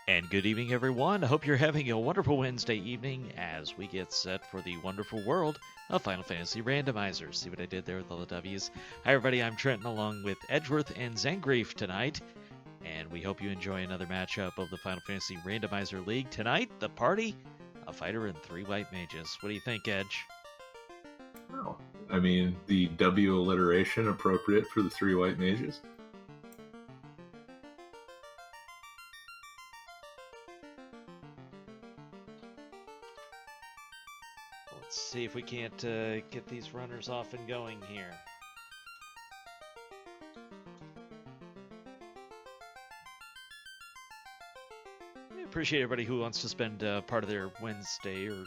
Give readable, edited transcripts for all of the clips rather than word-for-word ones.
And good evening, everyone. I hope you're having a wonderful Wednesday evening as we get set for the wonderful world of Final Fantasy Randomizer. See what I did there with all the W's? Hi, everybody. I'm Trenton along with Edgeworth and Zangrief tonight. And we hope you enjoy another matchup of the Final Fantasy Randomizer League. Tonight, the party, a fighter and 3 white mages. What do you think, Edge? Oh, I mean, the W alliteration appropriate for the 3 white mages. Let's see if we can't get these runners off and going here. I appreciate everybody who wants to spend part of their Wednesday or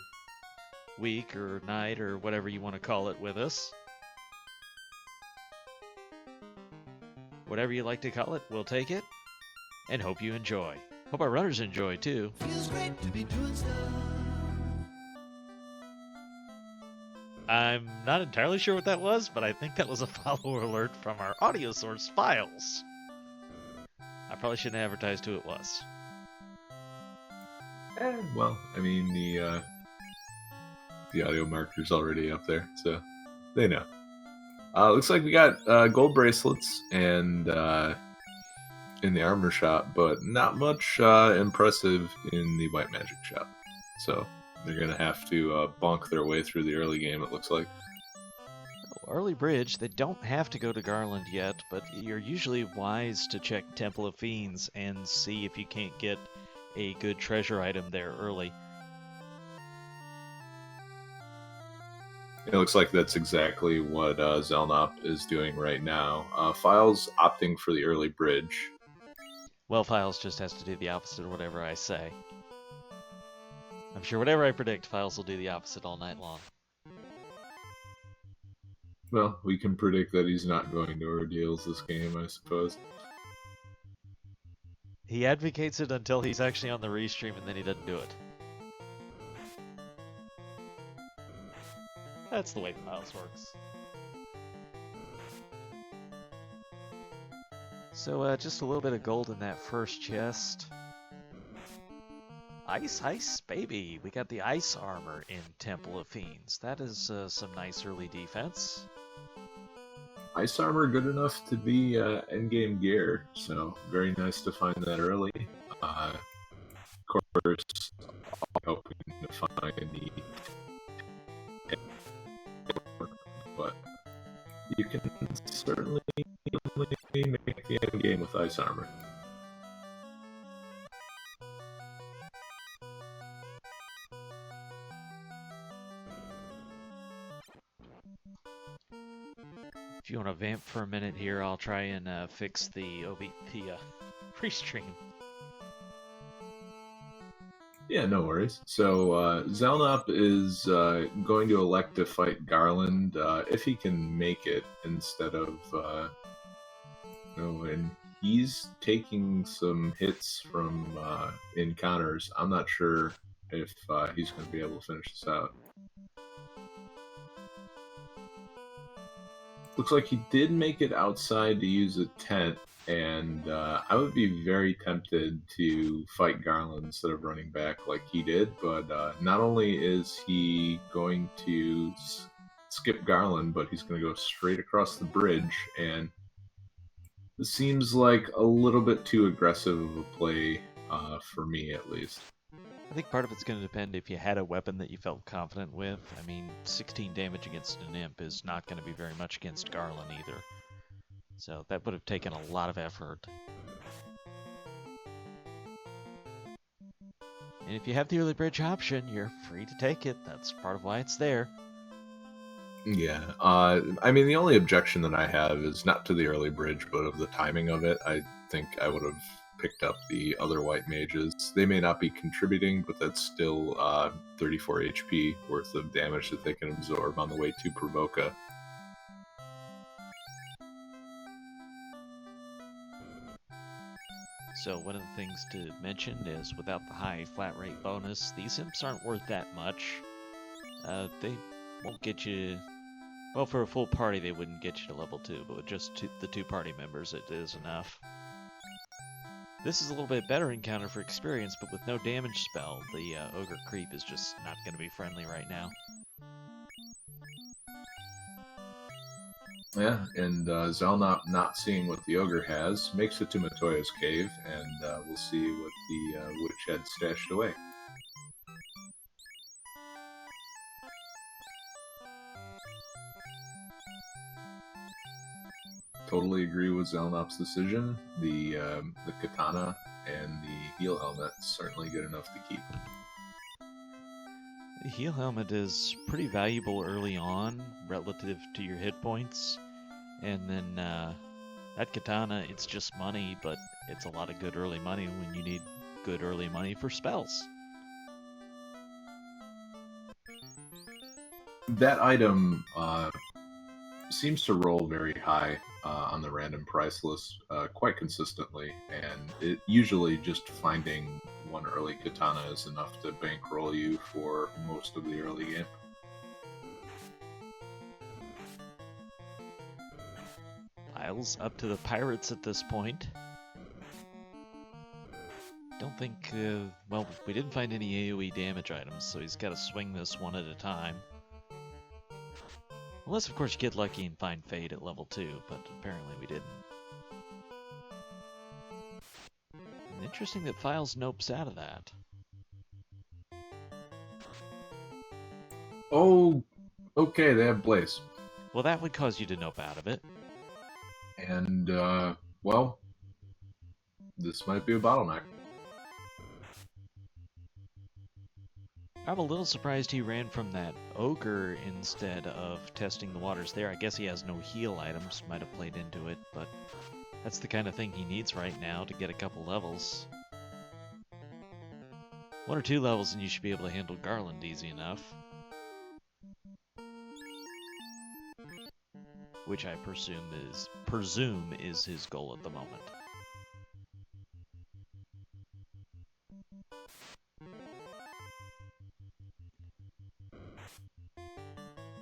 week or night or whatever you want to call it with us. Whatever you like to call it, we'll take it and hope you enjoy. Hope our runners enjoy too. Feels great to be doing stuff. I'm not entirely sure what that was, but I think that was a follower alert from our audio source, Files. I probably shouldn't have advertised who it was. Well, I mean, the audio marker's already up there, so they know. Looks like we got gold bracelets and in the armor shop, but not much impressive in the white magic shop. So they're going to have to bonk their way through the early game, it looks like. Early Bridge, they don't have to go to Garland yet, but you're usually wise to check Temple of Fiends and see if you can't get a good treasure item there early. It looks like that's exactly what Zelnop is doing right now. Files opting for the early bridge. Well, Files just has to do the opposite of whatever I say. I'm sure whatever I predict, Files will do the opposite all night long. Well, we can predict that he's not going to ordeals this game, I suppose. He advocates it until he's actually on the restream, and then he doesn't do it. That's the way Files works. So, just a little bit of gold in that first chest. Ice, baby! We got the ice armor in Temple of Fiends. That is some nice early defense. Ice armor good enough to be endgame gear, so very nice to find that early. Of course, hoping to find the... But you can certainly make the endgame with ice armor. If you want to vamp for a minute here, I'll try and fix the restream. Yeah, no worries. So Zelnop is going to elect to fight Garland if he can make it instead of... and he's taking some hits from encounters. I'm not sure if he's going to be able to finish this out. Looks like he did make it outside to use a tent, and I would be very tempted to fight Garland instead of running back like he did, but not only is he going to skip Garland, but he's going to go straight across the bridge, and this seems like a little bit too aggressive of a play for me, at least. I think part of it's going to depend if you had a weapon that you felt confident with. I mean, 16 damage against an imp is not going to be very much against Garland either. So that would have taken a lot of effort. And if you have the early bridge option, you're free to take it. That's part of why it's there. Yeah, I mean, the only objection that I have is not to the early bridge, but of the timing of it. I think I would have picked up the other white mages. They may not be contributing, but that's still 34 HP worth of damage that they can absorb on the way to Provoca. So one of the things to mention is without the high flat rate bonus, these imps aren't worth that much. They won't get you... Well, for a full party they wouldn't get you to level 2, but with just the 2 party members it is enough. This is a little bit better encounter for experience, but with no damage spell, the Ogre Creep is just not going to be friendly right now. Yeah, and Zelnop not seeing what the ogre has makes it to Matoya's cave, and we'll see what the witch had stashed away. Totally agree with Zelnop's decision. The katana and the heel helmet's certainly good enough to keep. The heal helmet is pretty valuable early on relative to your hit points. And then that katana, it's just money, but it's a lot of good early money when you need good early money for spells. That item seems to roll very high on the random price list quite consistently, and it usually just finding one early katana is enough to bankroll you for most of the early game. Files up to the pirates at this point. Don't think, well, we didn't find any AoE damage items, so he's got to swing this one at a time. Unless, of course, you get lucky and find Fade at level 2, but apparently we didn't. And interesting that Files nopes out of that. Oh, okay, they have Blaze. Well, that would cause you to nope out of it. And, well, this might be a bottleneck. I'm a little surprised he ran from that ogre instead of testing the waters there. I guess he has no heal items, might have played into it, but that's the kind of thing he needs right now to get a couple levels. 1 or 2 levels and you should be able to handle Garland easy enough. Which I presume is his goal at the moment.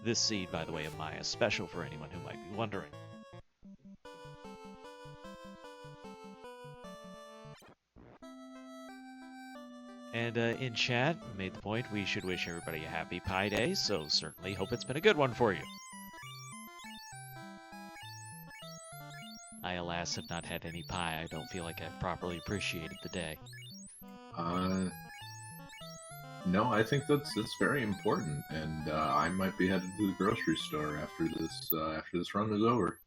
This seed, by the way, of Maya, is special for anyone who might be wondering. And in chat, made the point we should wish everybody a happy Pi Day, so certainly hope it's been a good one for you. I, alas, have not had any pie. I don't feel like I've properly appreciated the day. No, I think that's very important, and I might be headed to the grocery store after this run is over.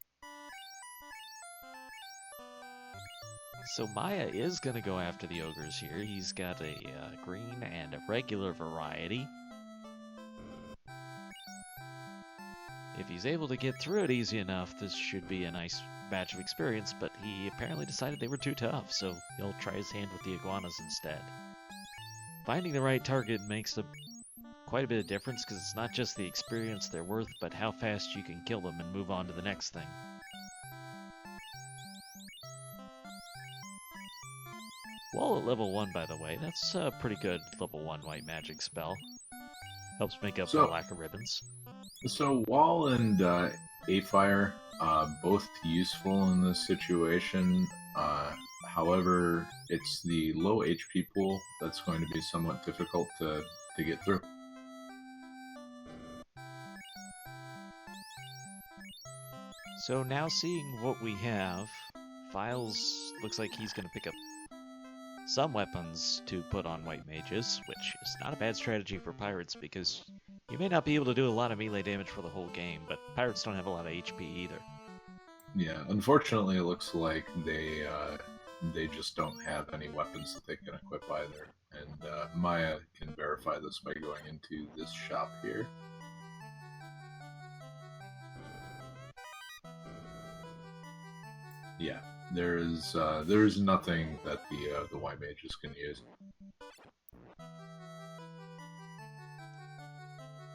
So Maya is going to go after the ogres here. He's got a green and a regular variety. If he's able to get through it easy enough, this should be a nice batch of experience, but he apparently decided they were too tough, so he'll try his hand with the iguanas instead. Finding the right target makes quite a bit of difference, because it's not just the experience they're worth, but how fast you can kill them and move on to the next thing. Wall at level 1, by the way, that's a pretty good level 1 white magic spell. Helps make up for lack of ribbons. So Wall and A-Fire, both useful in this situation. However, it's the low HP pool that's going to be somewhat difficult to get through. So now seeing what we have, Files looks like he's going to pick up some weapons to put on white mages, which is not a bad strategy for pirates because you may not be able to do a lot of melee damage for the whole game, but pirates don't have a lot of HP either. Yeah, unfortunately it looks like they just don't have any weapons that they can equip either. And Maya can verify this by going into this shop here. Yeah, there is nothing that the white mages can use.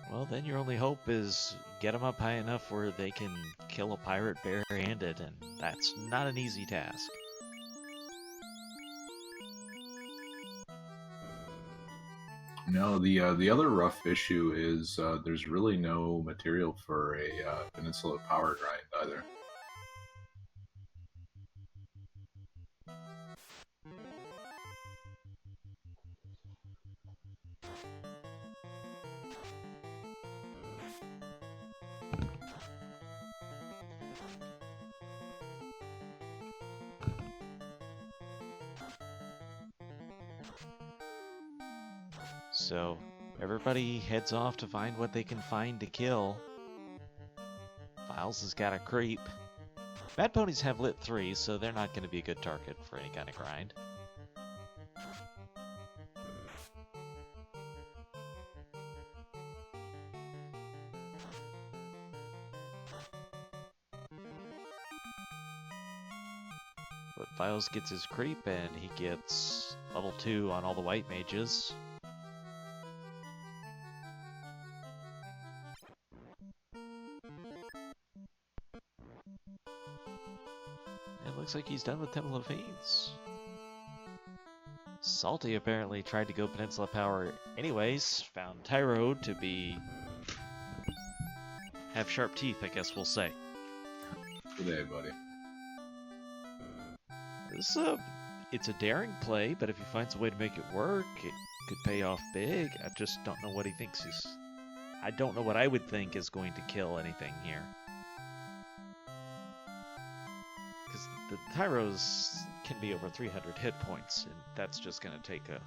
Well, then your only hope is get them up high enough where they can kill a pirate bare-handed, and that's not an easy task. No, the other rough issue is there's really no material for a Peninsula power grind either. So everybody heads off to find what they can find to kill. Files has got a creep. Mad Ponies have lit 3, so they're not going to be a good target for any kind of grind. But Files gets his creep, and he gets level 2 on all the white mages. It looks like he's done with Temple of Fiends. Salty apparently tried to go Peninsula Power anyways, found Tyro to have sharp teeth, I guess we'll say. Good day, buddy. It's a daring play, but if he finds a way to make it work, it could pay off big. I just don't know what he thinks I don't know what I would think is going to kill anything here. Because the Tyros can be over 300 hit points, and that's just going to take a...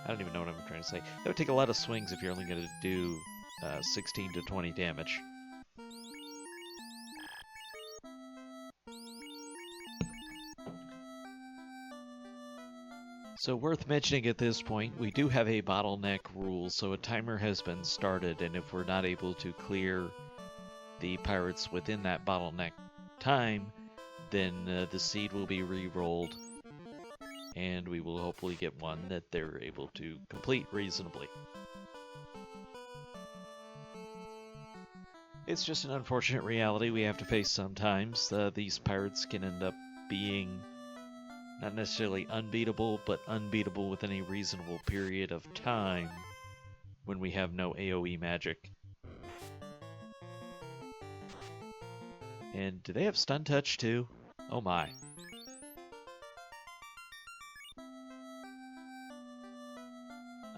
I don't even know what I'm trying to say. That would take a lot of swings if you're only going to do 16 to 20 damage. So worth mentioning at this point, we do have a bottleneck rule, so a timer has been started, and if we're not able to clear the pirates within that bottleneck time, then the seed will be re-rolled, and we will hopefully get one that they're able to complete reasonably. It's just an unfortunate reality we have to face sometimes. These pirates can end up being not necessarily unbeatable, but unbeatable within a reasonable period of time when we have no AoE magic. And do they have stun touch too? Oh my.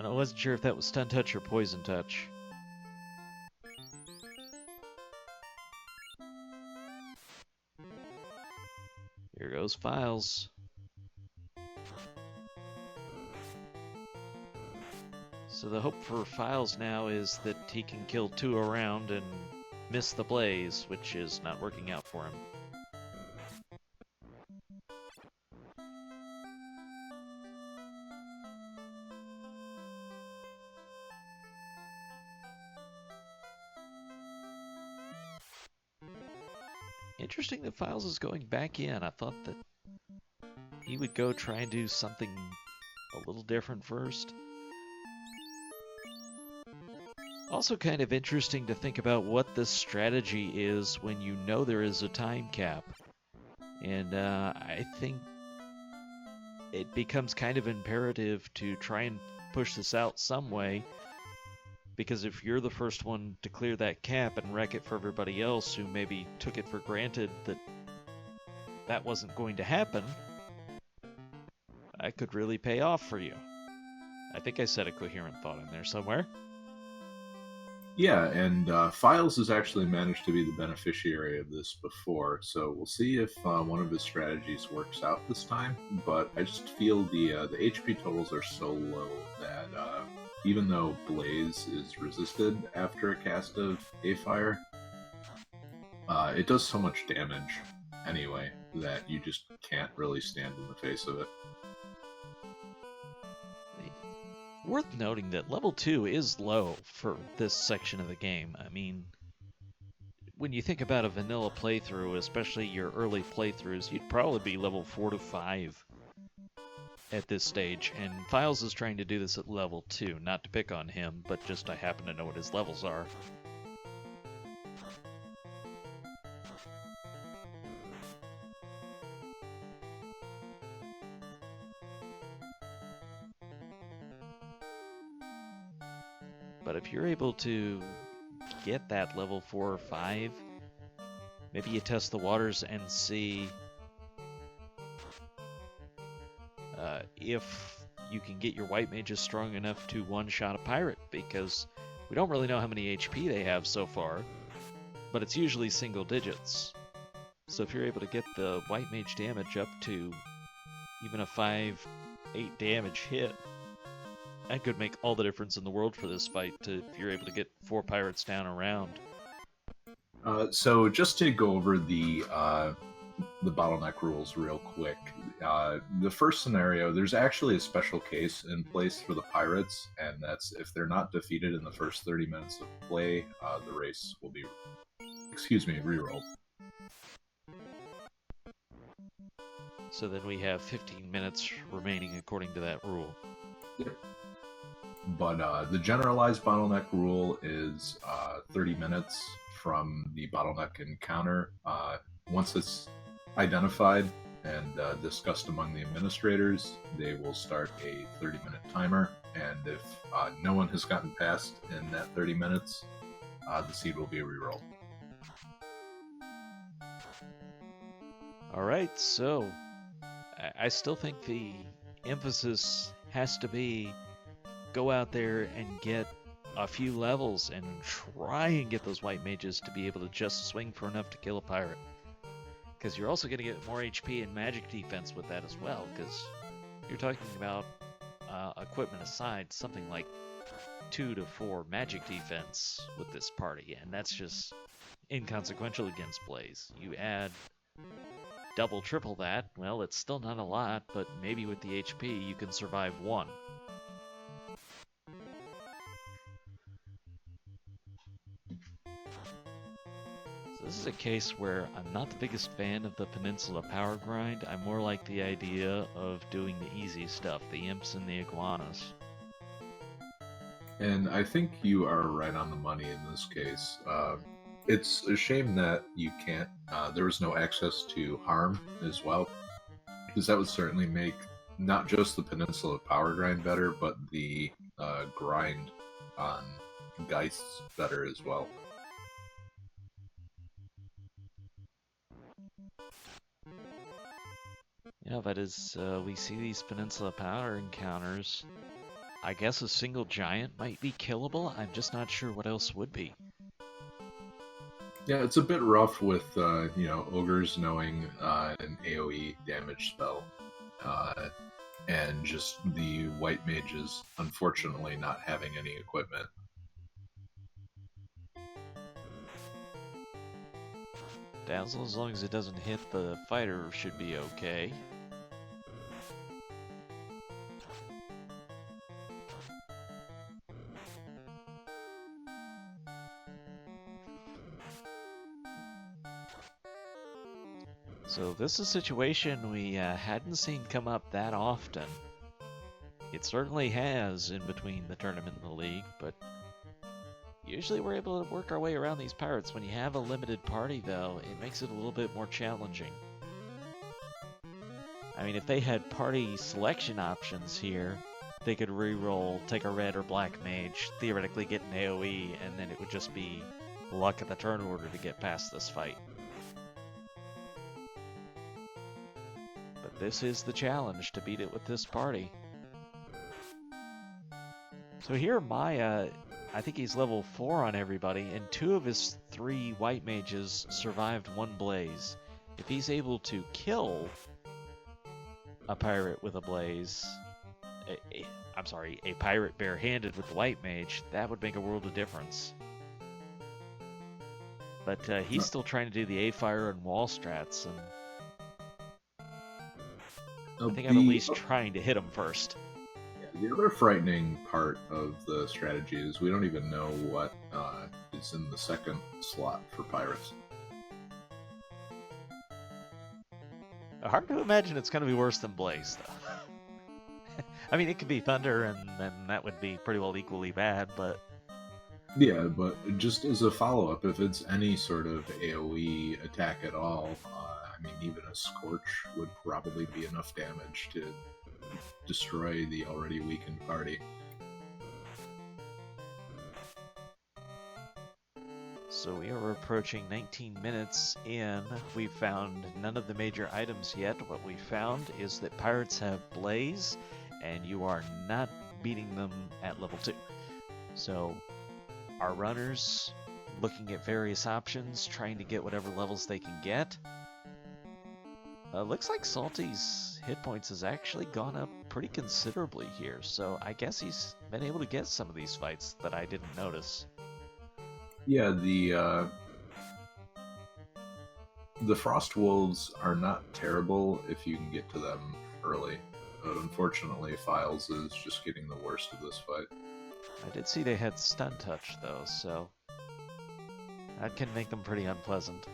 I wasn't sure if that was stun touch or poison touch. Here goes Files. So the hope for Files now is that he can kill 2 around and miss the blaze, which is not working out for him. Interesting that Files is going back in. I thought that he would go try and do something a little different first. Also kind of interesting to think about what the strategy is when you know there is a time cap. And I think it becomes kind of imperative to try and push this out some way, because if you're the first one to clear that cap and wreck it for everybody else who maybe took it for granted that that wasn't going to happen, that could really pay off for you. I think I said a coherent thought in there somewhere. Yeah, and Files has actually managed to be the beneficiary of this before, so we'll see if one of his strategies works out this time. But I just feel the HP totals are so low that even though Blaze is resisted after a cast of A-Fire, it does so much damage anyway that you just can't really stand in the face of it. Worth noting that level 2 is low for this section of the game. I mean, when you think about a vanilla playthrough, especially your early playthroughs, you'd probably be level 4 to 5 at this stage, and Files is trying to do this at level 2. Not to pick on him, but just I happen to know what his levels are. But if you're able to get that level 4 or 5, maybe you test the waters and see if you can get your white mages strong enough to one-shot a pirate, because we don't really know how many HP they have so far, but it's usually single digits. So if you're able to get the white mage damage up to even a 5-8 damage hit, that could make all the difference in the world for this fight if you're able to get 4 pirates down around. So just to go over the bottleneck rules real quick. The first scenario, there's actually a special case in place for the pirates, and that's if they're not defeated in the first 30 minutes of play, the race will be, rerolled. So then we have 15 minutes remaining according to that rule. Yep. But the generalized bottleneck rule is 30 minutes from the bottleneck encounter. Once it's identified and discussed among the administrators, they will start a 30-minute timer, and if no one has gotten past in that 30 minutes, the seed will be rerolled. Alright, so I still think the emphasis has to be go out there and get a few levels and try and get those white mages to be able to just swing for enough to kill a pirate. Because you're also going to get more HP and magic defense with that as well, because you're talking about, equipment aside, something like 2 to 4 magic defense with this party, and that's just inconsequential against Blaze. You add double, triple that, well, it's still not a lot, but maybe with the HP you can survive 1. This is a case where I'm not the biggest fan of the Peninsula power grind. I more like the idea of doing the easy stuff, the imps and the iguanas. And I think you are right on the money in this case. It's a shame that you can't, there was no access to harm as well, because that would certainly make not just the Peninsula power grind better, but the grind on Geists better as well. Yeah, but as we see these Peninsula power encounters, I guess a single giant might be killable. I'm just not sure what else would be. Yeah, it's a bit rough with ogres knowing an AoE damage spell, and just the white mages unfortunately not having any equipment. Dazzle, as long as it doesn't hit the fighter, should be okay. So this is a situation we hadn't seen come up that often. It certainly has in between the tournament and the league, but usually we're able to work our way around these pirates. When you have a limited party, though, it makes it a little bit more challenging. I mean, if they had party selection options here, they could re-roll, take a red or black mage, theoretically get an AoE, and then it would just be luck at the turn order to get past this fight. But this is the challenge, to beat it with this party. So here Maya, I think he's level 4 on everybody, and 2 of his 3 white mages survived 1 blaze. If he's able to kill a pirate with a blaze, a pirate barehanded with the white mage, that would make a world of difference. But he's still trying to do the A-fire and wall strats, and I think I'm at least trying to hit him first. The other frightening part of the strategy is we don't even know what is in the second slot for pirates. Hard to imagine it's going to be worse than Blaze, though. I mean, it could be Thunder, and then that would be pretty well equally bad, but... Yeah, but just as a follow-up, if it's any sort of AoE attack at all, I mean, even a Scorch would probably be enough damage to destroy the already weakened party. So we are approaching 19 minutes in. We've found none of the major items yet. What we found is that pirates have Blaze, and you are not beating them at level 2. So our runners looking at various options, trying to get whatever levels they can get. Looks like Salty's hit points has actually gone up pretty considerably here, so I guess he's been able to get some of these fights that I didn't notice. Yeah, the Frost Wolves are not terrible if you can get to them early. But unfortunately, Files is just getting the worst of this fight. I did see they had stun touch though, so that can make them pretty unpleasant.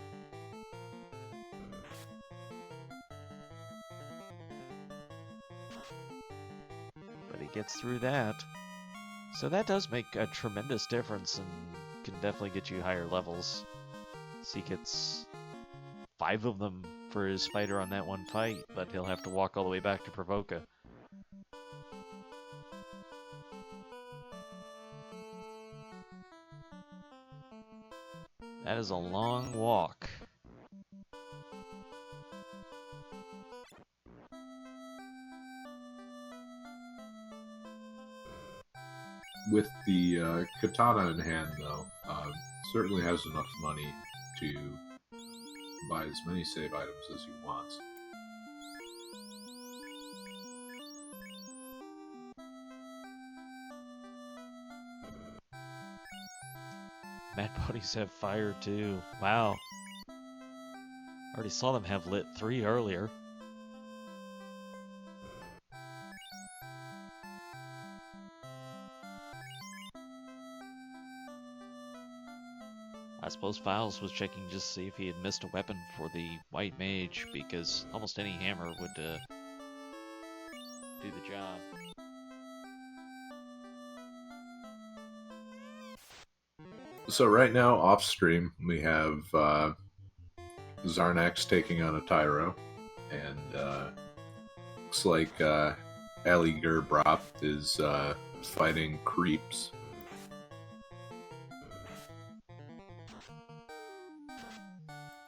But he gets through that. So that does make a tremendous difference and can definitely get you higher levels. So he gets 5 of them for his fighter on that one fight, but he'll have to walk all the way back to Provoca. That is a long walk. With the katana in hand, though, certainly has enough money to buy as many save items as he wants. Mad Bodies have fire too. Wow. Already saw them have lit 3 earlier. I suppose Files was checking just to see if he had missed a weapon for the White Mage, because almost any hammer would do the job. So right now, off stream, we have Zarnax taking on a Tyro, and looks like Ali Gerbropt is fighting creeps.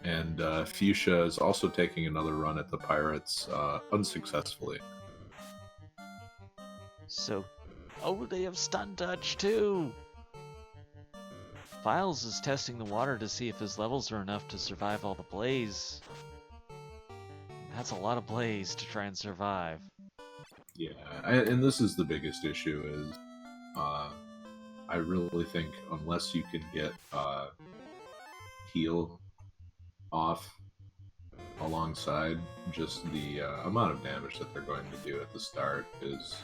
And Fuchsia is also taking another run at the pirates, unsuccessfully. So, oh, they have stun touch too! Files is testing the water to see if his levels are enough to survive all the blaze. That's a lot of blaze to try and survive. Yeah, and this is the biggest issue is I really think unless you can get heal off alongside, just the amount of damage that they're going to do at the start is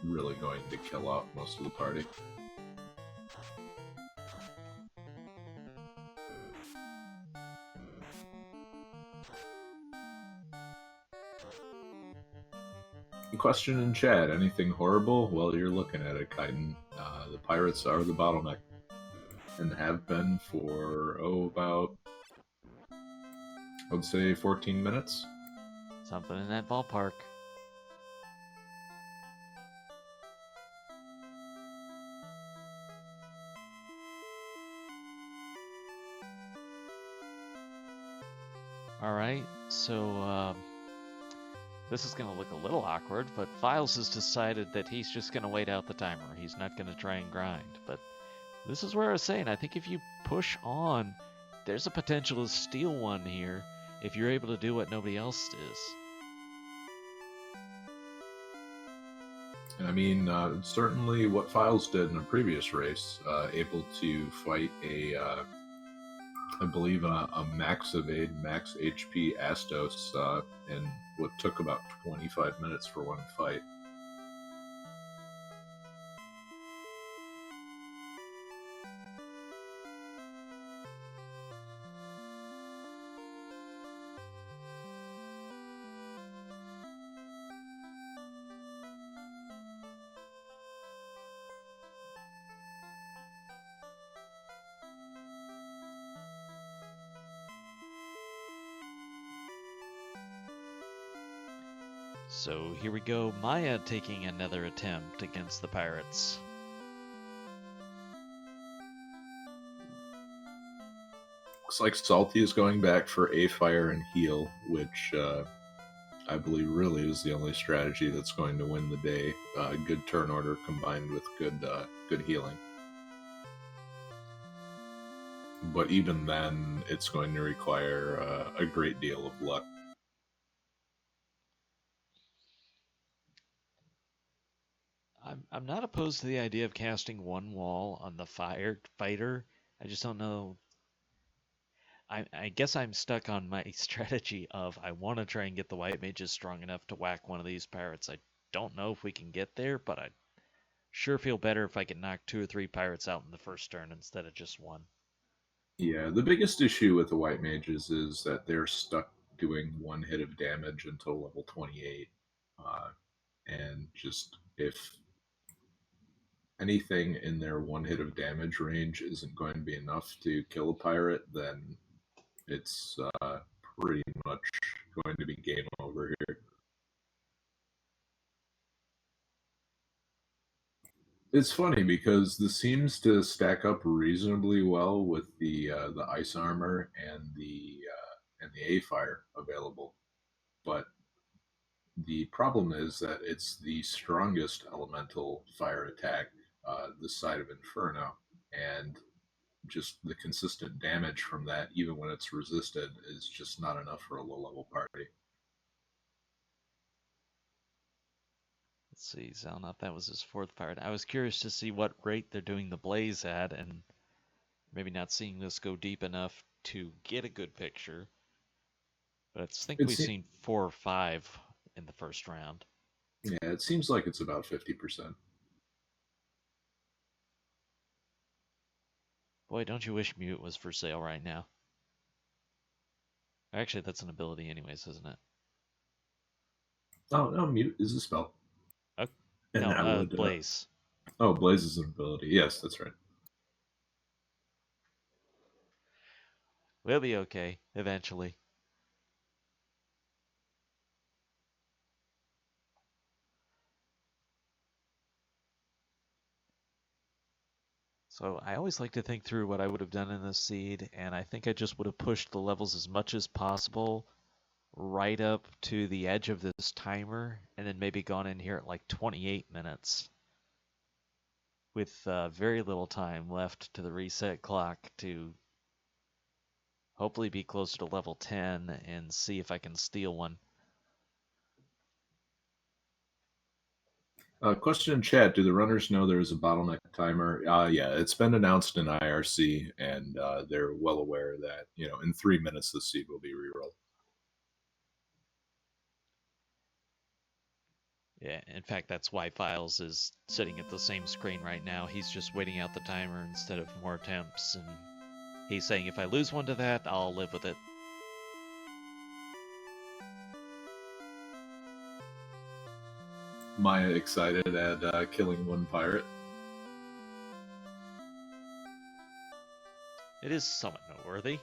really going to kill off most of the party. Question in chat, anything horrible? Well, you're looking at it, Kaiden. The pirates are the bottleneck, and have been for, about, I would say 14 minutes. Something in that ballpark. Alright, so this is going to look a little awkward, but Files has decided that he's just going to wait out the timer. He's not going to try and grind. But this is where I was saying, I think if you push on, there's a potential to steal one here if you're able to do what nobody else is. I mean, certainly what Files did in a previous race, able to fight I believe, a max evade, max HP Astos in what took about 25 minutes for one fight. So here we go, Maya taking another attempt against the pirates. Looks like Salty is going back for A Fire and Heal, which I believe really is the only strategy that's going to win the day. Good turn order combined with good healing. but even then, it's going to require a great deal of luck. I'm not opposed to the idea of casting one wall on the fighter. I just don't know. I guess I'm stuck on my strategy of I want to try and get the white mages strong enough to whack one of these pirates. I don't know if we can get there, but I sure feel better if I can knock 2 or 3 pirates out in the first turn instead of just one. Yeah, the biggest issue with the white mages is that they're stuck doing one hit of damage until level 28. And just if anything in their one hit of damage range isn't going to be enough to kill a pirate, then it's pretty much going to be game over here. It's funny because this seems to stack up reasonably well with the ice armor and the A fire available, but the problem is that it's the strongest elemental fire attack this side of Inferno, and just the consistent damage from that, even when it's resisted, is just not enough for a low level party. Let's see, Zalnop, that was his 4th pirate. I was curious to see what rate they're doing the blaze at, and maybe not seeing this go deep enough to get a good picture. But I think It's we've seen 4 or 5 in the first round. Yeah, it seems like it's about 50%. Boy, don't you wish Mute was for sale right now? Actually, that's an ability anyways, isn't it? Oh no, mute is a spell. Oh, And no, that would Blaze. Oh, Blaze is an ability. Yes, that's right. We'll be okay eventually. So I always like to think through what I would have done in this seed, and I think I just would have pushed the levels as much as possible right up to the edge of this timer, and then maybe gone in here at like 28 minutes with very little time left to the reset clock to hopefully be closer to level 10 and see if I can steal one. Question in chat: do the runners know there is a bottleneck timer? Yeah, it's been announced in IRC, and they're well aware that in 3 minutes the seed will be rerolled. Yeah, in fact, that's why Files is sitting at the same screen right now. He's just waiting out the timer instead of more attempts, and he's saying if I lose one to that, I'll live with it. Maya excited at killing one pirate. It is somewhat noteworthy.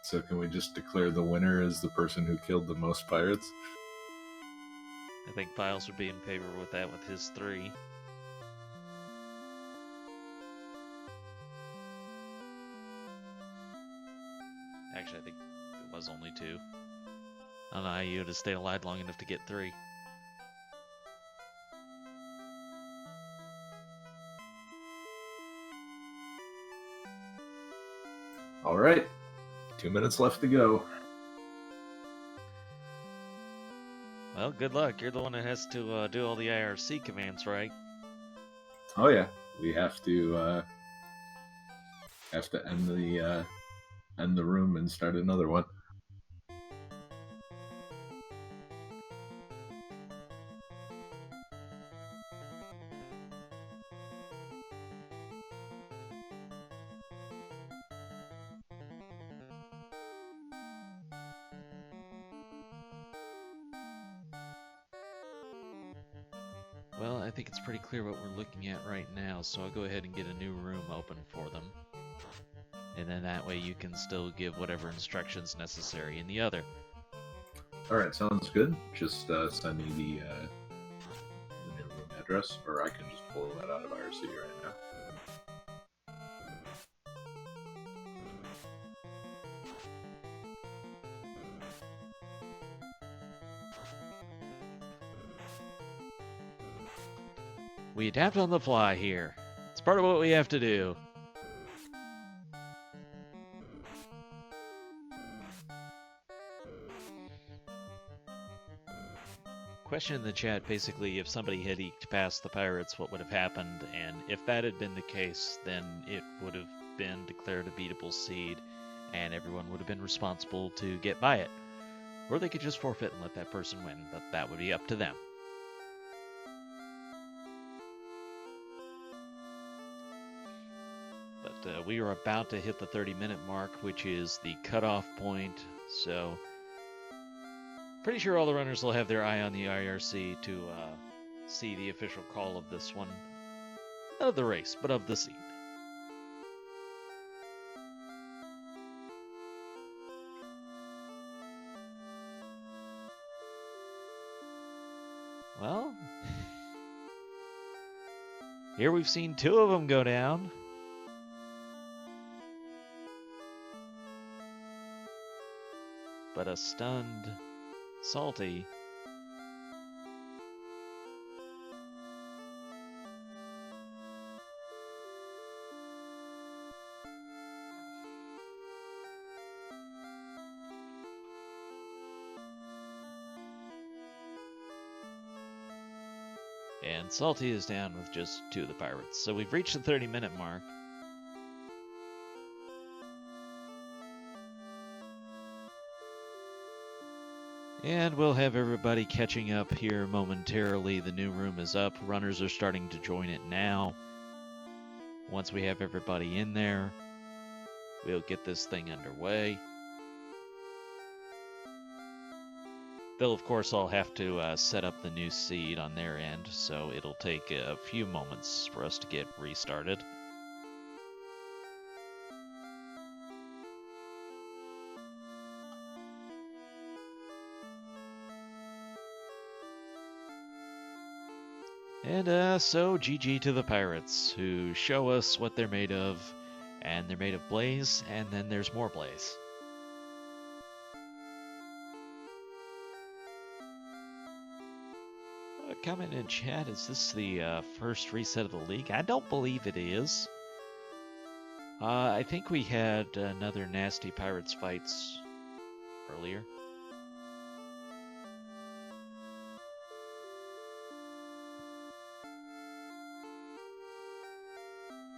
So can we just declare the winner as the person who killed the most pirates? I think Files would be in favor with that with his 3. Actually, I think it was only 2. I don't know how you would have stayed alive long enough to get 3. All right, 2 minutes left to go. Well, good luck. You're the one that has to do all the IRC commands, right? Oh yeah, we have to end the room and start another one. Well, I think it's pretty clear what we're looking at right now, so I'll go ahead and get a new room open for them. And then that way you can still give whatever instructions necessary in the other. Alright, sounds good. Just send me the new room address, or I can just pull that out of IRC right now. We adapt on the fly here. It's part of what we have to do. Question in the chat, basically, if somebody had eked past the pirates, what would have happened? And if that had been the case, then it would have been declared a beatable seed, and everyone would have been responsible to get by it. Or they could just forfeit and let that person win, but that would be up to them. But we are about to hit the 30-minute mark, which is the cutoff point, so pretty sure all the runners will have their eye on the IRC to see the official call of this one. Not of the race, but of the seed. Well, here we've seen two of them go down. But a stunned Salty and Salty is down with just two of the pirates. So we've reached the 30-minute mark. And we'll have everybody catching up here momentarily. The new room is up. Runners are starting to join it now. Once we have everybody in there, we'll get this thing underway. They'll, of course, all have to set up the new seed on their end, so it'll take a few moments for us to get restarted. And so GG to the pirates, who show us what they're made of, and they're made of blaze, and then there's more blaze. Comment in chat, is this the first reset of the league? I don't believe it is. I think we had another nasty pirates fights earlier.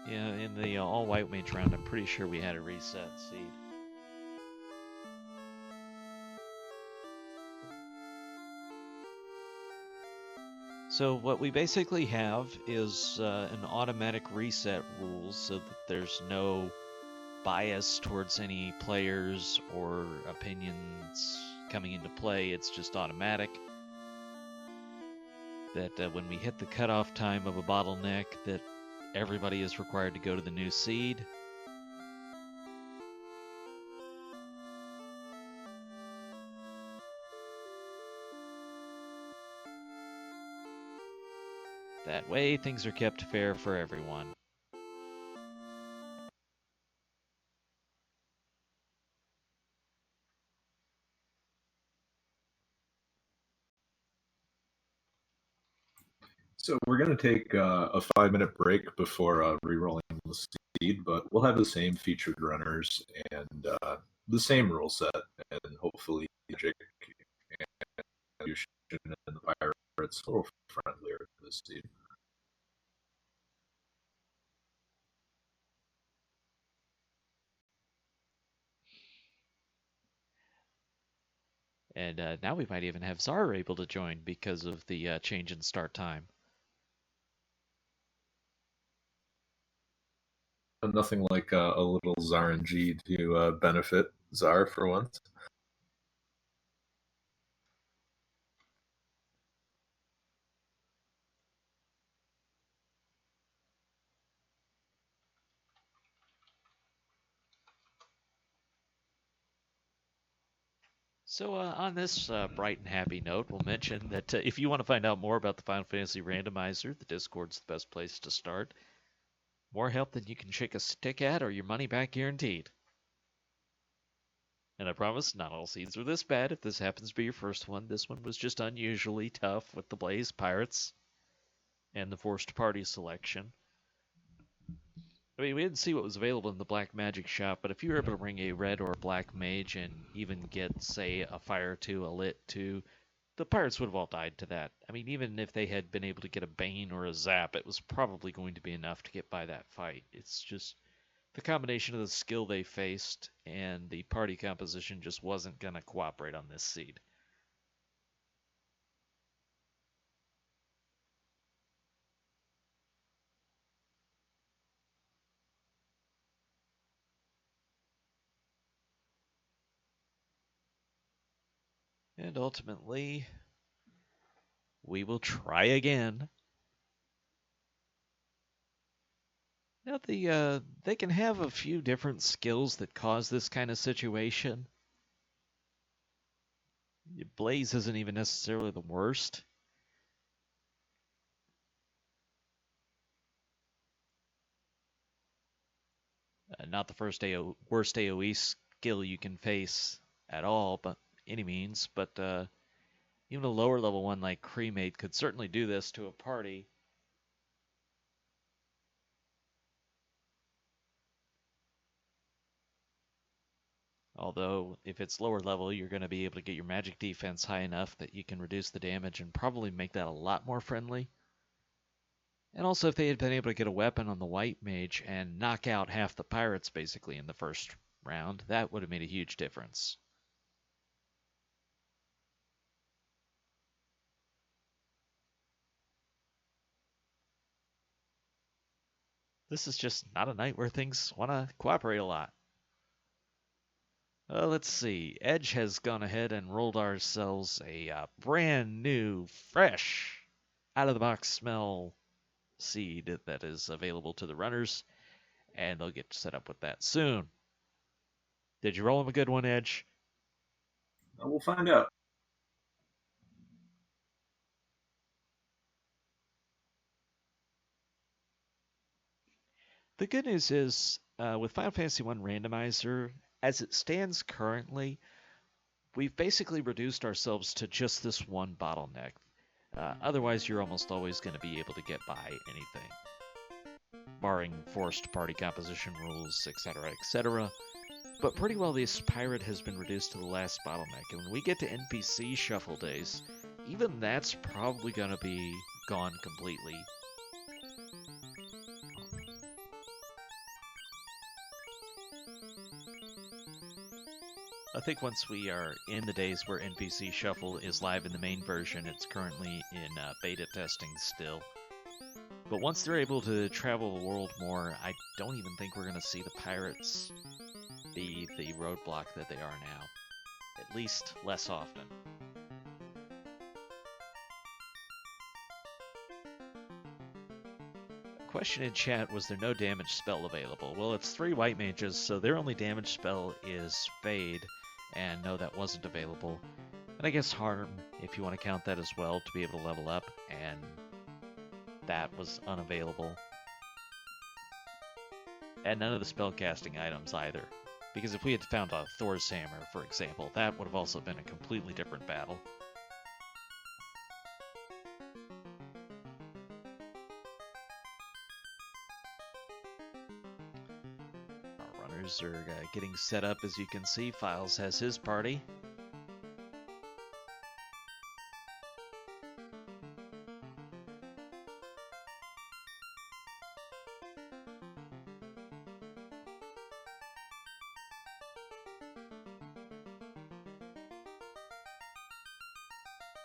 Yeah, in the all-white mage round, I'm pretty sure we had a reset seed. So what we basically have is an automatic reset rules so that there's no bias towards any players or opinions coming into play. It's just automatic. That when we hit the cutoff time of a bottleneck, that everybody is required to go to the new seed. That way, things are kept fair for everyone. So we're going to take a 5-minute break before re-rolling the seed, but we'll have the same featured runners and the same rule set, and hopefully Magic and the Pirates a little friendlier this seed. And now we might even have Zara able to join because of the change in start time. Nothing like a little ZaRNG to benefit Zar for once. So on this bright and happy note, we'll mention that if you want to find out more about the Final Fantasy Randomizer, the Discord's the best place to start. More help than you can shake a stick at, or your money back guaranteed. And I promise, not all seeds are this bad. If this happens to be your first one, this one was just unusually tough with the Blaze Pirates and the forced party selection. I mean, we didn't see what was available in the black magic shop, but if you were able to bring a red or a black mage and even get, say, a fire 2, a lit 2, the pirates would have all died to that. I mean, even if they had been able to get a bane or a zap, it was probably going to be enough to get by that fight. It's just the combination of the skill they faced and the party composition just wasn't going to cooperate on this seed. And ultimately, we will try again. Now, they can have a few different skills that cause this kind of situation. Blaze isn't even necessarily the worst. Not the worst AoE skill you can face at all, but any means. But even a lower level one like Cremate could certainly do this to a party. Although, if it's lower level, you're going to be able to get your magic defense high enough that you can reduce the damage and probably make that a lot more friendly. And also, if they had been able to get a weapon on the white mage and knock out half the pirates basically in the first round, that would have made a huge difference. This is just not a night where things want to cooperate a lot. Let's see. Edge has gone ahead and rolled ourselves a brand new, fresh, out of the box smell seed that is available to the runners, and they'll get set up with that soon. Did you roll him a good one, Edge? We'll find out. The good news is, with Final Fantasy I Randomizer, as it stands currently, we've basically reduced ourselves to just this one bottleneck. Otherwise, you're almost always going to be able to get by anything, barring forced party composition rules, etc., etc. But pretty well, this pirate has been reduced to the last bottleneck, and when we get to NPC shuffle days, even that's probably going to be gone completely. I think once we are in the days where NPC Shuffle is live in the main version, it's currently in beta testing still. But once they're able to travel the world more, I don't even think we're going to see the pirates be the roadblock that they are now. At least less often. Question in chat, was there no damage spell available? Well, it's 3 white mages, so their only damage spell is Fade. And no, that wasn't available. And I guess Harm, if you want to count that as well, to be able to level up, and that was unavailable. And none of the spellcasting items either. Because if we had found a Thor's Hammer, for example, that would have also been a completely different battle. Our runners are getting set up, as you can see. Files has his party.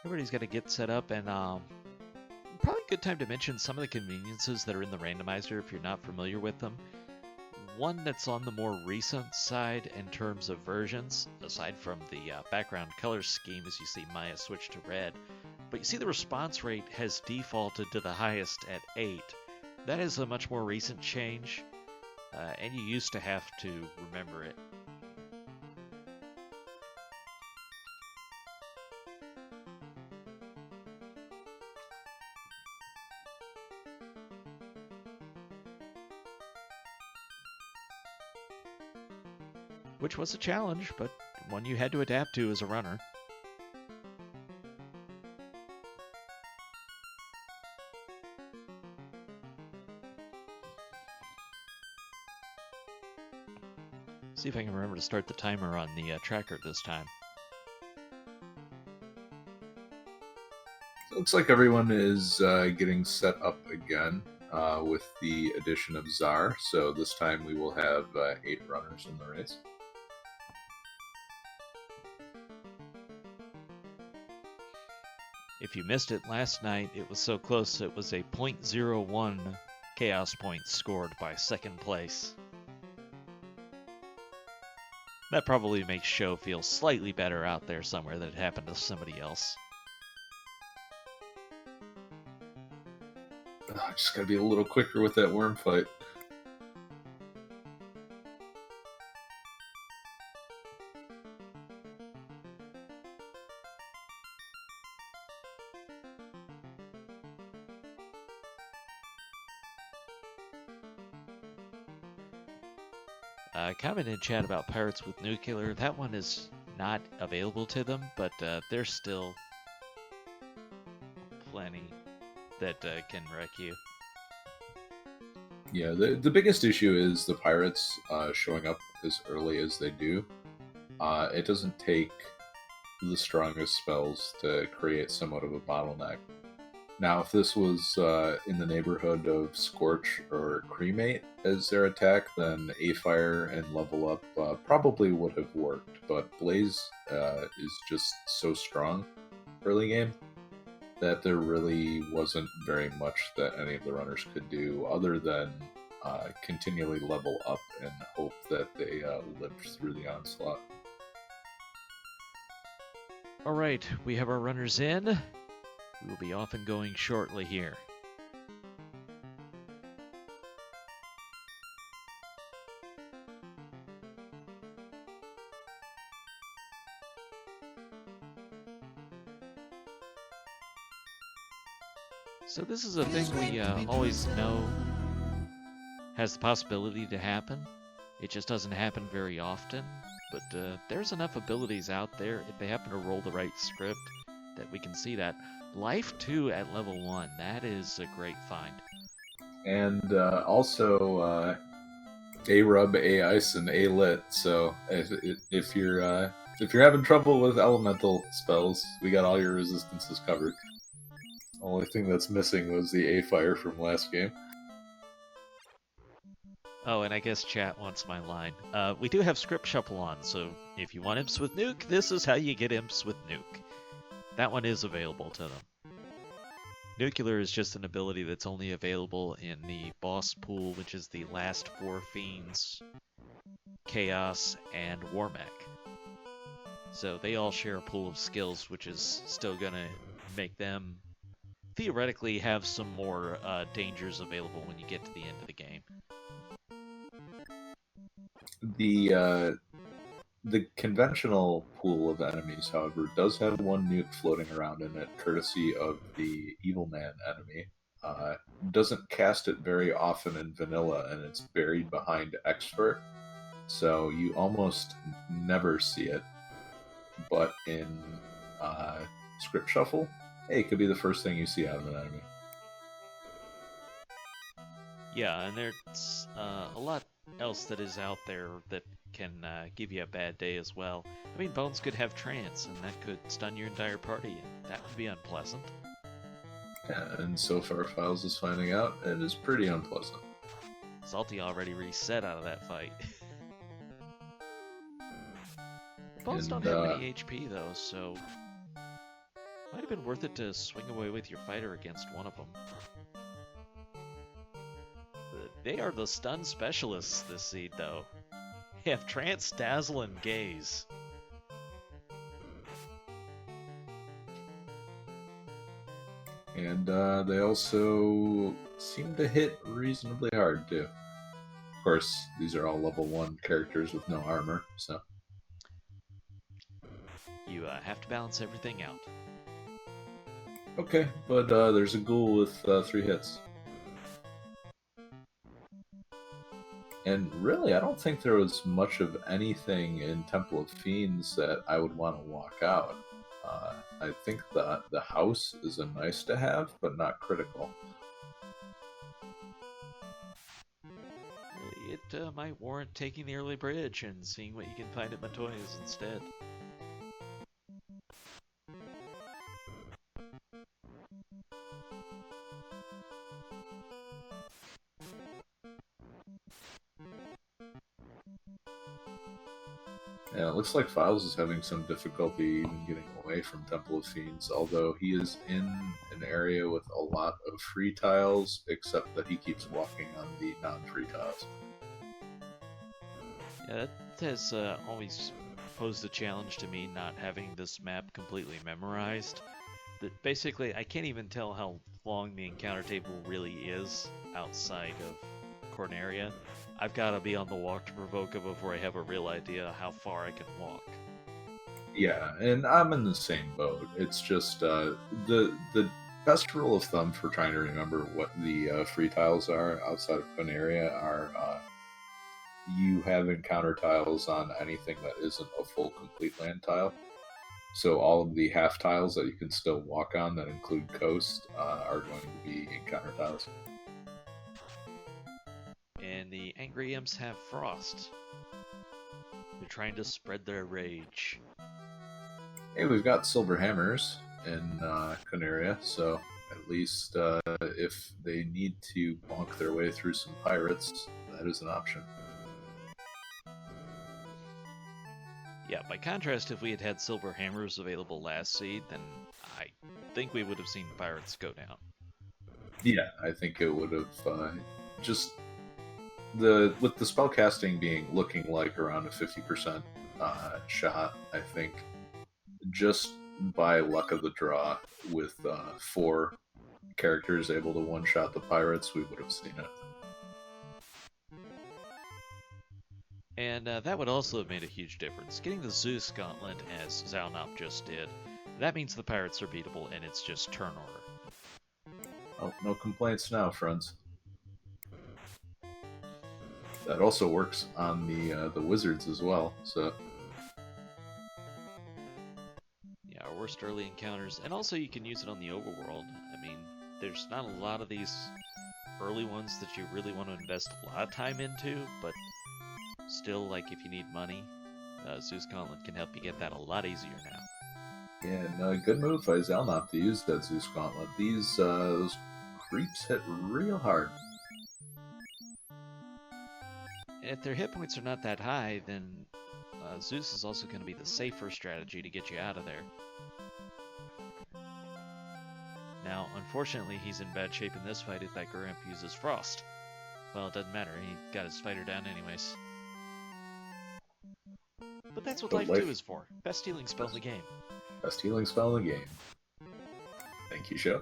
Everybody's got to get set up, and probably a good time to mention some of the conveniences that are in the randomizer if you're not familiar with them. One that's on the more recent side in terms of versions, aside from the background color scheme, as you see Maya switch to red, but you see the response rate has defaulted to the highest at 8. That is a much more recent change, and you used to have to remember it. Which was a challenge, but one you had to adapt to as a runner. See if I can remember to start the timer on the tracker this time. It looks like everyone is getting set up again with the addition of Czar. So this time we will have 8 runners in the race. If you missed it last night, it was so close it was a .01 chaos point scored by second place. That probably makes show feel slightly better out there somewhere that it happened to somebody else. I just gotta be a little quicker with that worm fight. Comment in chat about Pirates with Nuclear. That one is not available to them, but there's still plenty that can wreck you. Yeah, the biggest issue is the pirates showing up as early as they do. It doesn't take the strongest spells to create somewhat of a bottleneck. Now, if this was in the neighborhood of Scorch or Cremate as their attack, then A-Fire and Level Up probably would have worked, but Blaze is just so strong early game that there really wasn't very much that any of the runners could do other than continually level up and hope that they lived through the onslaught. Alright, we have our runners in. We will be off and going shortly here. So this is a thing we always know has the possibility to happen. It just doesn't happen very often. But there's enough abilities out there, if they happen to roll the right script, that we can see that. Life 2 at level 1, that is a great find. And also A-Rub, A-Ice, and A-Lit, so if you're having trouble with elemental spells, we got all your resistances covered. The only thing that's missing was the A-Fire from last game. Oh, and I guess chat wants my line. We do have script shuffle on, so if you want imps with nuke, this is how you get imps with nuke. That one is available to them. Nuclear is just an ability that's only available in the boss pool, which is the last 4 Fiends, Chaos, and Warmech. So they all share a pool of skills, which is still going to make them theoretically have some more dangers available when you get to the end of the game. The conventional pool of enemies, however, does have one nuke floating around in it, courtesy of the Evil Man enemy. Doesn't cast it very often in vanilla, and it's buried behind Expert, so you almost never see it. But in Script Shuffle, hey, it could be the first thing you see out of an enemy. Yeah, and there's a lot else that is out there that can give you a bad day as well. I mean, Bones could have trance, and that could stun your entire party, and that would be unpleasant. Yeah, and so far, Files is finding out it is pretty unpleasant. Salty already reset out of that fight. Bones don't have any HP though, so might have been worth it to swing away with your fighter against one of them. They are the stun specialists this seed, though. They have Trance, Dazzle, and Gaze. And they also seem to hit reasonably hard, too. Of course, these are all level 1 characters with no armor, so... You have to balance everything out. Okay, but there's a ghoul with 3 hits. And really, I don't think there was much of anything in Temple of Fiends that I would want to walk out. I think the house is a nice to have, but not critical. might warrant taking the early bridge and seeing what you can find at Matoya's instead. Yeah, it looks like Files is having some difficulty even getting away from Temple of Fiends, although he is in an area with a lot of free tiles, except that he keeps walking on the non-free tiles. Yeah, that has always posed a challenge to me, not having this map completely memorized. That basically, I can't even tell how long the encounter table really is outside of Corneria. I've got to be on the walk to Provoca before I have a real idea how far I can walk. Yeah, and I'm in the same boat. It's just the best rule of thumb for trying to remember what the free tiles are outside of Corneria are you have encounter tiles on anything that isn't a full complete land tile. So all of the half tiles that you can still walk on that include coast are going to be encounter tiles. And the angry imps have frost. They're trying to spread their rage. Hey, we've got silver hammers in Canaria, so at least if they need to bonk their way through some pirates, that is an option. Yeah, by contrast, if we had had silver hammers available last seed, then I think we would have seen pirates go down. Yeah, I think it would have just with the spell casting being looking like around a 50% shot. I think just by luck of the draw, with 4 characters able to one-shot the pirates, we would have seen it. And that would also have made a huge difference. Getting the Zeus Gauntlet, as Zalnop just did, that means the pirates are beatable and it's just turn order. Oh, no complaints now, friends. That also works on the wizards as well, so... Yeah, our worst early encounters, and also you can use it on the overworld. I mean, there's not a lot of these early ones that you really want to invest a lot of time into, but still, like, if you need money, Zeus Gauntlet can help you get that a lot easier now. Yeah, and good move by Zalnop to use that Zeus Gauntlet. Those creeps hit real hard. And if their hit points are not that high, then Zeus is also going to be the safer strategy to get you out of there. Now, unfortunately, he's in bad shape in this fight if that Grimp uses Frost. Well, it doesn't matter, he got his fighter down anyways. But that's what Life 2 is for. Best healing spell in the game. Best healing spell in the game. Thank you, show.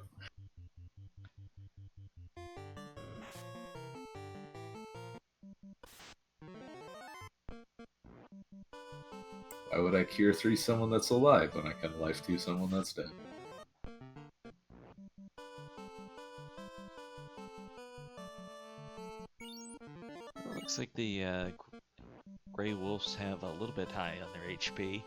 Why would I cure 3 someone that's alive when I can life 2 someone that's dead? Well, looks like the Grey Wolves have a little bit high on their HP.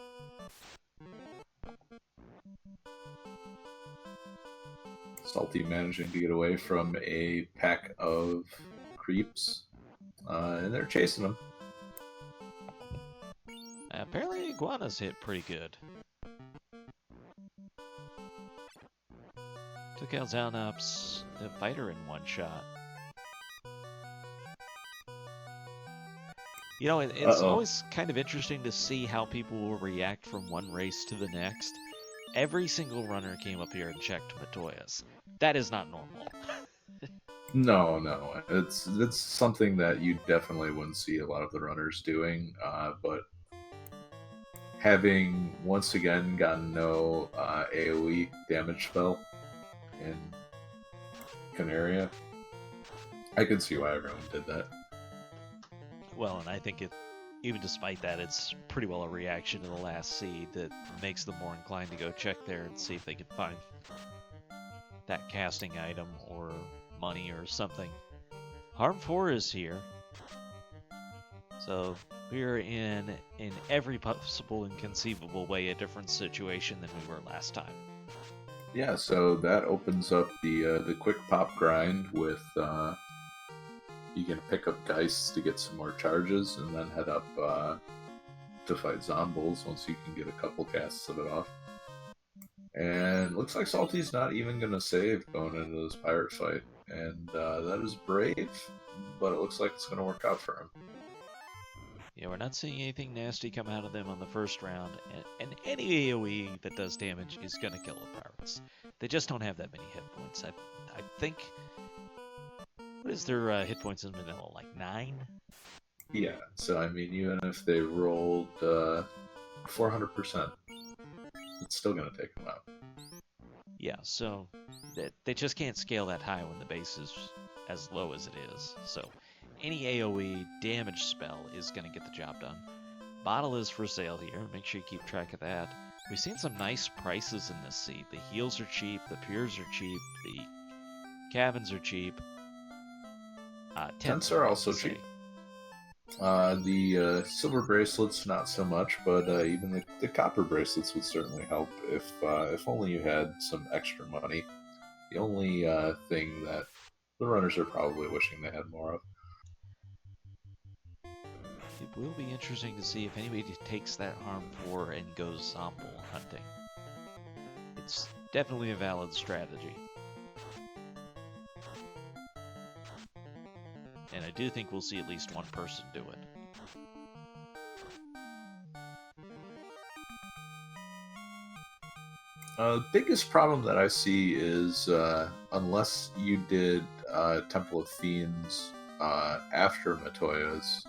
Salty managing to get away from a pack of creeps, and they're chasing him. Apparently Iguana's hit pretty good. Took out Zalnop's fighter in one shot. You know, it's always kind of interesting to see how people will react from one race to the next. Every single runner came up here and checked Matoya's. That is not normal. No. It's something that you definitely wouldn't see a lot of the runners doing, but having once again gotten no AoE damage spell in Canaria, I can see why everyone did that. Well, and I think even despite that, it's pretty well a reaction to the last seed that makes them more inclined to go check there and see if they can find that casting item or money or something. Harm 4 is here. So we're in every possible and conceivable way a different situation than we were last time. Yeah, so that opens up the quick pop grind with you can pick up Geist to get some more charges, and then head up to fight Zombles once you can get a couple casts of it off. And looks like Salty's not even going to save going into this pirate fight. And that is brave, but it looks like it's going to work out for him. Yeah, we're not seeing anything nasty come out of them on the first round, and any AoE that does damage is going to kill the pirates. They just don't have that many hit points. I think... What is their hit points in vanilla? Like 9? Yeah, so I mean, even if they rolled 400%, it's still going to take them out. Yeah, so they just can't scale that high when the base is as low as it is. So any AoE damage spell is going to get the job done. Bottle is for sale here. Make sure you keep track of that. We've seen some nice prices in this seat. The heals are cheap, the pures are cheap, the cabins are cheap. Tents are also cheap. The silver bracelets, not so much, but even the copper bracelets would certainly help if only you had some extra money. The only thing that the runners are probably wishing they had more of. It will be interesting to see if anybody takes that Harm 4 and goes Zomble hunting. It's definitely a valid strategy. And I do think we'll see at least one person do it. The biggest problem that I see is unless you did Temple of Fiends after Matoya's,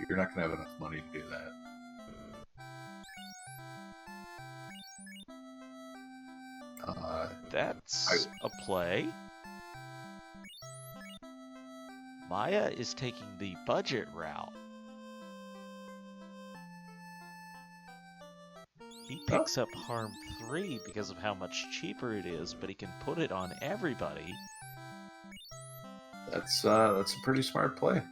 you're not going to have enough money to do that. That's a play. Maya is taking the budget route. He picks up Harm 3 because of how much cheaper it is, but he can put it on everybody. That's a pretty smart play.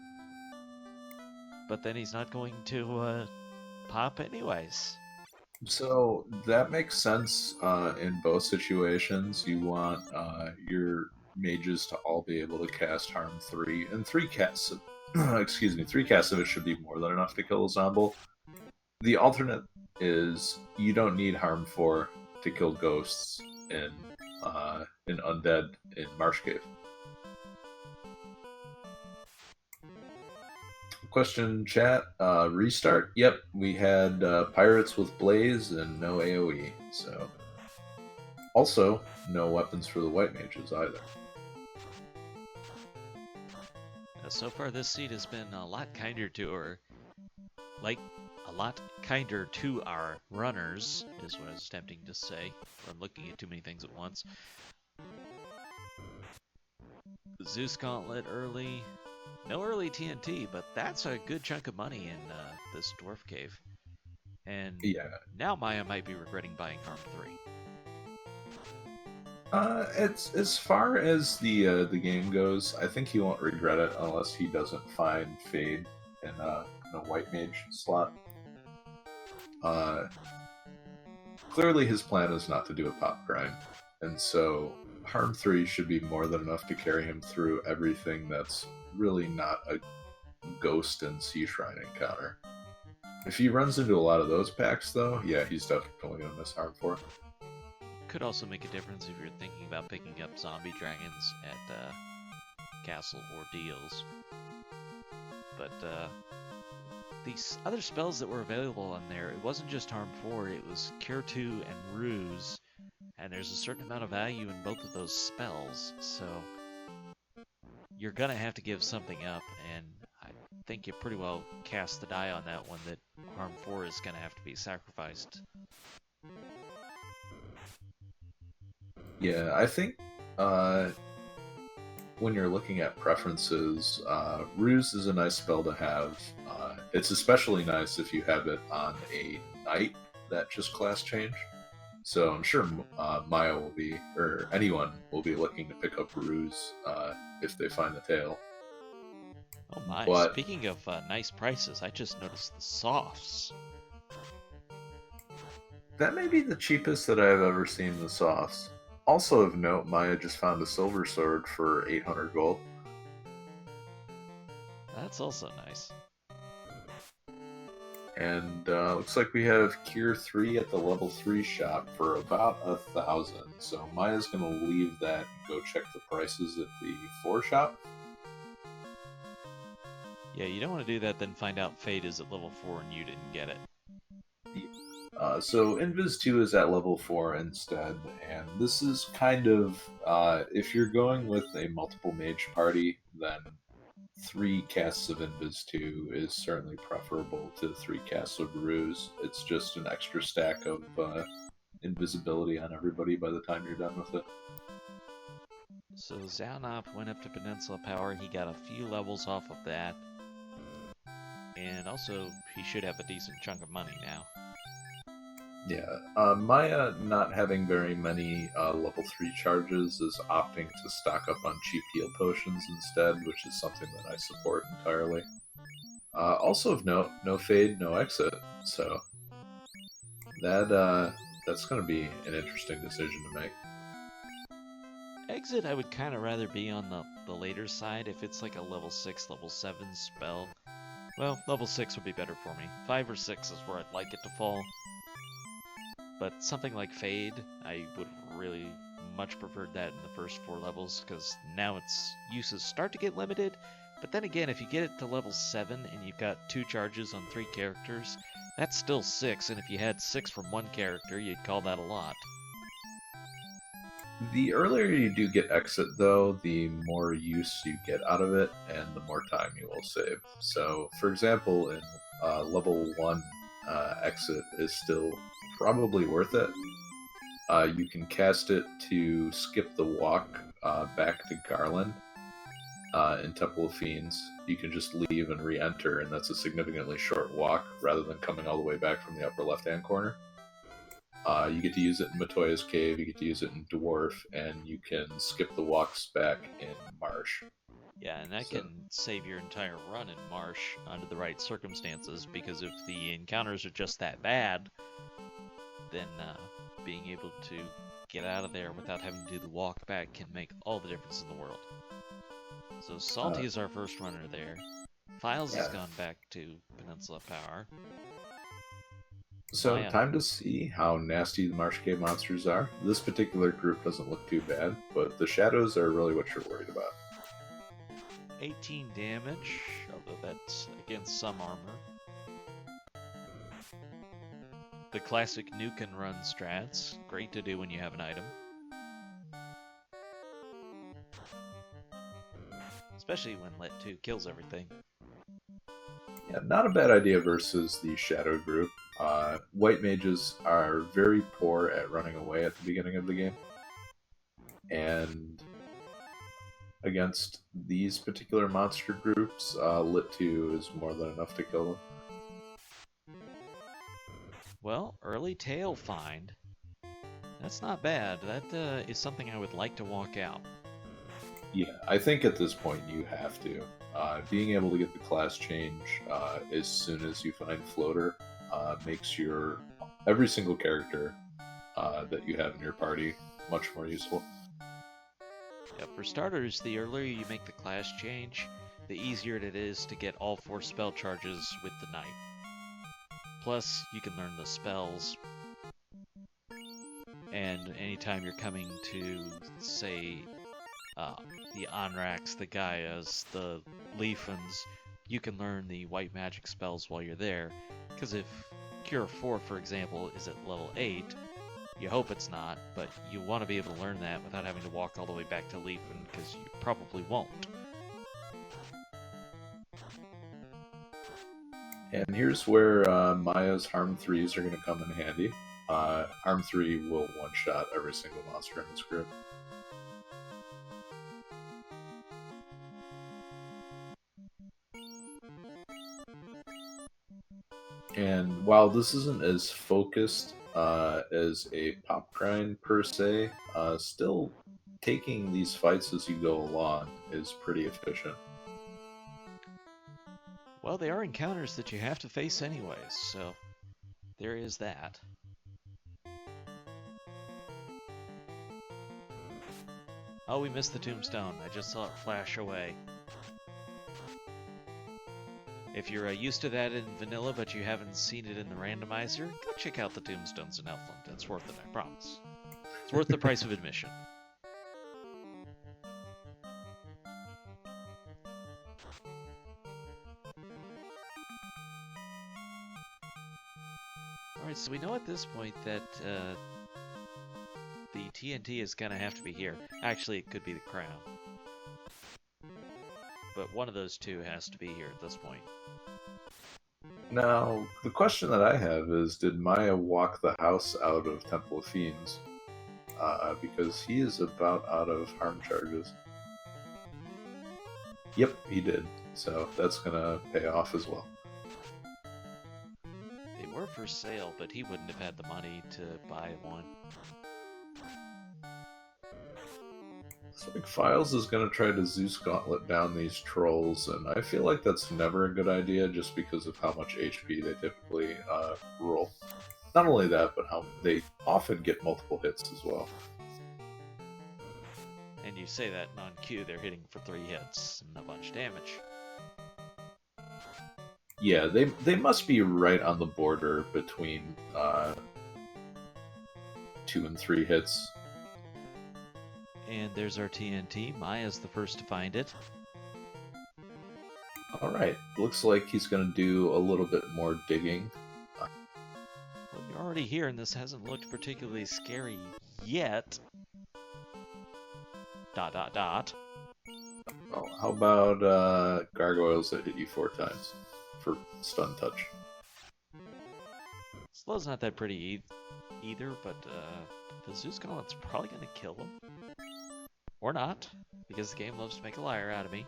But then he's not going to pop anyways. So that makes sense in both situations. You want your mages to all be able to cast Harm 3, and 3 casts of, 3 casts of it should be more than enough to kill a Zomble. The alternate is you don't need Harm 4 to kill ghosts in Undead in Marsh Cave. Question chat, restart? Yep, we had pirates with Blaze and no AoE, so... Also, no weapons for the white mages either. So far this seed has been a lot kinder to her. Like, a lot kinder to our runners, is what I was attempting to say. I'm looking at too many things at once. Zeus Gauntlet early. No early TNT, but that's a good chunk of money in this dwarf cave. And yeah. Now Maya might be regretting buying Harm 3. It's as far as the game goes, I think he won't regret it unless he doesn't find Fade in a white mage slot. Clearly his plan is not to do a pop grind, and so Harm 3 should be more than enough to carry him through everything that's really not a Ghost and Sea Shrine encounter. If he runs into a lot of those packs, though, yeah, he's definitely going to miss Harm 4. Could also make a difference if you're thinking about picking up zombie dragons at Castle Ordeals. But these other spells that were available on there, it wasn't just Harm 4, it was Cure 2 and Ruse, and there's a certain amount of value in both of those spells, so you're going to have to give something up, and I think you pretty well cast the die on that one that Harm 4 is going to have to be sacrificed. Yeah, I think when you're looking at preferences, Ruse is a nice spell to have. It's especially nice if you have it on a knight that just class changed. So I'm sure Maya will be, or anyone will be looking to pick up Ruse if they find the tail. Oh my, but, speaking of nice prices, I just noticed the softs. That may be the cheapest that I've ever seen the softs. Also of note, Maya just found a silver sword for 800 gold. That's also nice. And looks like we have Cure 3 at the level 3 shop for about 1,000. So Maya's going to leave that and go check the prices at the 4 shop. Yeah, you don't want to do that, then find out Fade is at level 4 and you didn't get it. So Invis 2 is at level 4 instead, and this is kind of, if you're going with a multiple mage party, then 3 casts of Invis 2 is certainly preferable to 3 casts of Ruse. It's just an extra stack of invisibility on everybody by the time you're done with it. So Zaunop went up to Peninsula Power, he got a few levels off of that. And also, he should have a decent chunk of money now. Yeah, Maya, not having very many level 3 charges, is opting to stock up on cheap heal potions instead, which is something that I support entirely. Also of note, no fade, no exit, so that's going to be an interesting decision to make. Exit, I would kind of rather be on the later side. If it's like a level 6, level 7 spell, well, level 6 would be better for me. 5 or 6 is where I'd like it to fall. But something like Fade, I would really much prefer that in the first 4 levels, because now its uses start to get limited. But then again, if you get it to level 7 and you've got 2 charges on 3 characters, that's still 6, and if you had 6 from one character, you'd call that a lot. The earlier you do get exit, though, the more use you get out of it, and the more time you will save. So, for example, in level 1, exit is still probably worth it. You can cast it to skip the walk back to Garland in Temple of Fiends. You can just leave and re-enter, and that's a significantly short walk, rather than coming all the way back from the upper left-hand corner. You get to use it in Matoya's Cave, you get to use it in Dwarf, and you can skip the walks back in Marsh. Yeah, and that can save your entire run in Marsh under the right circumstances, because if the encounters are just that bad, then being able to get out of there without having to do the walk back can make all the difference in the world. So Salty is our first runner there. Files has gone back to Peninsula Power. So, time to see how nasty the Marsh Cave monsters are. This particular group doesn't look too bad, but the shadows are really what you're worried about. 18 damage, although that's against some armor. The classic nuke and run strats, great to do when you have an item. Especially when Lit 2 kills everything. Yeah, not a bad idea versus the Shadow group. White mages are very poor at running away at the beginning of the game. And against these particular monster groups, Lit 2 is more than enough to kill them. Well, early tail find. That's not bad. That is something I would like to walk out. Yeah, I think at this point you have to. Being able to get the class change as soon as you find Floater makes your every single character that you have in your party much more useful. Yeah, for starters, the earlier you make the class change, the easier it is to get all 4 spell charges with the knight. Plus, you can learn the spells, and anytime you're coming to, say, the Onrax, the Gaias, the Leafins, you can learn the white magic spells while you're there, because if Cure 4, for example, is at level 8, you hope it's not, but you want to be able to learn that without having to walk all the way back to Leafin, because you probably won't. And here's where Maya's Harm 3s are going to come in handy. Harm 3 will one-shot every single monster in this group. And while this isn't as focused as a pop grind per se, still taking these fights as you go along is pretty efficient. Well, they are encounters that you have to face anyways, so there is that. Oh, we missed the tombstone. I just saw it flash away. If you're used to that in vanilla, but you haven't seen it in the randomizer, go check out the Tombstones in Elfland. It's worth it, I promise. It's worth the price of admission. Alright, so we know at this point that the TNT is going to have to be here. Actually, it could be the crown. But one of those two has to be here at this point. Now, the question that I have is, did Maya walk the house out of Temple of Fiends? Because he is about out of harm charges. Yep, he did. So that's going to pay off as well. They were for sale, but he wouldn't have had the money to buy one. So Files is going to try to Zeus Gauntlet down these trolls, and I feel like that's never a good idea just because of how much HP they typically roll. Not only that, but how they often get multiple hits as well. And you say that, and on cue they're hitting for 3 hits and a bunch of damage. Yeah, they must be right on the border between 2 and 3 hits. And there's our TNT. Maya's the first to find it. Alright, looks like he's going to do a little bit more digging. Well, you're already here, and this hasn't looked particularly scary yet. ... Well, how about gargoyles that hit you 4 times for stun touch? Slow's not that pretty either, but the Zeus Gauntlet's probably going to kill him. Or not, because the game loves to make a liar out of me.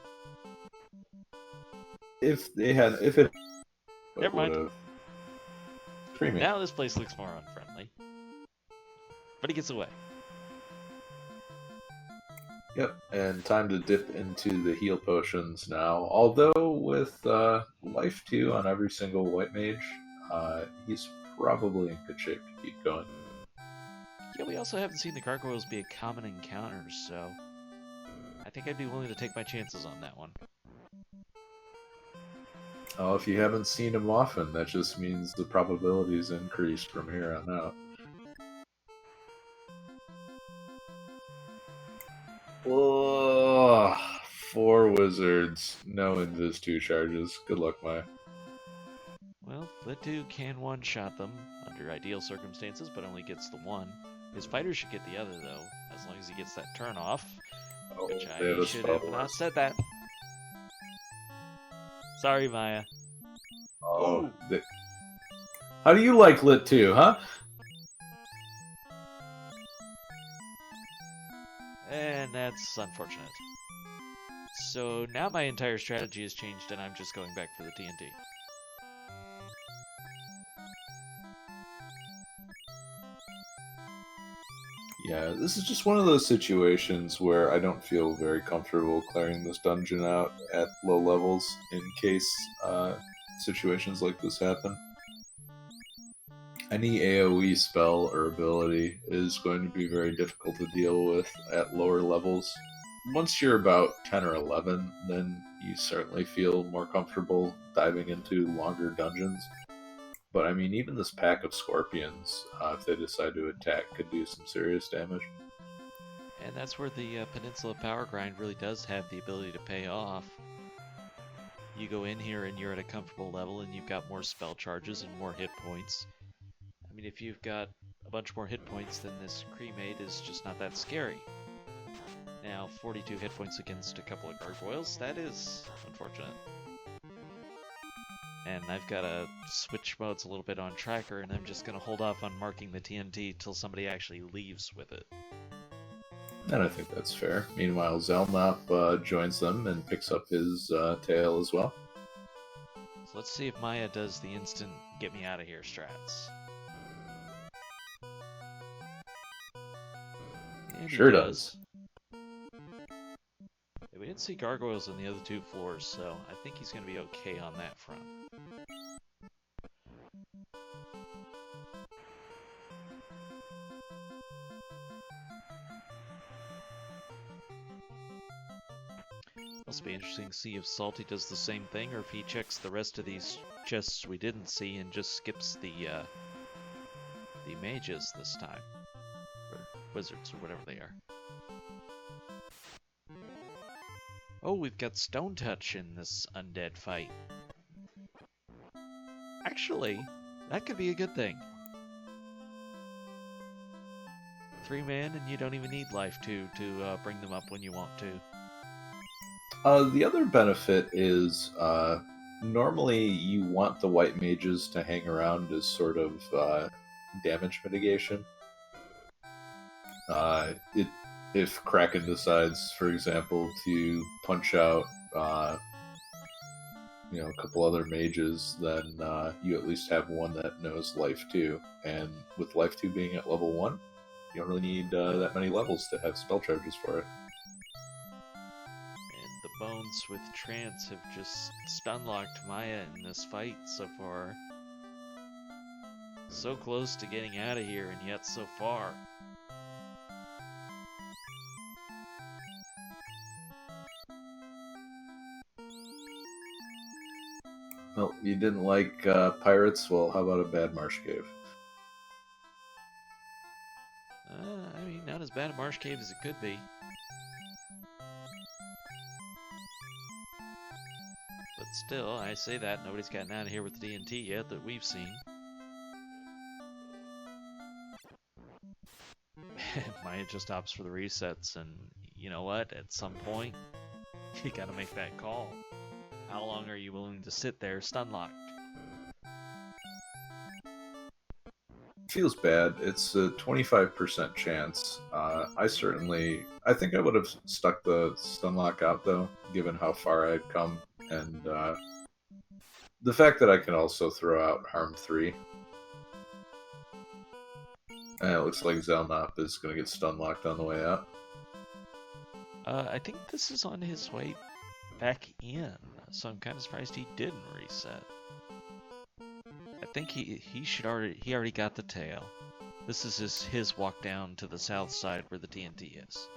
If it Never mind. Creamy. Now this place looks more unfriendly. But he gets away. Yep, and time to dip into the heal potions now. Although with life 2 on every single white mage, he's probably in good shape to keep going. Yeah, we also haven't seen the gargoyles be a common encounter, so I think I'd be willing to take my chances on that one. Oh, if you haven't seen him often, that just means the probabilities increase from here on out. Oh, 4 wizards, no invis 2 charges. Good luck, Maya. Well, Lit2 can one-shot them under ideal circumstances, but only gets the one. His fighter should get the other, though, as long as he gets that turn off. Which I should have not said that. Sorry, Maya. Oh, how do you like Lit 2, huh? And that's unfortunate. So now my entire strategy has changed, and I'm just going back for the TNT. Yeah, this is just one of those situations where I don't feel very comfortable clearing this dungeon out at low levels in case situations like this happen. Any AoE spell or ability is going to be very difficult to deal with at lower levels. Once you're about 10 or 11, then you certainly feel more comfortable diving into longer dungeons. But I mean, even this pack of scorpions, if they decide to attack, could do some serious damage. And that's where the Peninsula Power Grind really does have the ability to pay off. You go in here and you're at a comfortable level and you've got more spell charges and more hit points. I mean, if you've got a bunch more hit points, then this cremate is just not that scary. Now, 42 hit points against a couple of gargoyles, that is unfortunate. And I've got to switch modes a little bit on tracker, and I'm just going to hold off on marking the TNT till somebody actually leaves with it. And I think that's fair. Meanwhile, Zelnop joins them and picks up his tail as well. So let's see if Maya does the instant get me out of here strats. And sure does. We didn't see gargoyles on the other 2 floors, so I think he's going to be okay on that front. It'll be interesting to see if Salty does the same thing, or if he checks the rest of these chests we didn't see and just skips the mages this time, or wizards, or whatever they are. Oh, we've got Stone Touch in this undead fight. Actually, that could be a good thing. 3 man, and you don't even need life to bring them up when you want to. The other benefit is normally you want the white mages to hang around as sort of damage mitigation. If Kraken decides, for example, to punch out a couple other mages, then you at least have one that knows life 2. And with life 2 being at level 1, you don't really need that many levels to have spell charges for it. And the bones with Trance have just stun-locked Maya in this fight so far. So close to getting out of here, and yet so far. Well, you didn't like pirates? Well, how about a bad Marsh Cave? I mean, not as bad a Marsh Cave as it could be. But still, I say that, nobody's gotten out of here with the DNT yet that we've seen. Maya just opts for the resets, and you know what? At some point, you gotta make that call. How long are you willing to sit there stun-locked? Feels bad. It's a 25% chance. I think I would have stuck the stunlock out though, given how far I'd come, and the fact that I can also throw out harm 3. And it looks like Zelnop is going to get stunlocked on the way out. I think this is on his way back in, so I'm kind of surprised he didn't reset. I think he already got the tail. This is his walk down to the south side where the TNT is.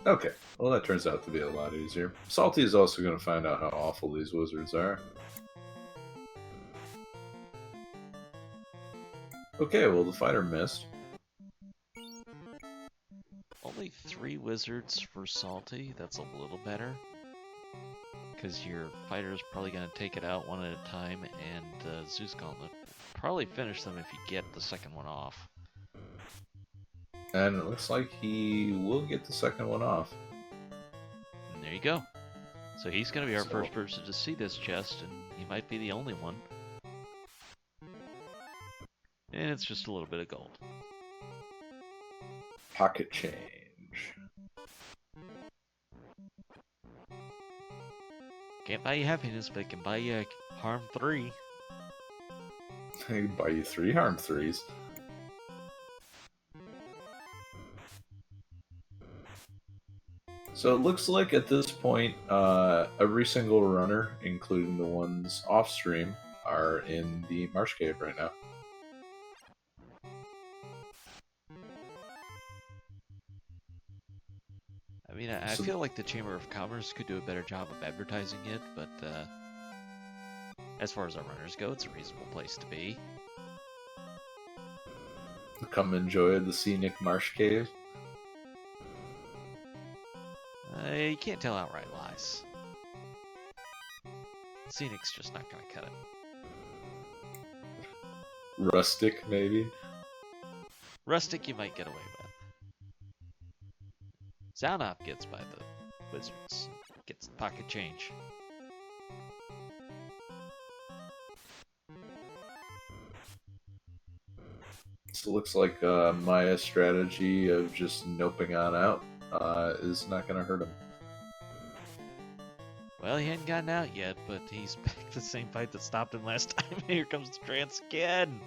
Okay, well that turns out to be a lot easier. Salty is also going to find out how awful these wizards are. Okay, well the fighter missed. Only 3 wizards for Salty, that's a little better. Because your fighter's probably going to take it out one at a time, and Zeus Gauntlet will probably finish them if you get the second one off. And it looks like he will get the second one off. And there you go. So he's going to be our first person to see this chest, and he might be the only one. And it's just a little bit of gold. Pocket change. Can't buy you happiness, but it can buy you harm 3. I can buy you 3 harm 3s. So it looks like at this point, every single runner, including the ones off stream, are in the Marsh Cave right now. I mean, I feel like the Chamber of Commerce could do a better job of advertising it, but as far as our runners go, it's a reasonable place to be. Come enjoy the scenic Marsh Cave. You can't tell outright lies. Scenic's just not gonna cut it. Rustic, maybe? Rustic you might get away with. Zaunop gets by the wizards. Gets the pocket change. So it looks like Maya's strategy of just noping on out is not going to hurt him. Well, he hadn't gotten out yet, but he's back to the same fight that stopped him last time. Here comes the Trance again.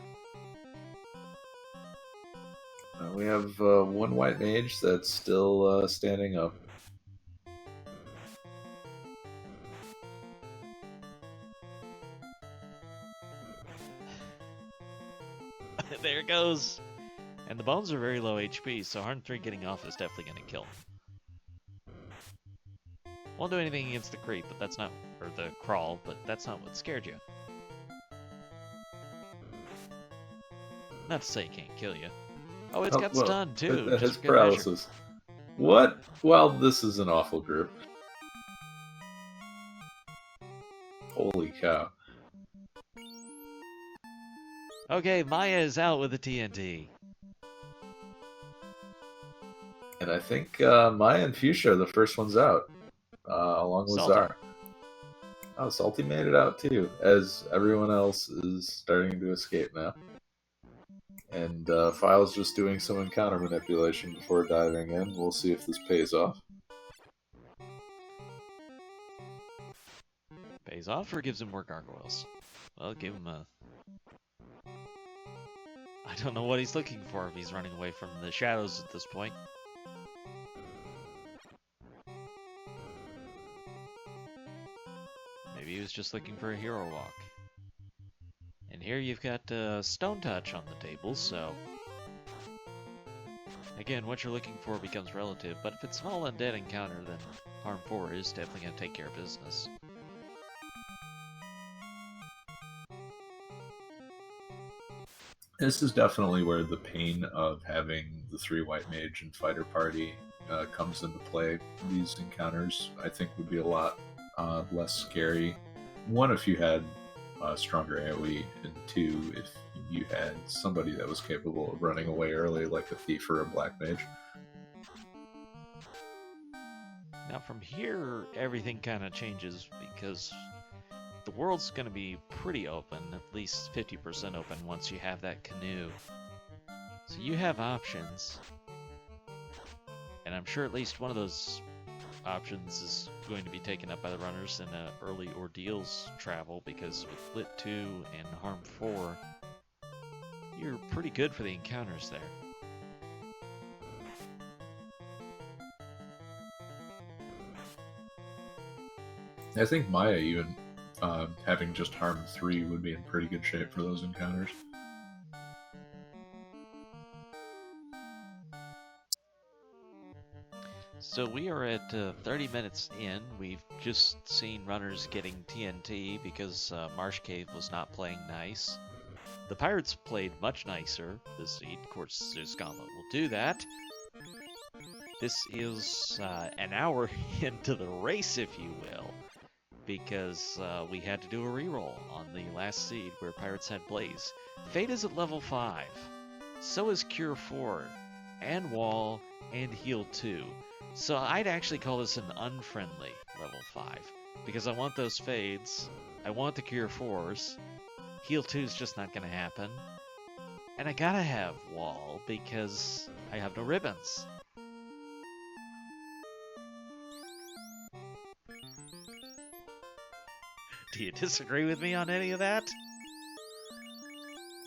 We have one white mage that's still standing up. There it goes. And the bones are very low HP, so Harm 3 getting off is definitely going to kill him. Won't do anything against the creep, but that's not, or the crawl, but that's not what scared you. Not to say it can't kill you. Oh, it's got stun too. It Just has for good measure. paralysis. What? Well, this is an awful group. Holy cow. Okay, Maya is out with the TNT. And I think Maya and Fuchsia are the first ones out, along with Salty. Zara. Oh, Salty made it out too, as everyone else is starting to escape now. And File's just doing some encounter manipulation before diving in. We'll see if this pays off. Pays off or gives him more gargoyles? Well, give him a... I don't know what he's looking for if he's running away from the shadows at this point. Maybe he was just looking for a hero walk. And here you've got Stone Touch on the table, so... Again, what you're looking for becomes relative, but if it's an all-undead encounter, then Harm 4 is definitely going to take care of business. This is definitely where the pain of having the 3 white mage and fighter party comes into play. These encounters, I think, would be a lot less scary. 1, if you had stronger AoE, and 2, if you had somebody that was capable of running away early, like a thief or a black mage. Now from here, everything kind of changes because the world's going to be pretty open, at least 50% open once you have that canoe. So you have options, and I'm sure at least one of those options is going to be taken up by the runners in early ordeals travel, because with Lit 2 and Harm 4, you're pretty good for the encounters there. I think Maya, even having just Harm 3, would be in pretty good shape for those encounters. So we are at 30 minutes in. We've just seen runners getting TNT because Marsh Cave was not playing nice. The Pirates played much nicer this seed. Of course, Zeus Gauntlet will do that. This is an hour into the race, if you will, because we had to do a reroll on the last seed where Pirates had Blaze. Fate is at level 5. So is Cure 4, and Wall, and Heal 2. So I'd actually call this an unfriendly level 5, because I want those Fades, I want the Cure 4s, Heal 2 is just not going to happen, and I gotta have Wall because I have no ribbons. Do you disagree with me on any of that?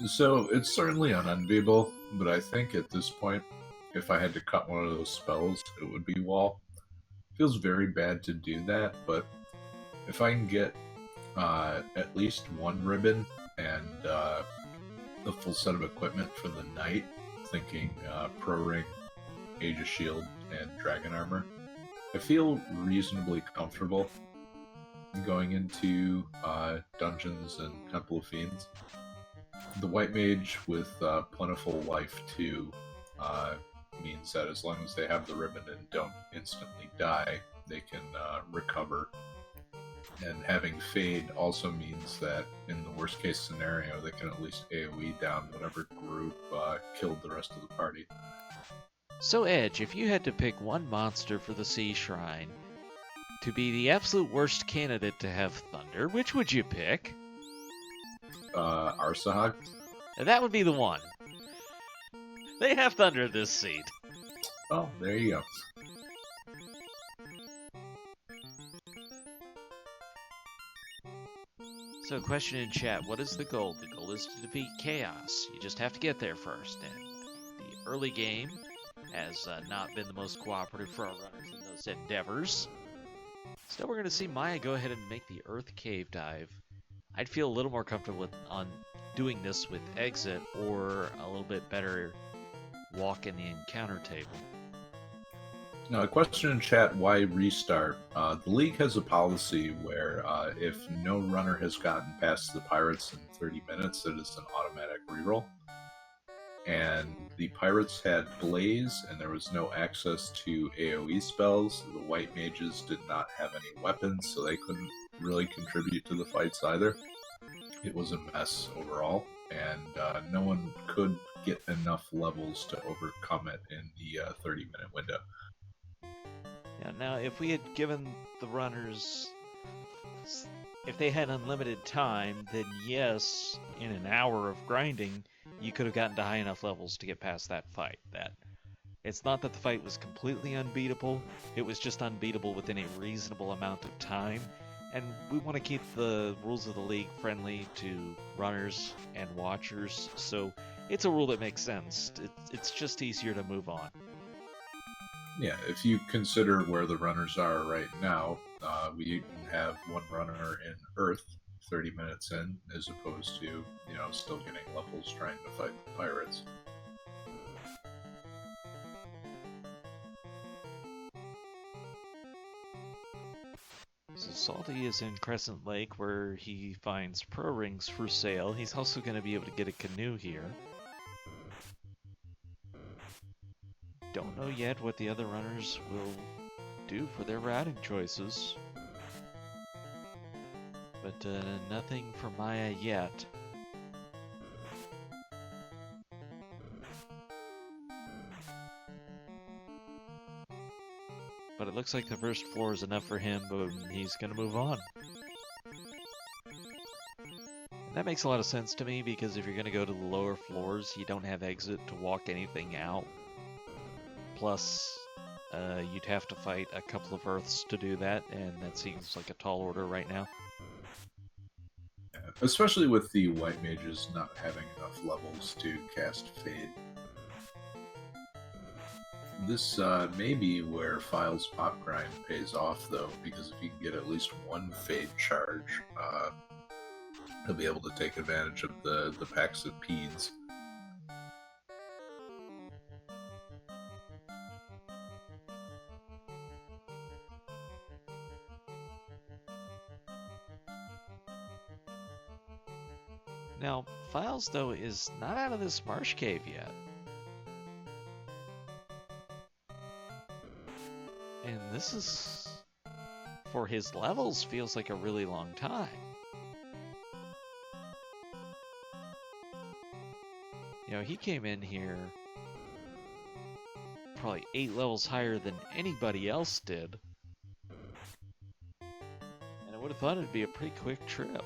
So it's certainly unenviable, but I think at this point, if I had to cut one of those spells, it would be Wall. Feels very bad to do that, but if I can get at least 1 ribbon and the full set of equipment for the knight, thinking Pro Ring, Age of Shield, and Dragon Armor, I feel reasonably comfortable going into dungeons and Temple of Fiends. The White Mage with Plentiful Life 2 means that as long as they have the ribbon and don't instantly die, they can recover. And having Fade also means that in the worst case scenario, they can at least AoE down whatever group killed the rest of the party. So Edge, if you had to pick one monster for the Sea Shrine to be the absolute worst candidate to have Thunder, which would you pick? Arsahag? That would be the one. They have Thunder this seed. Oh, there you go. So question in chat, what is the goal? The goal is to defeat Chaos. You just have to get there first. And the early game has not been the most cooperative for our runners in those endeavors. Still, we're going to see Maya go ahead and make the Earth Cave dive. I'd feel a little more comfortable on doing this with Exit, or a little bit better walk in the encounter table. Now, a question in chat, why restart? The league has a policy where if no runner has gotten past the Pirates in 30 minutes, it is an automatic reroll. And the Pirates had Blaze, and there was no access to AoE spells. The White Mages did not have any weapons, so they couldn't really contribute to the fights either. It was a mess overall, and no one could get enough levels to overcome it in the 30-minute window. Yeah, now, if we had given the runners, if they had unlimited time, then yes, in an hour of grinding, you could have gotten to high enough levels to get past that fight. That it's not that the fight was completely unbeatable, it was just unbeatable within a reasonable amount of time. And we want to keep the rules of the league friendly to runners and watchers, so it's a rule that makes sense. It's just easier to move on. Yeah, if you consider where the runners are right now, we have one runner in Earth 30 minutes in, as opposed to, still getting levels trying to fight the Pirates. So Salty is in Crescent Lake, where he finds pro rings for sale. He's also going to be able to get a canoe here. Don't know yet what the other runners will do for their routing choices. But nothing for Maya yet. But it looks like the first floor is enough for him, but he's going to move on. And that makes a lot of sense to me, because if you're going to go to the lower floors, you don't have exit to walk anything out. Plus, you'd have to fight a couple of Earths to do that, and that seems like a tall order right now. Yeah, especially with the White Mages not having enough levels to cast Fade. This may be where File's Pop Grind pays off, though, because if you can get at least one Fade charge, he'll be able to take advantage of the packs of Peeds. Now, Files, though, is not out of this Marsh Cave yet. And this is, for his levels, feels like a really long time. He came in here probably 8 levels higher than anybody else did. And I would have thought it'd be a pretty quick trip.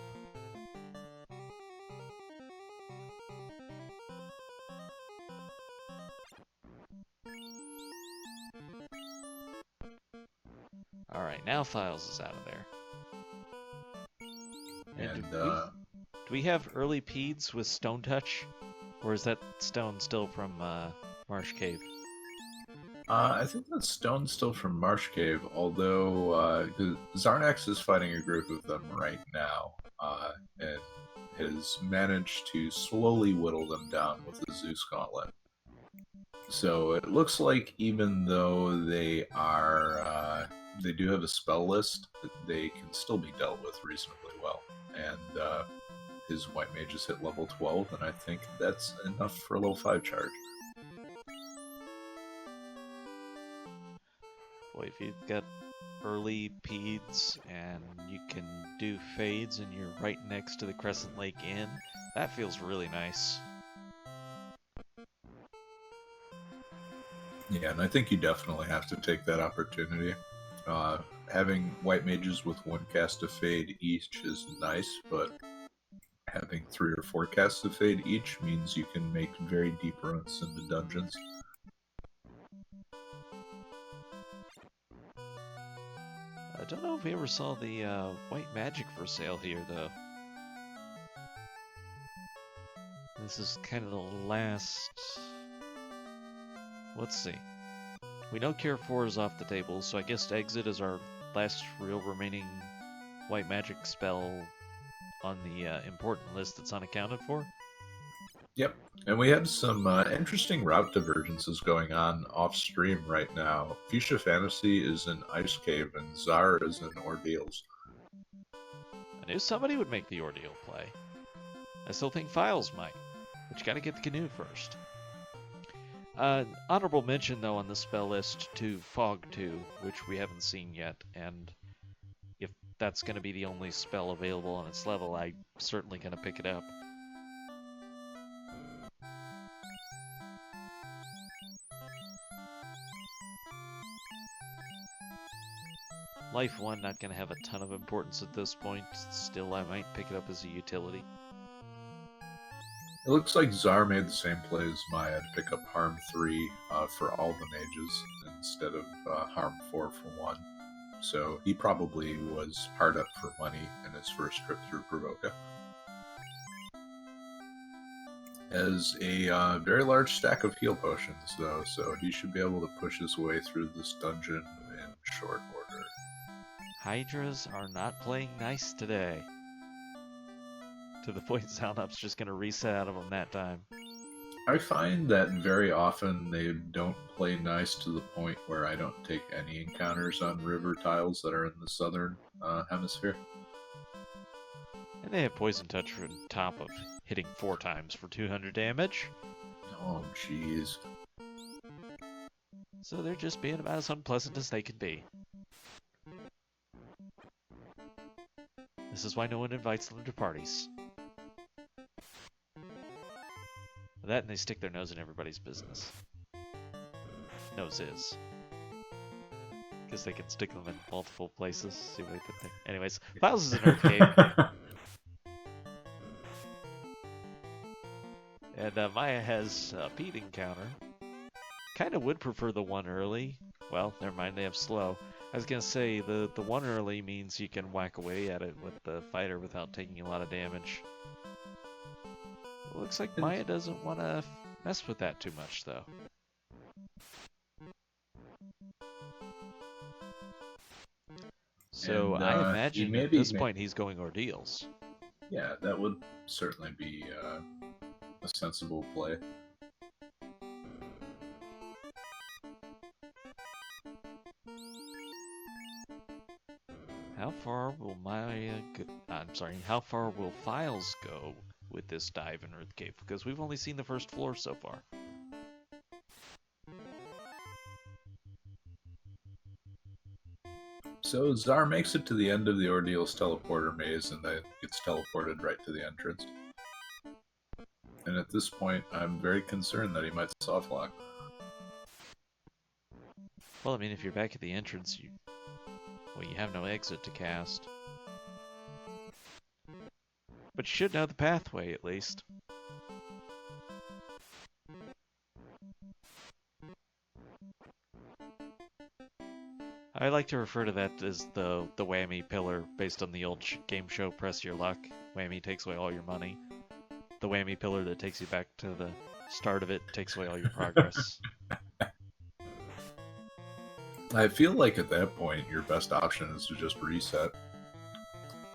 Alright, now Files is out of there. And do we have early Peeds with Stone Touch? Or is that stone still from Marsh Cave? I think that stone's still from Marsh Cave, although Zarnax is fighting a group of them right now, and has managed to slowly whittle them down with the Zeus Gauntlet. So it looks like even though they do have a spell list, they can still be dealt with reasonably well. And his White Mages hit level 12, and I think that's enough for a level 5 charge. Boy, if you've got early Peeds and you can do Fades and you're right next to the Crescent Lake Inn, that feels really nice. Yeah, and I think you definitely have to take that opportunity. Having White Mages with one cast of Fade each is nice, but having 3 or 4 casts of Fade each means you can make very deep runs into dungeons. I don't know if we ever saw the white magic for sale here, though. This is kind of the last... Let's see. We know Cure 4 is off the table, so I guess Exit is our last real remaining white magic spell on the important list that's unaccounted for. Yep. And we have some interesting route divergences going on off stream right now. Fuchsia Fantasy is in Ice Cave and Czar is in Ordeals. I knew somebody would make the ordeal play. I still think Files might, but you gotta get the canoe first. Honorable mention, though, on the spell list to Fog 2, which we haven't seen yet, and if that's going to be the only spell available on its level, I'm certainly going to pick it up. Life 1 not going to have a ton of importance at this point. Still, I might pick it up as a utility. It looks like Czar made the same play as Maya to pick up Harm 3 for all the mages instead of Harm 4 for 1. So he probably was hard up for money in his first trip through Provoca. Has a very large stack of heal potions, though, so he should be able to push his way through this dungeon in short order. Hydras are not playing nice today. To the point Soundup's just going to reset out of them that time. I find that very often they don't play nice to the point where I don't take any encounters on river tiles that are in the southern hemisphere. And they have Poison Touch on top of hitting 4 times for 200 damage. Oh, jeez. So they're just being about as unpleasant as they can be. This is why no one invites them to parties. That and they stick their nose in everybody's business. Noses. Because they can stick them in multiple places. See what I did there? Anyways, Files is an Earth Cave. And Maya has a Pete encounter. Kind of would prefer the one early. Well, never mind, they have slow. I was going to say, the one early means you can whack away at it with the fighter without taking a lot of damage. It looks like Maya doesn't want to mess with that too much, though. So I imagine at this point he's going ordeals. Yeah, that would certainly be a sensible play. How far will Maya go? I'm sorry, how far will Files go with this dive in Earth Cave? Because we've only seen the first floor so far. So Czar makes it to the end of the Ordeal's teleporter maze and then gets teleported right to the entrance. And at this point, I'm very concerned that he might softlock. Well, I mean, if you're back at the entrance, you have no exit to cast. But you should know the pathway, at least. I like to refer to that as the whammy pillar, based on the old game show Press Your Luck. Whammy takes away all your money. The whammy pillar that takes you back to the start of it takes away all your progress. I feel like at that point, your best option is to just reset.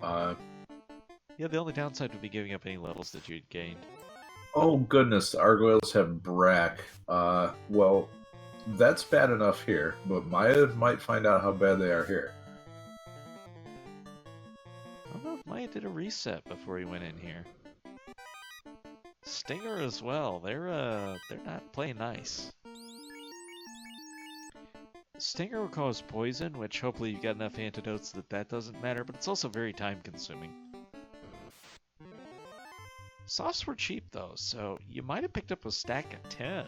Yeah, the only downside would be giving up any levels that you'd gained. Oh goodness, the Argoyles have Brack. Well, that's bad enough here, but Maya might find out how bad they are here. I don't know if Maya did a reset before he went in here. Stinger as well. They're not playing nice. Stinger will cause poison, which hopefully you've got enough antidotes that doesn't matter, but it's also very time consuming. Softs were cheap though, so you might have picked up a stack of 10.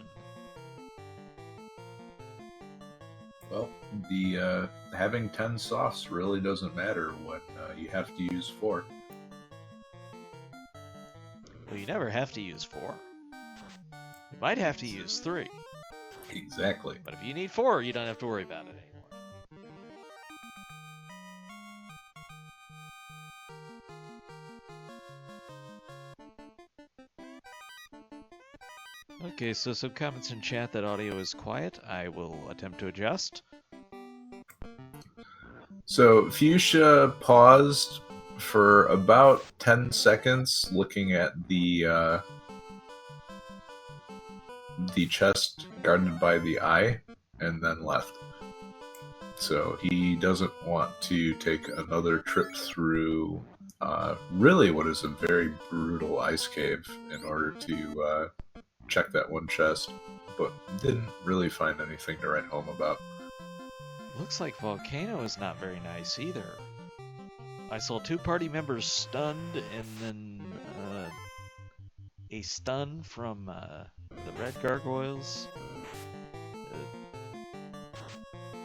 Well, the having 10 softs really doesn't matter when you have to use 4. Well, you never have to use 4. You might have to use 3. Exactly. But if you need 4, you don't have to worry about it anymore. Okay, so some comments in chat that audio is quiet. I will attempt to adjust. So Fuchsia paused for about 10 seconds looking at the the chest guarded by the eye and then left. So he doesn't want to take another trip through really what is a very brutal ice cave in order to check that one chest, but didn't really find anything to write home about. Looks like Volcano is not very nice either. I saw 2 party members stunned, and then a stun from the red gargoyles.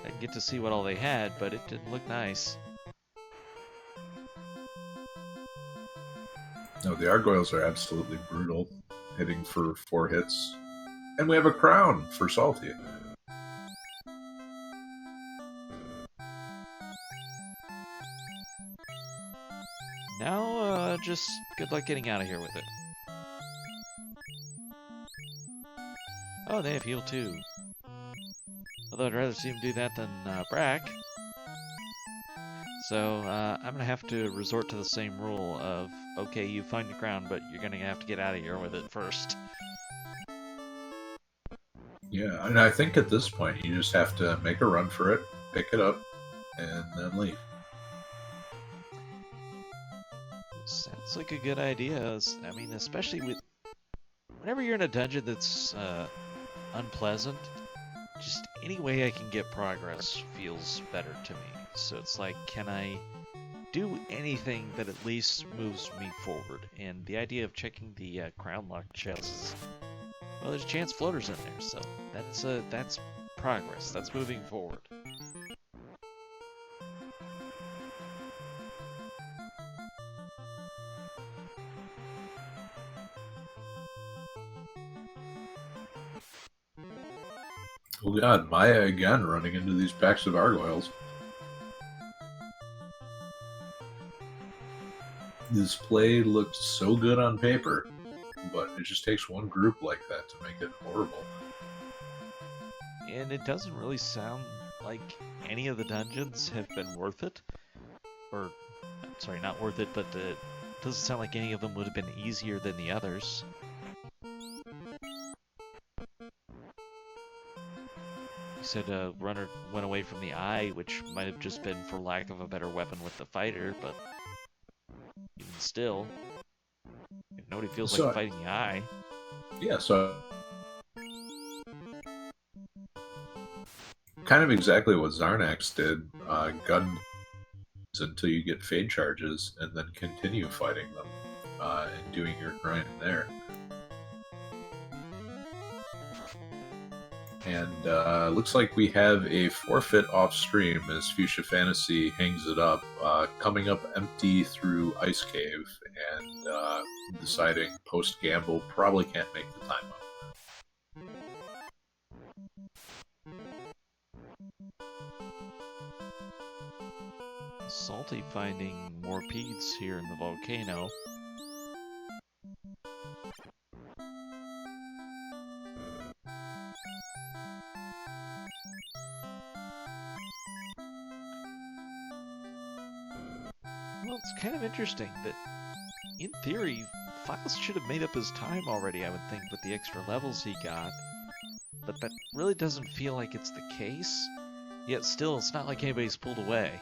I didn't get to see what all they had, but it didn't look nice. No, the gargoyles are absolutely brutal, hitting for 4 hits. And we have a crown for Salty. Now, just good luck getting out of here with it. Oh, they have heal too. Although I'd rather see him do that than Brack. So, I'm gonna have to resort to the same rule of, okay, you find the crown, but you're gonna have to get out of here with it first. Yeah, and I think at this point you just have to make a run for it, pick it up, and then leave. Sounds like a good idea. I mean, especially with whenever you're in a dungeon that's unpleasant, just any way I can get progress feels better to me. So it's like, can I do anything that at least moves me forward? And the idea of checking the crown lock chests, well, there's chance floaters in there, so that's progress. That's moving forward. Oh god, Maya again running into these packs of gargoyles. This play looked so good on paper, but it just takes one group like that to make it horrible. And it doesn't really sound like any of the dungeons have been worth it. Or, sorry, not worth it, but it doesn't sound like any of them would have been easier than the others. You said runner went away from the eye, which might have just been for lack of a better weapon with the fighter, but even still, nobody feels like fighting the eye. Yeah, so kind of exactly what Zarnax did. Gun until you get fade charges, and then continue fighting them and doing your grind there. And looks like we have a forfeit off stream as Fuchsia Fantasy hangs it up, coming up empty through Ice Cave, and deciding post gamble probably can't make the time up. Salty finding more peds here in the volcano. Well, it's kind of interesting that, in theory, Files should have made up his time already, I would think, with the extra levels he got. But that really doesn't feel like it's the case. Yet still, it's not like anybody's pulled away.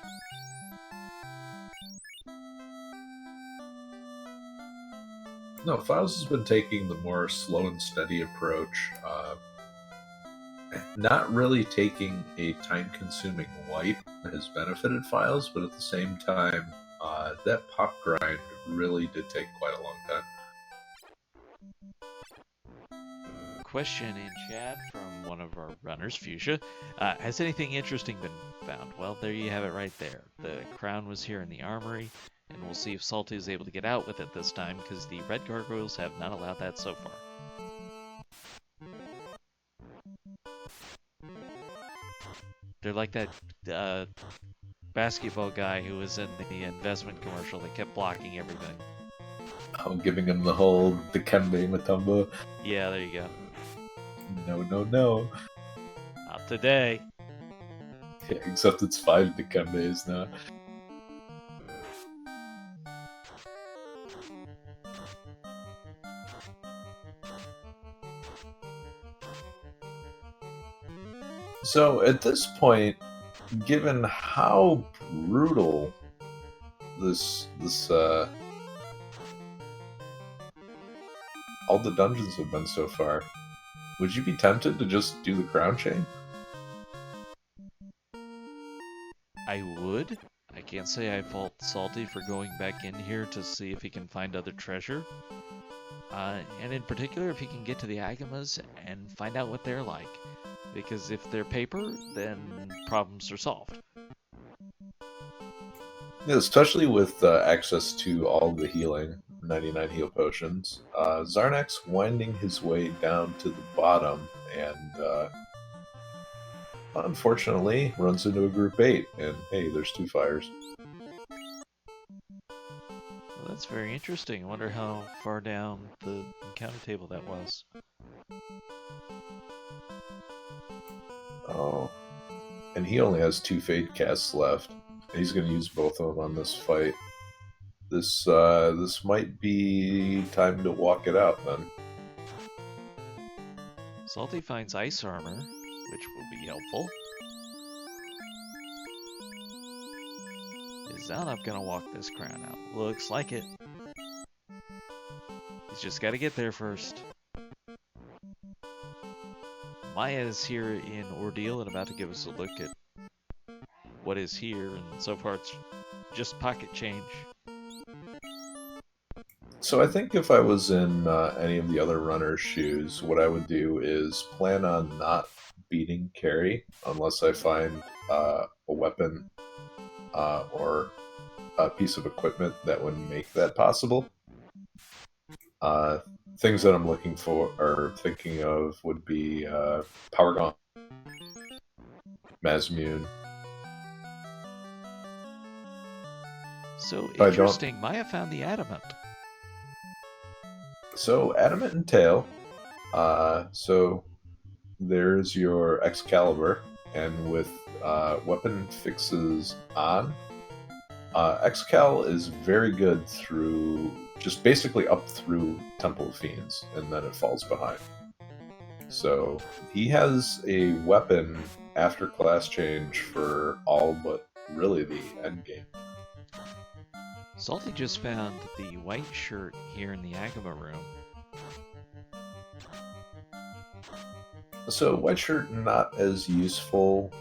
No, Files has been taking the more slow and steady approach, not really taking a time-consuming wipe that has benefited Files, but at the same time, that pop grind really did take quite a long time. Question in chat from one of our runners, Fuchsia. Has anything interesting been found? Well, there you have it right there. The crown was here in the armory, and we'll see if Salty is able to get out with it this time, because the red gargoyles have not allowed that so far. They're like that basketball guy who was in the investment commercial that kept blocking everything. I'm giving him the whole Dikembe Matumba. Yeah, there you go. No, no, no. Not today. Yeah, except it's 5 Dikembes now. So at this point, given how brutal this all the dungeons have been so far, would you be tempted to just do the crown chain? I would. I can't say I fault Salty for going back in here to see if he can find other treasure. And in particular, if he can get to the Agamas and find out what they're like. Because if they're paper, then problems are solved. Yeah, especially with access to all the healing, 99 heal potions. Zarnak's winding his way down to the bottom and unfortunately runs into a group 8. And hey, there's 2 fires. Well, that's very interesting. I wonder how far down the encounter table that was. Oh. And he only has 2 Fade casts left. He's going to use both of them on this fight. This might be time to walk it out then. Salty finds ice armor, which will be helpful. Is Zaunab gonna walk this crown out? Looks like it. He's just gotta get there first. Maya is here in Ordeal and about to give us a look at what is here, and so far it's just pocket change. So I think if I was in any of the other runners' shoes, what I would do is plan on not beating Carrie unless I find a weapon or a piece of equipment that would make that possible. Things that I'm looking for or thinking of would be Power Gauntlet, Mazmune. So interesting, Maya found the adamant. So adamant and tail. So there's your Excalibur, and with weapon fixes on, Excal is very good through just basically up through Temple of Fiends, and then it falls behind. So he has a weapon after class change for all but really the end game. Salty just found the white shirt here in the Agama room. So white shirt not as useful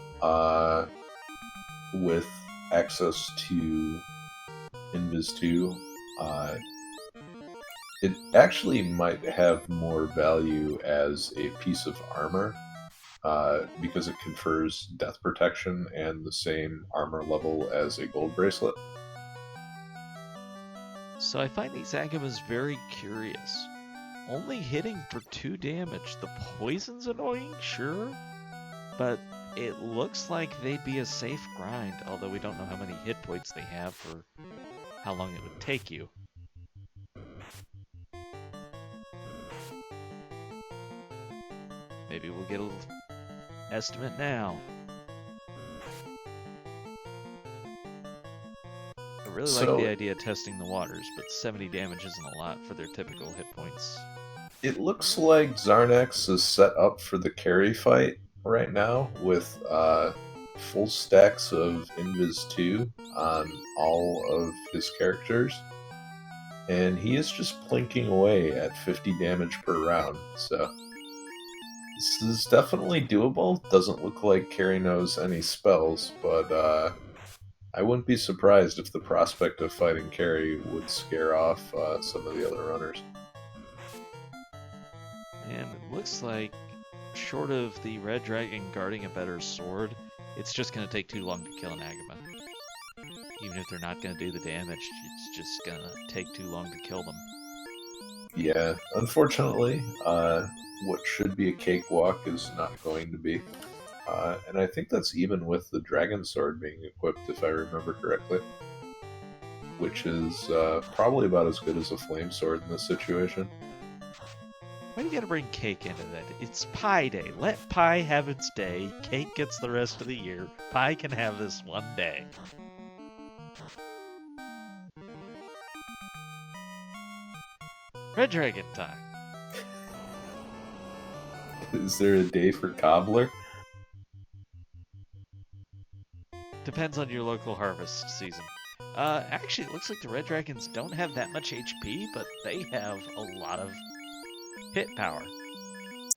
with access to Invis 2. It actually might have more value as a piece of armor because it confers death protection and the same armor level as a gold bracelet. So I find these Agamas very curious. Only hitting for 2 damage. The poison's annoying, sure, but it looks like they'd be a safe grind, although we don't know how many hit points they have for how long it would take you. Maybe we'll get a little estimate now. I really like the idea of testing the waters, but 70 damage isn't a lot for their typical hit points. It looks like Zarnax is set up for the carry fight right now with full stacks of Invis 2 on all of his characters. And he is just plinking away at 50 damage per round, so this is definitely doable. Doesn't look like Carrie knows any spells, but I wouldn't be surprised if the prospect of fighting Carrie would scare off some of the other runners. And it looks like, short of the red dragon guarding a better sword, it's just going to take too long to kill an Agama. Even if they're not going to do the damage, it's just going to take too long to kill them. Yeah, unfortunately, what should be a cakewalk is not going to be. And I think that's even with the dragon sword being equipped, if I remember correctly. Which is probably about as good as a flame sword in this situation. Why do you gotta bring cake into that? It's Pie Day. Let Pie have its day. Cake gets the rest of the year. Pie can have this one day. Red Dragon time. Is there a day for Cobbler? depends on your local harvest season. Actually, it looks like the red dragons don't have that much HP, but they have a lot of hit power.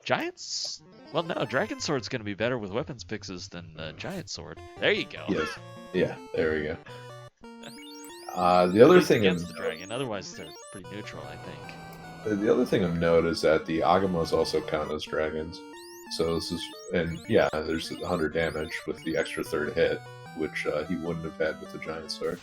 Giants? Well, no, Dragon Sword's going to be better with weapons fixes than the Giant Sword. There you go. Yes. Yeah, there we go. The other thing against the dragon, otherwise they're pretty neutral, I think. The other thing of note is that the Agamos also count as dragons. So this is, and yeah, there's 100 damage with the extra third hit, which he wouldn't have had with the Giant Sword.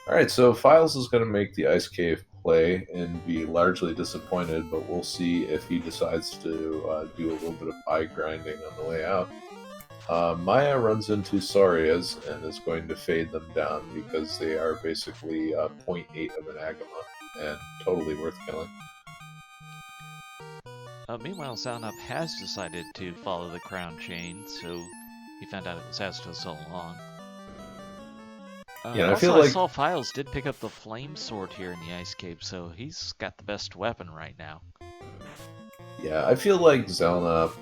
Alright, so Files is going to make the Ice Cave play and be largely disappointed, but we'll see if he decides to do a little bit of pie grinding on the way out. Maya runs into Saurias and is going to fade them down because they are basically 0.8 of an Agama and totally worth killing. Meanwhile, Zalnop has decided to follow the crown chain, so he found out it was Astos all along. Yeah, also, I feel like I saw Files did pick up the flame sword here in the Ice Cave, so he's got the best weapon right now. Yeah, I feel like Zalnop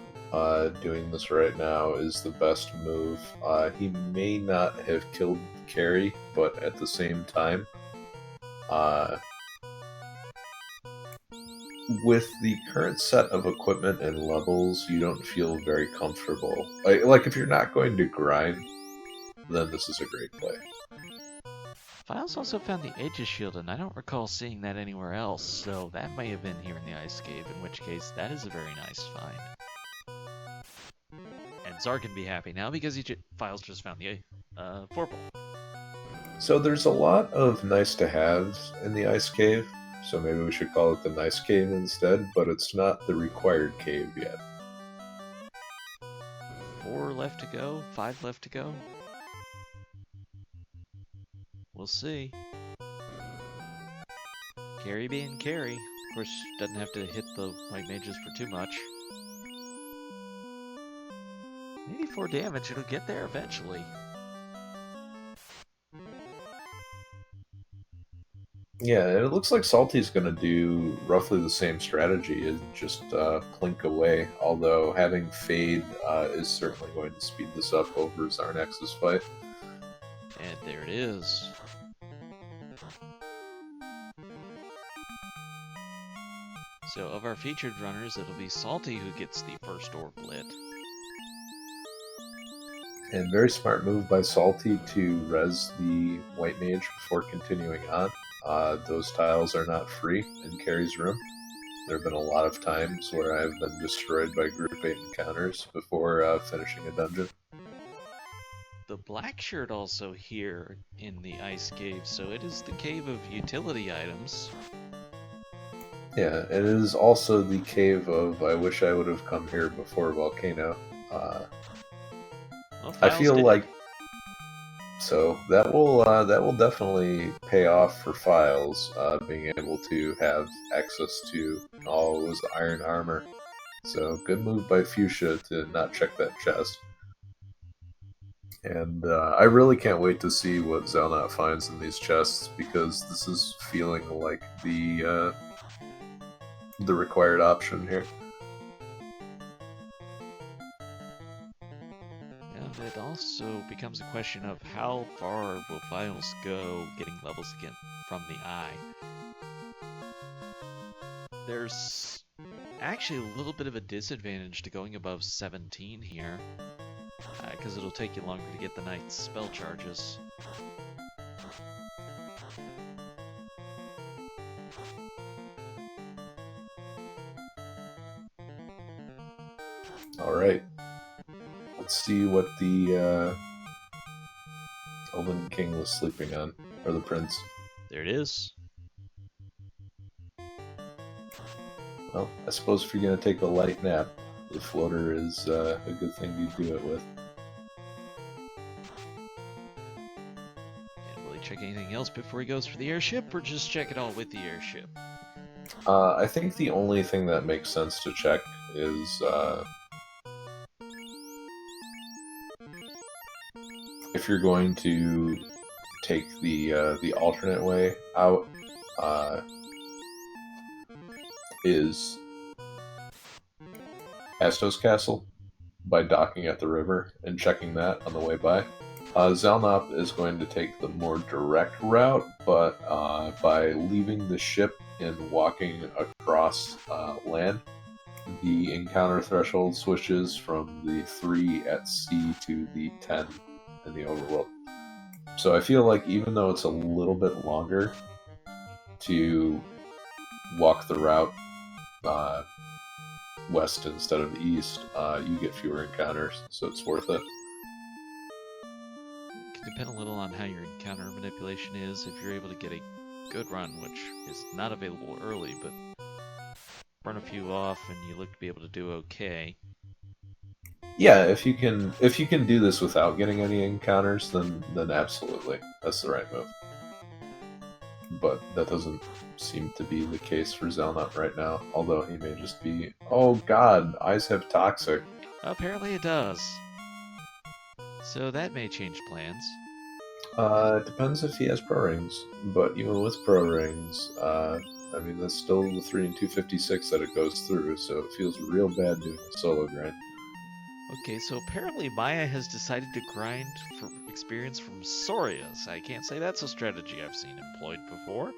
doing this right now is the best move. He may not have killed Carrie, but at the same time, with the current set of equipment and levels, you don't feel very comfortable. Like if you're not going to grind, then this is a great play. Files also found the Aegis Shield, and I don't recall seeing that anywhere else, so that may have been here in the Ice Cave, in which case that is a very nice find. And Zar can be happy now because Files just found the Vorpal. So there's a lot of nice-to-haves in the Ice Cave, so maybe we should call it the Nice Cave instead, but it's not the required cave yet. 4 left to go, 5 left to go. We'll see. Carrie being Carrie. Of course, doesn't have to hit the white mages for too much. 84 damage, it'll get there eventually. Yeah, and it looks like Salty's going to do roughly the same strategy and just plink away, although having Fade is certainly going to speed this up over Zarnax's fight. And there it is. So of our featured runners, it'll be Salty who gets the first orb lit. And very smart move by Salty to res the White Mage before continuing on. Those tiles are not free in Carrie's room. There have been a lot of times where I've been destroyed by group 8 encounters before finishing a dungeon. The black shirt also here in the Ice Cave, so it is the cave of utility items. Yeah, it is also the cave of I wish I would have come here before Volcano. I feel like so that will definitely pay off for Files, being able to have access to all it was iron armor. So good move by Fuchsia to not check that chest. And I really can't wait to see what Zalnop finds in these chests, because this is feeling like the required option here. And it also becomes a question of how far will Files go getting levels again from the eye. There's actually a little bit of a disadvantage to going above 17 here, because it'll take you longer to get the Knight's spell charges. Alright. Let's see what the Elven King was sleeping on, or the Prince. There it is. Well, I suppose if you're going to take a light nap, the floater is a good thing to do it with. And will he check anything else before he goes for the airship, or just check it all with the airship? I think the only thing that makes sense to check is if you're going to take the alternate way out, is Astos Castle by docking at the river and checking that on the way by. Zelnop is going to take the more direct route, but by leaving the ship and walking across land, the encounter threshold switches from the 3 at sea to the 10 in the overworld. So I feel like even though it's a little bit longer to walk the route west instead of east, you get fewer encounters, so it's worth it. It can depend a little on how your encounter manipulation is. If you're able to get a good run, which is not available early, but run a few off and you look to be able to do okay. Yeah, if you can do this without getting any encounters, then absolutely, that's the right move. But that doesn't seem to be the case for Zelnut right now, although he may just be, oh god, eyes have toxic. Apparently it does. So that may change plans. It depends if he has pro rings, but even with pro rings, I mean, that's still the 3 and 256 that it goes through, so it feels real bad doing a solo grind. Okay, so apparently Maya has decided to grind for experience from Sorias. I can't say that's a strategy I've seen employed before.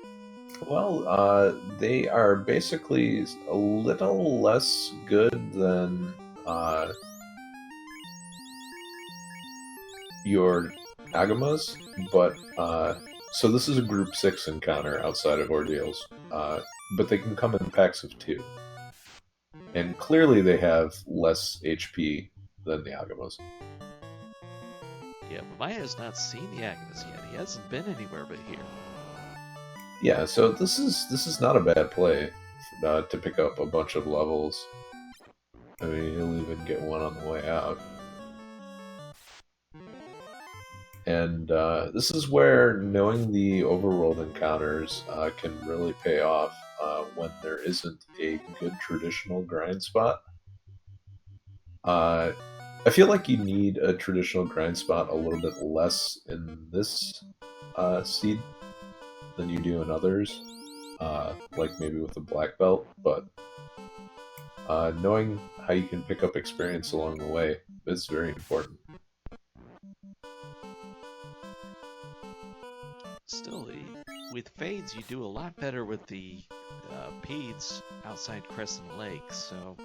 Well, they are basically a little less good than your Agamas, but so this is a group 6 encounter outside of ordeals, but they can come in packs of 2. And clearly they have less HP than the Agamas. Yeah, but Maya has not seen the Agnes yet. He hasn't been anywhere but here. Yeah, so this is not a bad play to pick up a bunch of levels. I mean, he'll even get one on the way out. And this is where knowing the overworld encounters can really pay off when there isn't a good traditional grind spot. I feel like you need a traditional grind spot a little bit less in this seed than you do in others, like maybe with a black belt, but knowing how you can pick up experience along the way is very important. Still, with Fades, you do a lot better with the Peds outside Crescent Lake, so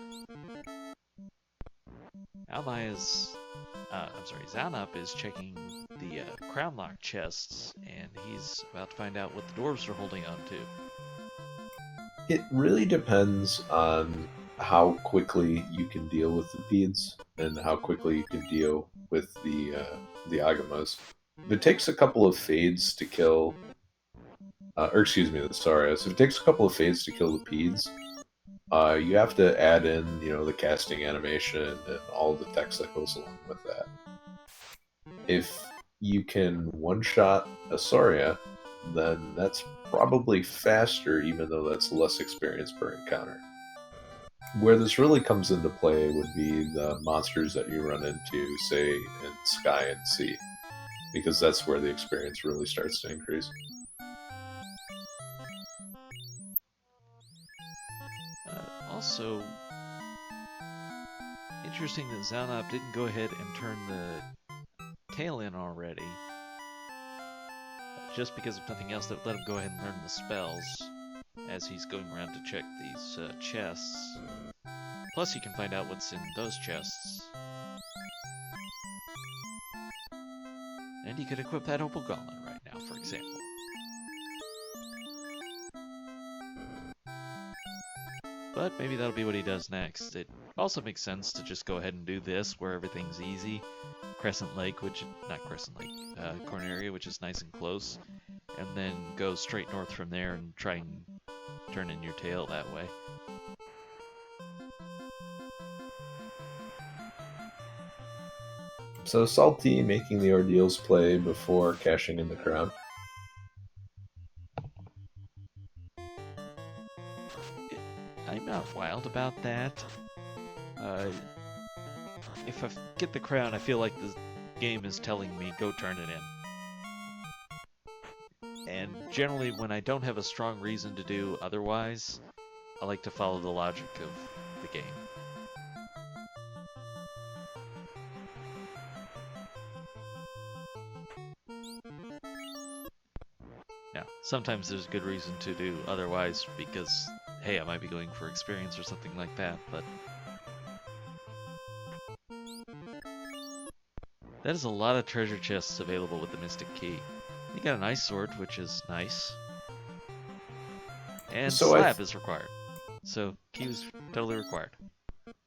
Zanup is checking the Crown Lock chests, and he's about to find out what the dwarves are holding on to. It really depends on how quickly you can deal with the Peds and how quickly you can deal with the Agamas. If it takes a couple of fades to kill, or excuse me, the Sarias. If it takes a couple of fades to kill the Peds, you have to add in, the casting animation and all the text that goes along with that. If you can one-shot a Soria, then that's probably faster, even though that's less experience per encounter. Where this really comes into play would be the monsters that you run into, say, in Sky and Sea, because that's where the experience really starts to increase. Also, interesting that Zaunop didn't go ahead and turn the tail in already. Just because of nothing else, that let him go ahead and learn the spells as he's going around to check these chests. Plus, you can find out what's in those chests. And you could equip that Opal Gauntlet right now, for example. But maybe that'll be what he does next. It also makes sense to just go ahead and do this where everything's easy. Crescent Lake, Corneria, which is nice and close. And then go straight north from there and try and turn in your tail that way. So Salty making the ordeals play before cashing in the crown. I'm not wild about that. If I get the crown, I feel like the game is telling me go turn it in. And generally, when I don't have a strong reason to do otherwise, I like to follow the logic of the game. Sometimes there's good reason to do otherwise because, hey, I might be going for experience or something like that, but that is a lot of treasure chests available with the Mystic Key. You got an ice sword, which is nice. And So slab is required. So key was totally required.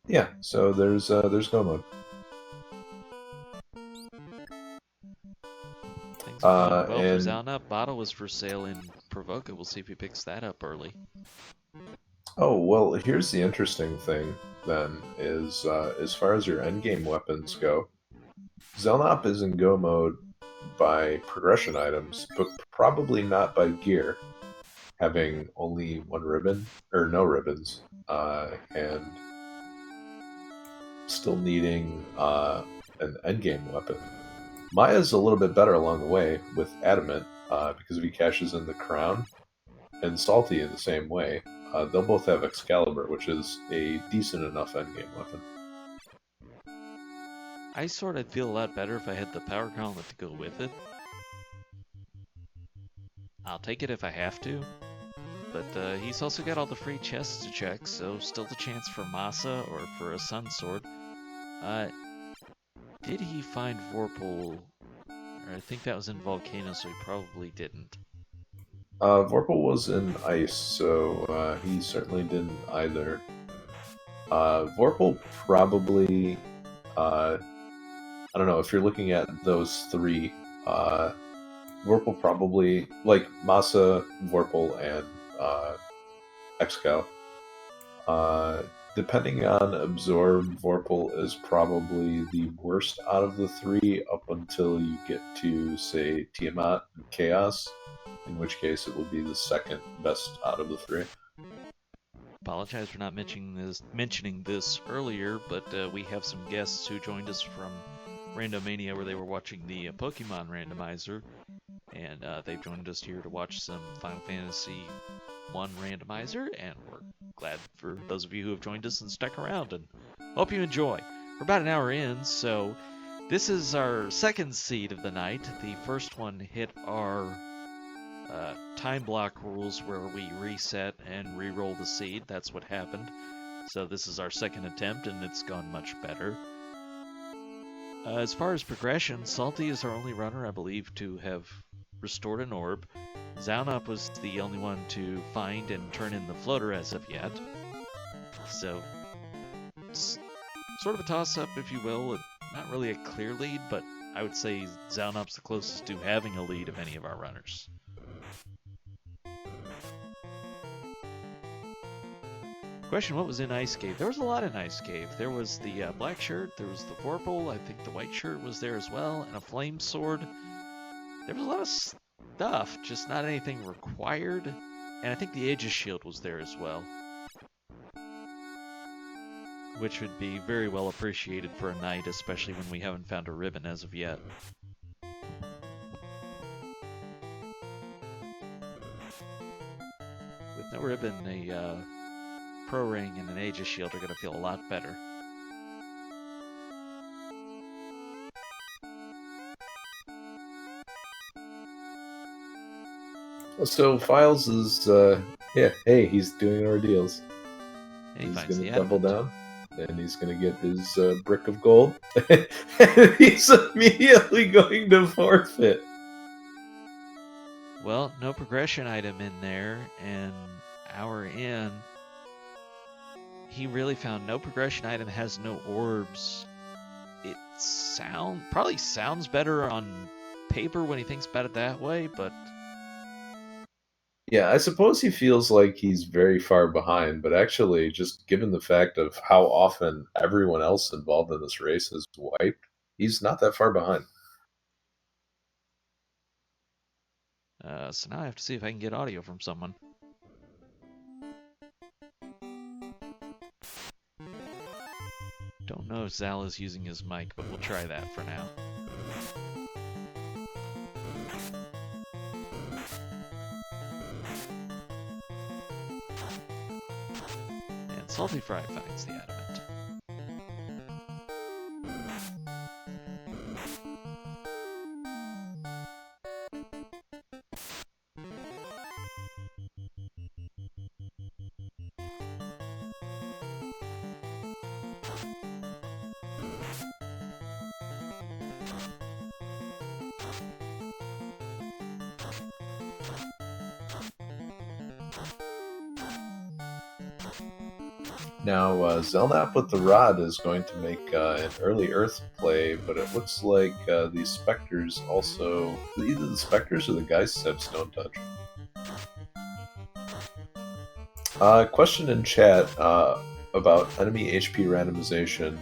yeah, so there's go mode. Things are going well for And Zalnap. Bottle was for sale in Provoca. We'll see if he picks that up early. oh well, here's the interesting thing then is as far as your endgame weapons go, Zelnop is in go mode by progression items, but probably not by gear, having only one ribbon or no ribbons, and still needing an endgame weapon. Maya's a little bit better along the way with Adamant because if he cashes in the crown, and Salty in the same way. They'll both have Excalibur, which is a decent enough endgame weapon. Ice Sword I'd feel a lot better if I had the Power Gauntlet to go with it. I'll take it if I have to. But he's also got all the free chests to check, so still the chance for Masa or for a Sun Sword. Did he find Vorpal? I think that was in Volcano, so he probably didn't. Vorpal was in Ice, so he certainly didn't either. Vorpal probably, I don't know, if you're looking at those three, Vorpal probably, like Masa, Vorpal, and Excal. Depending on Absorb, Vorpal is probably the worst out of the three up until you get to, say, Tiamat and Chaos, in which case it will be the second best out of the three. Apologize for not mentioning this earlier, but we have some guests who joined us from Randomania where they were watching the Pokemon Randomizer, and they've joined us here to watch some Final Fantasy 1 Randomizer, and we're glad for those of you who have joined us and stuck around, and hope you enjoy. We're about an hour in, so this is our second seed of the night. The first one hit our time block rules where we reset and re-roll the seed. That's what happened. So this is our second attempt, and it's gone much better. As far as progression, Salty is our only runner, I believe, to have restored an orb. Zaunop was the only one to find and turn in the floater as of yet. So, it's sort of a toss-up, if you will. Not really a clear lead, but I would say Zaunop's the closest to having a lead of any of our runners. Question, what was in Ice Cave? There was a lot in Ice Cave. There was the black shirt, there was the Vorpal, I think the white shirt was there as well, and a flame sword. There was a lot of stuff, just not anything required. And I think the Aegis shield was there as well, which would be very well appreciated for a night, especially when we haven't found a ribbon as of yet. With no ribbon, a Pro Ring and an Aegis shield are going to feel a lot better. So Files is, hey, he's doing ordeals. And He's finds going the to double adamant. down, and he's going to get his brick of gold, and he's immediately going to forfeit. Well, no progression item in there, and hour in, he really found no progression item, has no orbs. It probably sounds better on paper when he thinks about it that way, but Yeah, I suppose he feels like he's very far behind, but actually, just given the fact of how often everyone else involved in this race is wiped, he's not that far behind. so now I have to see if I can get audio from someone. Don't know if Zal is using his mic, but we'll try that for now. And Salty Fry finds the adamant. Now, Zelnap with the Rod is going to make an early Earth play, but it looks like these Spectres also... Either the Spectres or the Geists have Stone Touch. Question in chat about enemy HP randomization.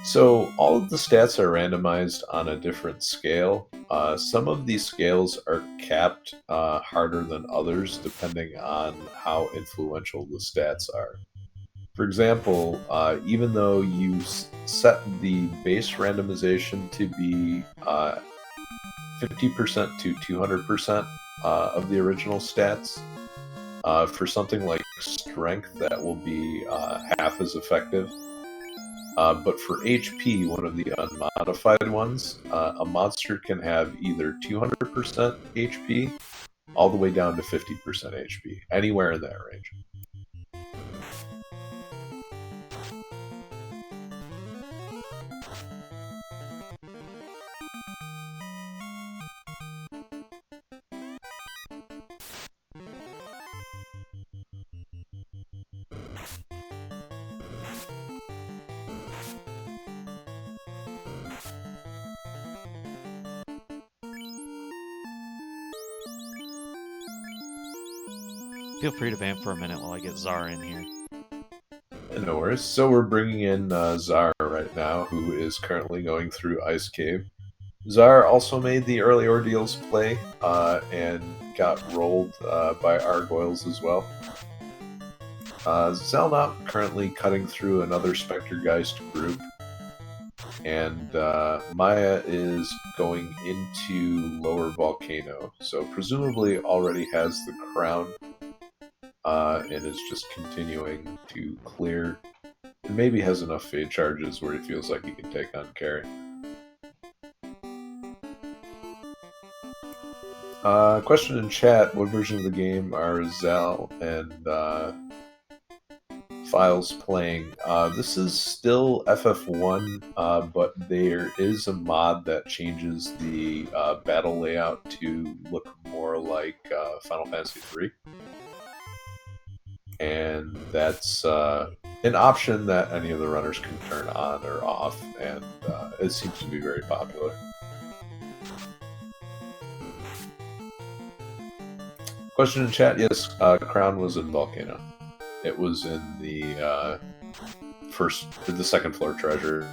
So, all of the stats are randomized on a different scale. Some of these scales are capped harder than others, depending on how influential the stats are. For example, even though you set the base randomization to be 50% to 200% of the original stats, for something like strength, that will be half as effective. But for HP, one of the unmodified ones, a monster can have either 200% HP all the way down to 50% HP, anywhere in that range. Feel free to vamp for a minute while I get Zar in here. No worries. So we're bringing in Zar right now, who is currently going through Ice Cave. Zar also made the early Ordeals play and got rolled by Argoyles as well. Zelnop currently cutting through another Spectregeist group, and Maya is going into Lower Volcano, so presumably already has the crown and is just continuing to clear, and maybe has enough fade charges where he feels like he can take on carry. Question in chat, what version of the game are Zal and Files playing? This is still FF1, but there is a mod that changes the battle layout to look more like Final Fantasy III. And that's an option that any of the runners can turn on or off, and it seems to be very popular. Question in chat, yes, Crown was in Volcano. It was in the second floor treasure.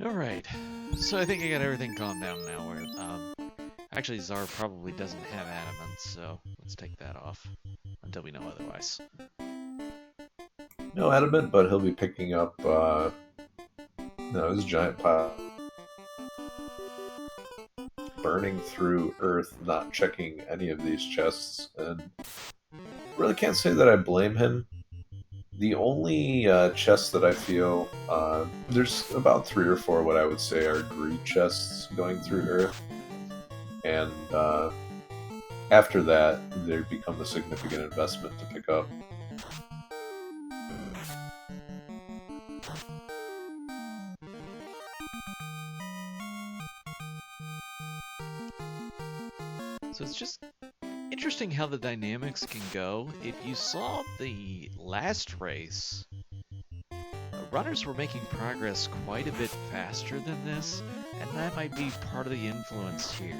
Alright, so I think I got everything calmed down now. Where actually Zar probably doesn't have adamant, so let's take that off until we know otherwise. No adamant, but he'll be picking up his giant pile, burning through Earth, not checking any of these chests, and really can't say that I blame him. The only chests that I feel, there's about 3 or 4 what I would say are greed chests going through Earth, and after that, they become a significant investment to pick up. So it's just interesting how the dynamics can go. If you saw the last race, runners were making progress quite a bit faster than this, and that might be part of the influence here.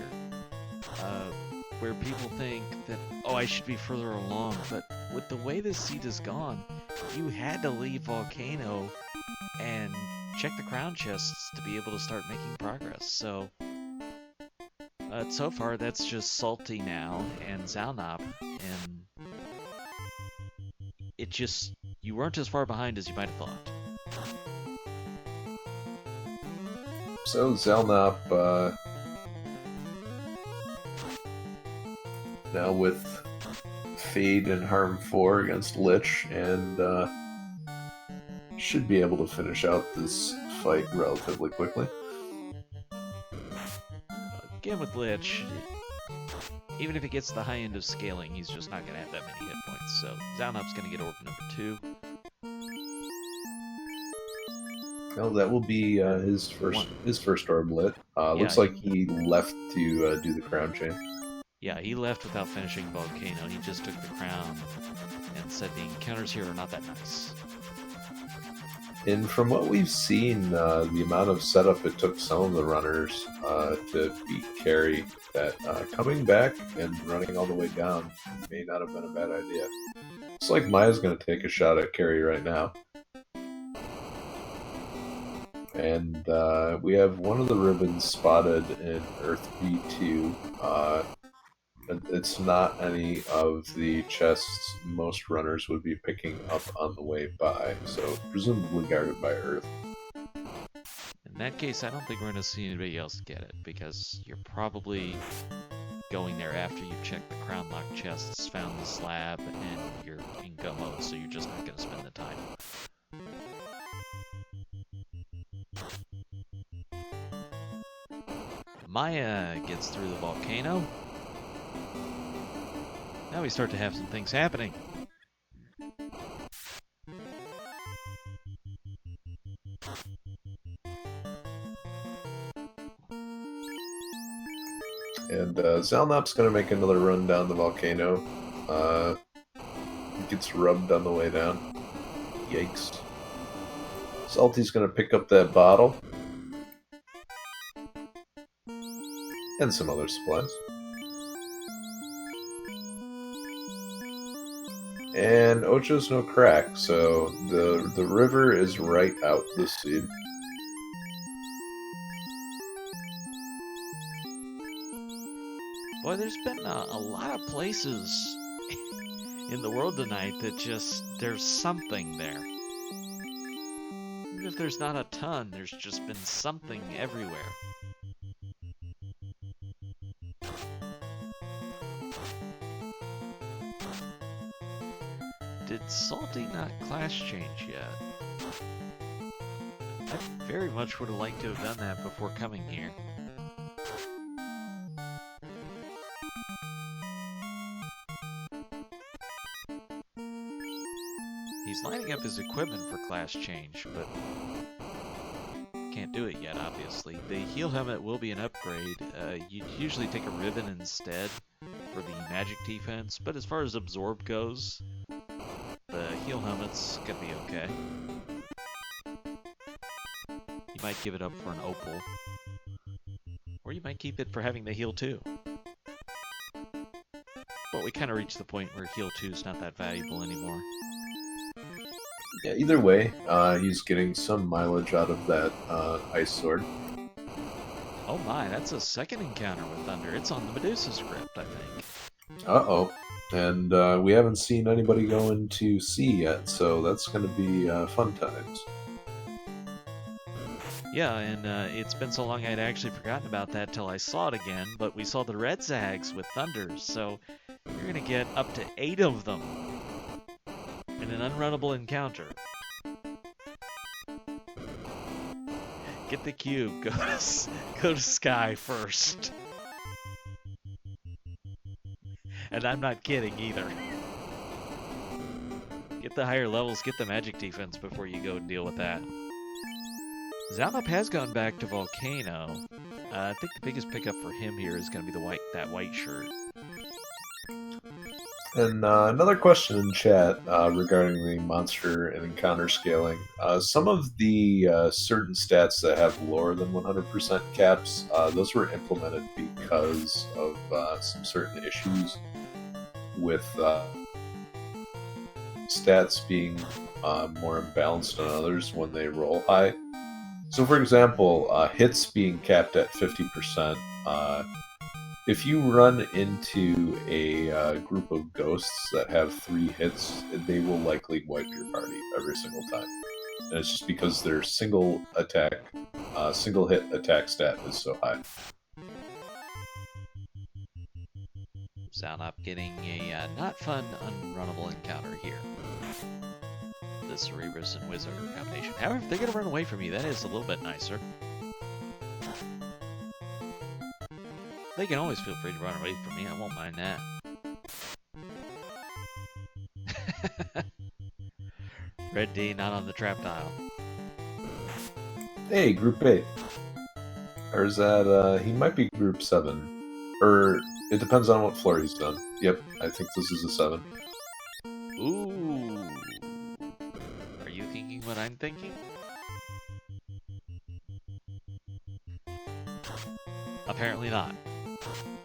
Where people think that, oh, I should be further along, but with the way this seed has gone, you had to leave Volcano and check the crown chests to be able to start making progress. So far, that's just Salty now and Zalnop, and it just, you weren't as far behind as you might have thought. So Zalnop, now with Fade and Harm 4 against Lich, and should be able to finish out this fight relatively quickly. Again with Lich, even if he gets the high end of scaling, he's just not going to have that many hit points. So Zaunop's going to get orb number 2. Well, that will be his first orb lit. Yeah, looks like he left to do the crown chain. Yeah, he left without finishing Volcano. He just took the crown and said the encounters here are not that nice. And from what we've seen, the amount of setup it took some of the runners to beat carry, that coming back and running all the way down may not have been a bad idea. Looks like Maya's going to take a shot at carry right now. And we have one of the ribbons spotted in Earth B2. It's not any of the chests most runners would be picking up on the way by, so presumably guarded by Earth. In that case, I don't think we're going to see anybody else get it, because you're probably going there after you've checked the crown lock chests, found the slab, and you're in go mode, so you're just not going to spend the time. Maya gets through the volcano. Now we start to have some things happening. And Zalnop's going to make another run down the volcano. He gets rubbed on the way down. Yikes. Salty's going to pick up that bottle. And some other supplies. And Ocho's no crack, so the river is right out this seed. Boy, there's been a lot of places in the world tonight that just, there's something there. Even if there's not a ton, there's just been something everywhere. Did Salty not class change yet? I very much would have liked to have done that before coming here. He's lining up his equipment for class change, but can't do it yet, obviously. The heal helmet will be an upgrade. You'd usually take a ribbon instead for the magic defense, but as far as absorb goes, the heal helmet's gonna be okay. You might give it up for an opal, or you might keep it for having the heal 2. But we kind of reached the point where heal 2 is not that valuable anymore. Yeah, either way, he's getting some mileage out of that ice sword. Oh my, that's a second encounter with Thunder. It's on the Medusa script, I think. Uh-oh. And we haven't seen anybody go into sea yet, so that's going to be fun times. Yeah, and it's been so long I'd actually forgotten about that till I saw it again, but we saw the red zags with Thunder, so you're going to get up to 8 of them in an unrunnable encounter. Get the cube, go to Sky first. And I'm not kidding either. Get the higher levels, get the magic defense before you go and deal with that. Zaunop has gone back to Volcano. I think the biggest pickup for him here is going to be that white shirt. And another question in chat regarding the monster and encounter scaling. Some of the certain stats that have lower than 100% caps, those were implemented because of some certain issues with stats being more imbalanced than others when they roll high. So for example, hits being capped at 50%, if you run into a group of ghosts that have 3 hits, they will likely wipe your party every single time. And it's just because their single hit attack stat is so high. Zaunop getting a not fun, unrunnable encounter here. The Cerebrus and Wizard combination. However, if they're going to run away from you, that is a little bit nicer. They can always feel free to run away from me. I won't mind that. Red D not on the trap dial. Hey, Group 8. Or is that, he might be Group 7. Or, it depends on what floor he's done. Yep, I think this is a 7. Ooh. Are you thinking what I'm thinking? Apparently not.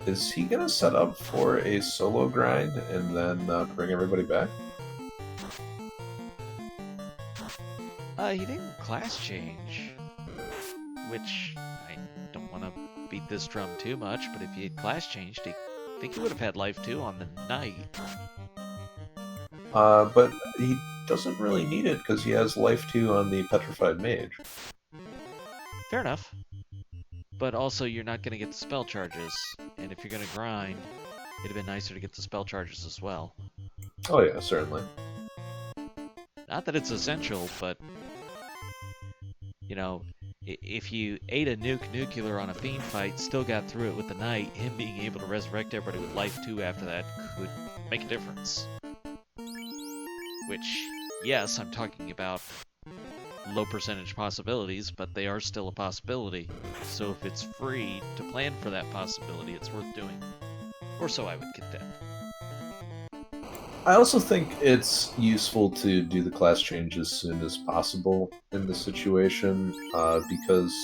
Is he gonna set up for a solo grind and then bring everybody back? He didn't class change, which I don't want to beat this drum too much, but if he had class changed, I think he would have had life 2 on the night. But he doesn't really need it because he has life 2 on the Petrified Mage. Fair enough. But also, you're not going to get the spell charges, and if you're going to grind, it'd have been nicer to get the spell charges as well. Oh yeah, certainly. Not that it's essential, but, you know, if you ate a nuclear on a fiend fight, still got through it with the knight, him being able to resurrect everybody with life 2 after that could make a difference. Which, yes, I'm talking about low percentage possibilities, but they are still a possibility. So if it's free to plan for that possibility, it's worth doing. Or so I would contend. I also think it's useful to do the class change as soon as possible in this situation, because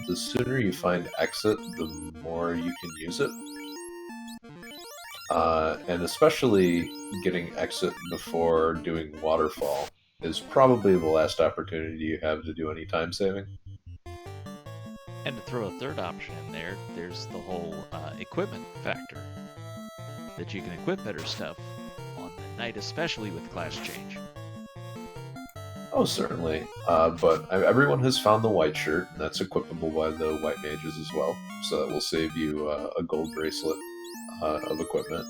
the sooner you find exit, the more you can use it. And especially getting exit before doing waterfall is probably the last opportunity you have to do any time saving. And to throw a third option in there, there's the whole equipment factor. That you can equip better stuff on the night, especially with class change. Oh, certainly. But everyone has found the white shirt, and that's equipable by the white mages as well. So that will save you a gold bracelet of equipment.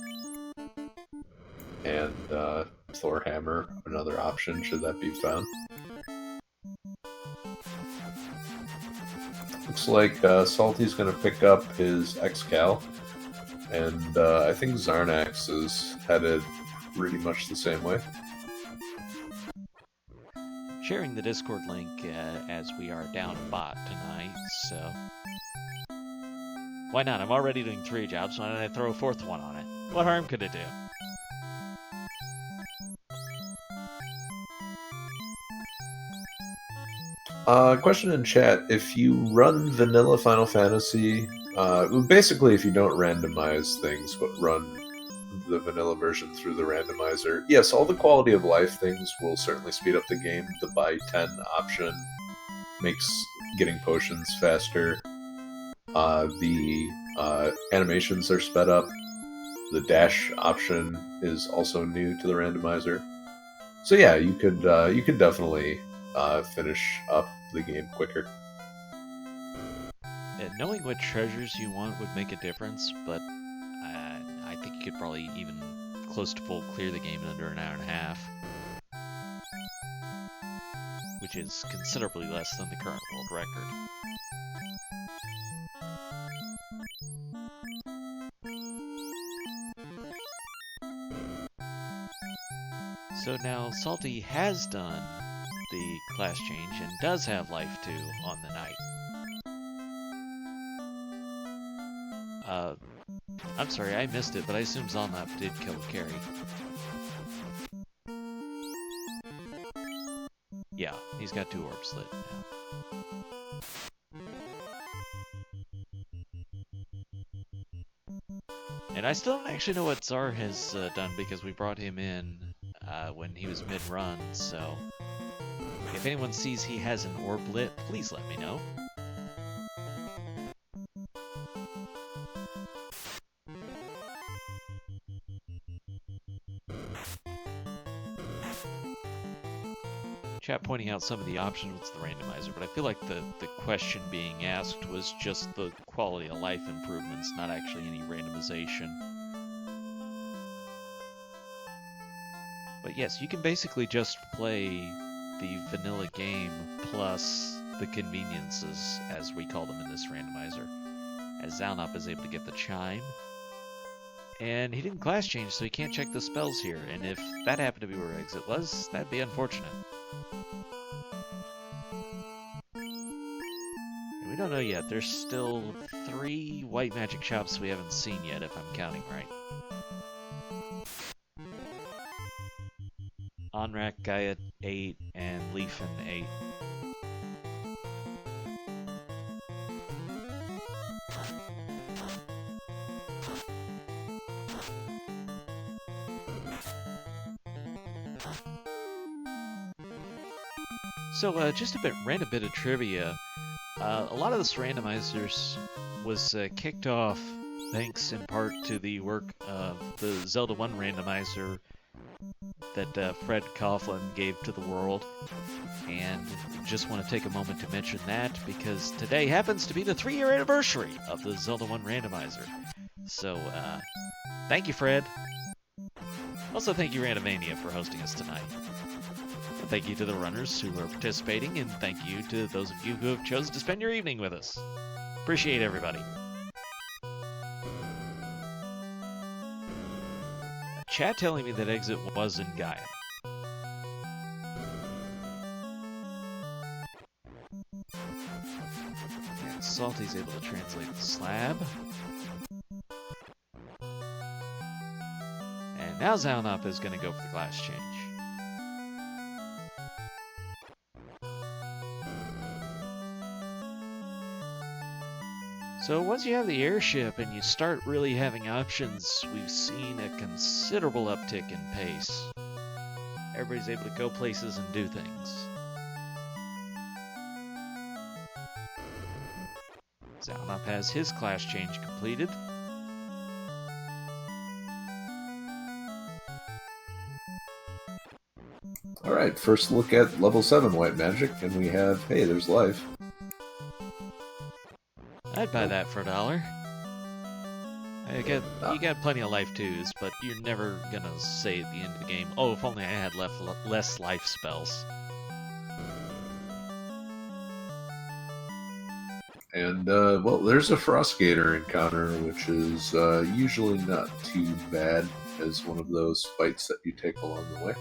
And Thor Hammer, another option, should that be found. Looks like Salty's going to pick up his X-Cal, and I think Zarnax is headed pretty much the same way. Sharing the Discord link as we are down bot tonight, so... Why not? I'm already doing 3 jobs, why don't I throw a 4th one on it? What harm could it do? Question in chat: if you run vanilla Final Fantasy, basically if you don't randomize things but run the vanilla version through the randomizer, yes, all the quality of life things will certainly speed up the game. The buy 10 option makes getting potions faster. The animations are sped up. The dash option is also new to the randomizer. So yeah, you could definitely finish up the game quicker. Knowing what treasures you want would make a difference, but I think you could probably even close to full clear the game in under an hour and a half. Which is considerably less than the current world record. So now Salty has done the class change and does have life 2 on the night. I'm sorry, I missed it, but I assume Zalnap did kill a carry. Yeah, he's got 2 orbs lit now. And I still don't actually know what Zar has done because we brought him in when he was mid-run, so if anyone sees he has an orb lit, please let me know. Chat pointing out some of the options with the randomizer, but I feel like the question being asked was just the quality of life improvements, not actually any randomization. But yes, you can basically just play the vanilla game plus the conveniences, as we call them in this randomizer. as Zalnop is able to get the chime. And he didn't class change, so he can't check the spells here. And if that happened to be where exit was, that'd be unfortunate. And we don't know yet. There's still 3 white magic shops we haven't seen yet, if I'm counting right. Onrak, Gaia 8, and Leafin 8. So, just a random bit of trivia. A lot of this randomizers was kicked off thanks in part to the work of the Zelda 1 randomizer that Fred Coughlin gave to the world. And just want to take a moment to mention that because today happens to be the 3-year anniversary of the Zelda 1 randomizer. So, thank you, Fred. Also, thank you, Randomania, for hosting us tonight. Thank you to the runners who are participating, and thank you to those of you who have chosen to spend your evening with us. Appreciate everybody. Chat telling me that exit was in Gaia. And Salty's able to translate the slab. And now Zalnop is going to go for the class change. So once you have the airship and you start really having options, we've seen a considerable uptick in pace. Everybody's able to go places and do things. Zalnop has his class change completed. Alright, first look at level 7 white magic, and we have, hey, there's life. I'd buy that for $1. You got plenty of life twos, but you're never gonna say at the end of the game, oh, if only I had less life spells. And, well, there's a Frostgator encounter, which is usually not too bad as one of those fights that you take along the way.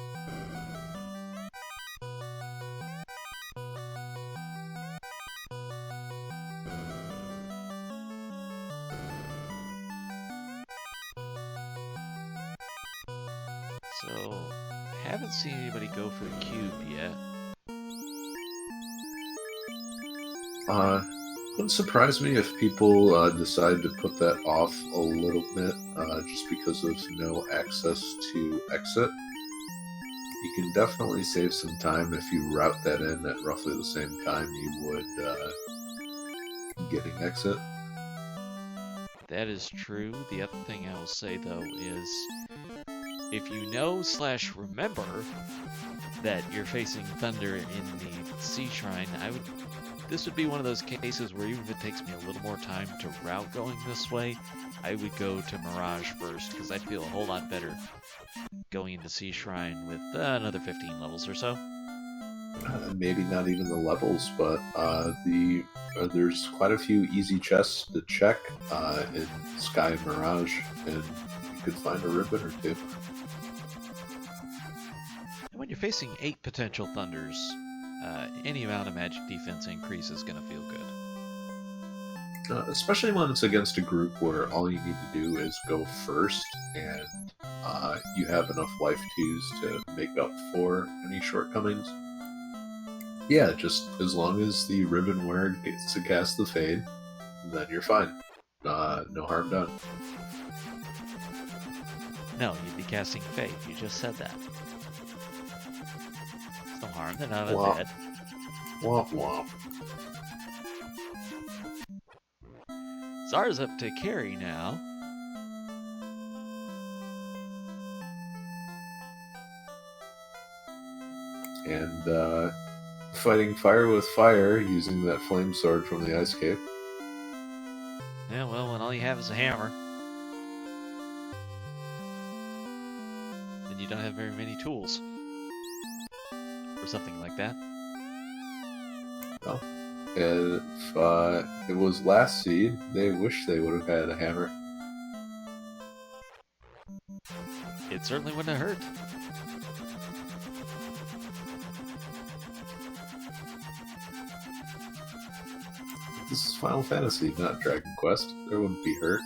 So, haven't seen anybody go for the cube yet. Wouldn't surprise me if people decide to put that off a little bit, just because of no access to exit. You can definitely save some time if you route that in at roughly the same time you would getting exit. That is true. The other thing I will say, though, is if you know/remember that you're facing Thunder in the Sea Shrine, this would be one of those cases where even if it takes me a little more time to route going this way, I would go to Mirage first, because I'd feel a whole lot better going into Sea Shrine with another 15 levels or so. Maybe not even the levels, but there's quite a few easy chests to check in Sky and Mirage, and you could find a ribbon or two. And when you're facing 8 potential Thunders, any amount of magic defense increase is going to feel good. Especially when it's against a group where all you need to do is go first, and you have enough life twos to make up for any shortcomings. Yeah, just as long as the ribbon wearer gets to cast the Fade, then you're fine. No harm done. No, you'd be casting Fade. You just said that. There's no harm. They're not undead. Womp womp. Zara's up to carry now. And fighting fire with fire using that flame sword from the Ice Cave. Yeah, well, when all you have is a hammer, then you don't have very many tools. Or something like that. Well, If it was last seed, they wish they would have had a hammer. It certainly wouldn't have hurt. This is Final Fantasy, not Dragon Quest. There wouldn't be hurt.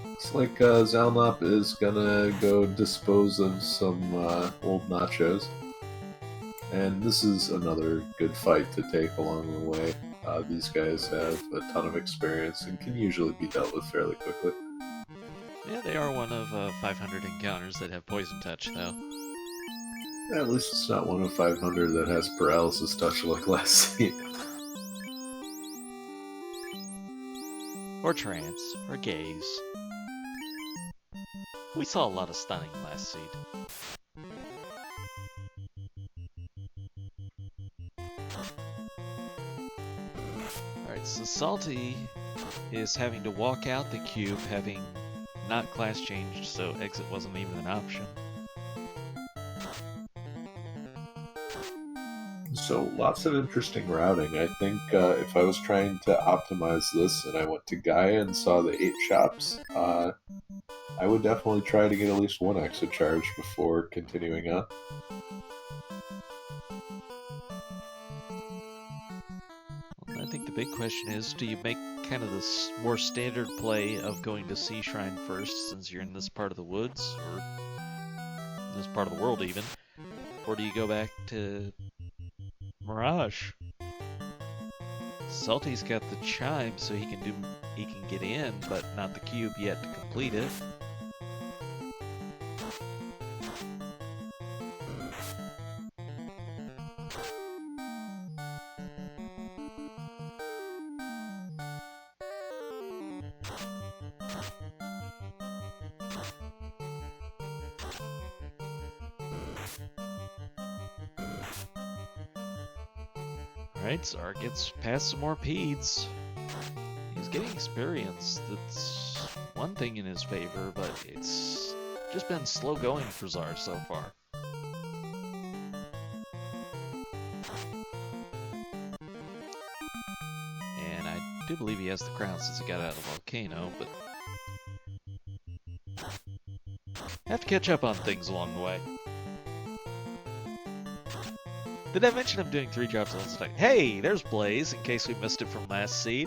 Looks like Zalnop is gonna go dispose of some old nachos. And this is another good fight to take along the way. These guys have a ton of experience and can usually be dealt with fairly quickly. Yeah, they are one of 500 encounters that have poison touch, though. At least it's not one of 500 that has paralysis touch like last seed. Or trance, or gaze. We saw a lot of stunning last seed. Alright, so Salty is having to walk out the cube, having not class changed, so exit wasn't even an option. So lots of interesting routing. I think if I was trying to optimize this and I went to Gaia and saw the 8 shops, I would definitely try to get at least one exit charge before continuing on. I think the big question is, do you make kind of this more standard play of going to Sea Shrine first, since you're in this part of the woods, or this part of the world even, or do you go back to Mirage? Salty's got the chime, so he can get in, but not the cube yet to complete it. Alright, Zar gets past some more peds. He's getting experience. That's one thing in his favor, but it's just been slow going for Zar so far. And I do believe he has the crown since he got out of the volcano, but have to catch up on things along the way. Did I mention I'm doing 3 drops on stack? Hey, there's Blaze, in case we missed it from last seed.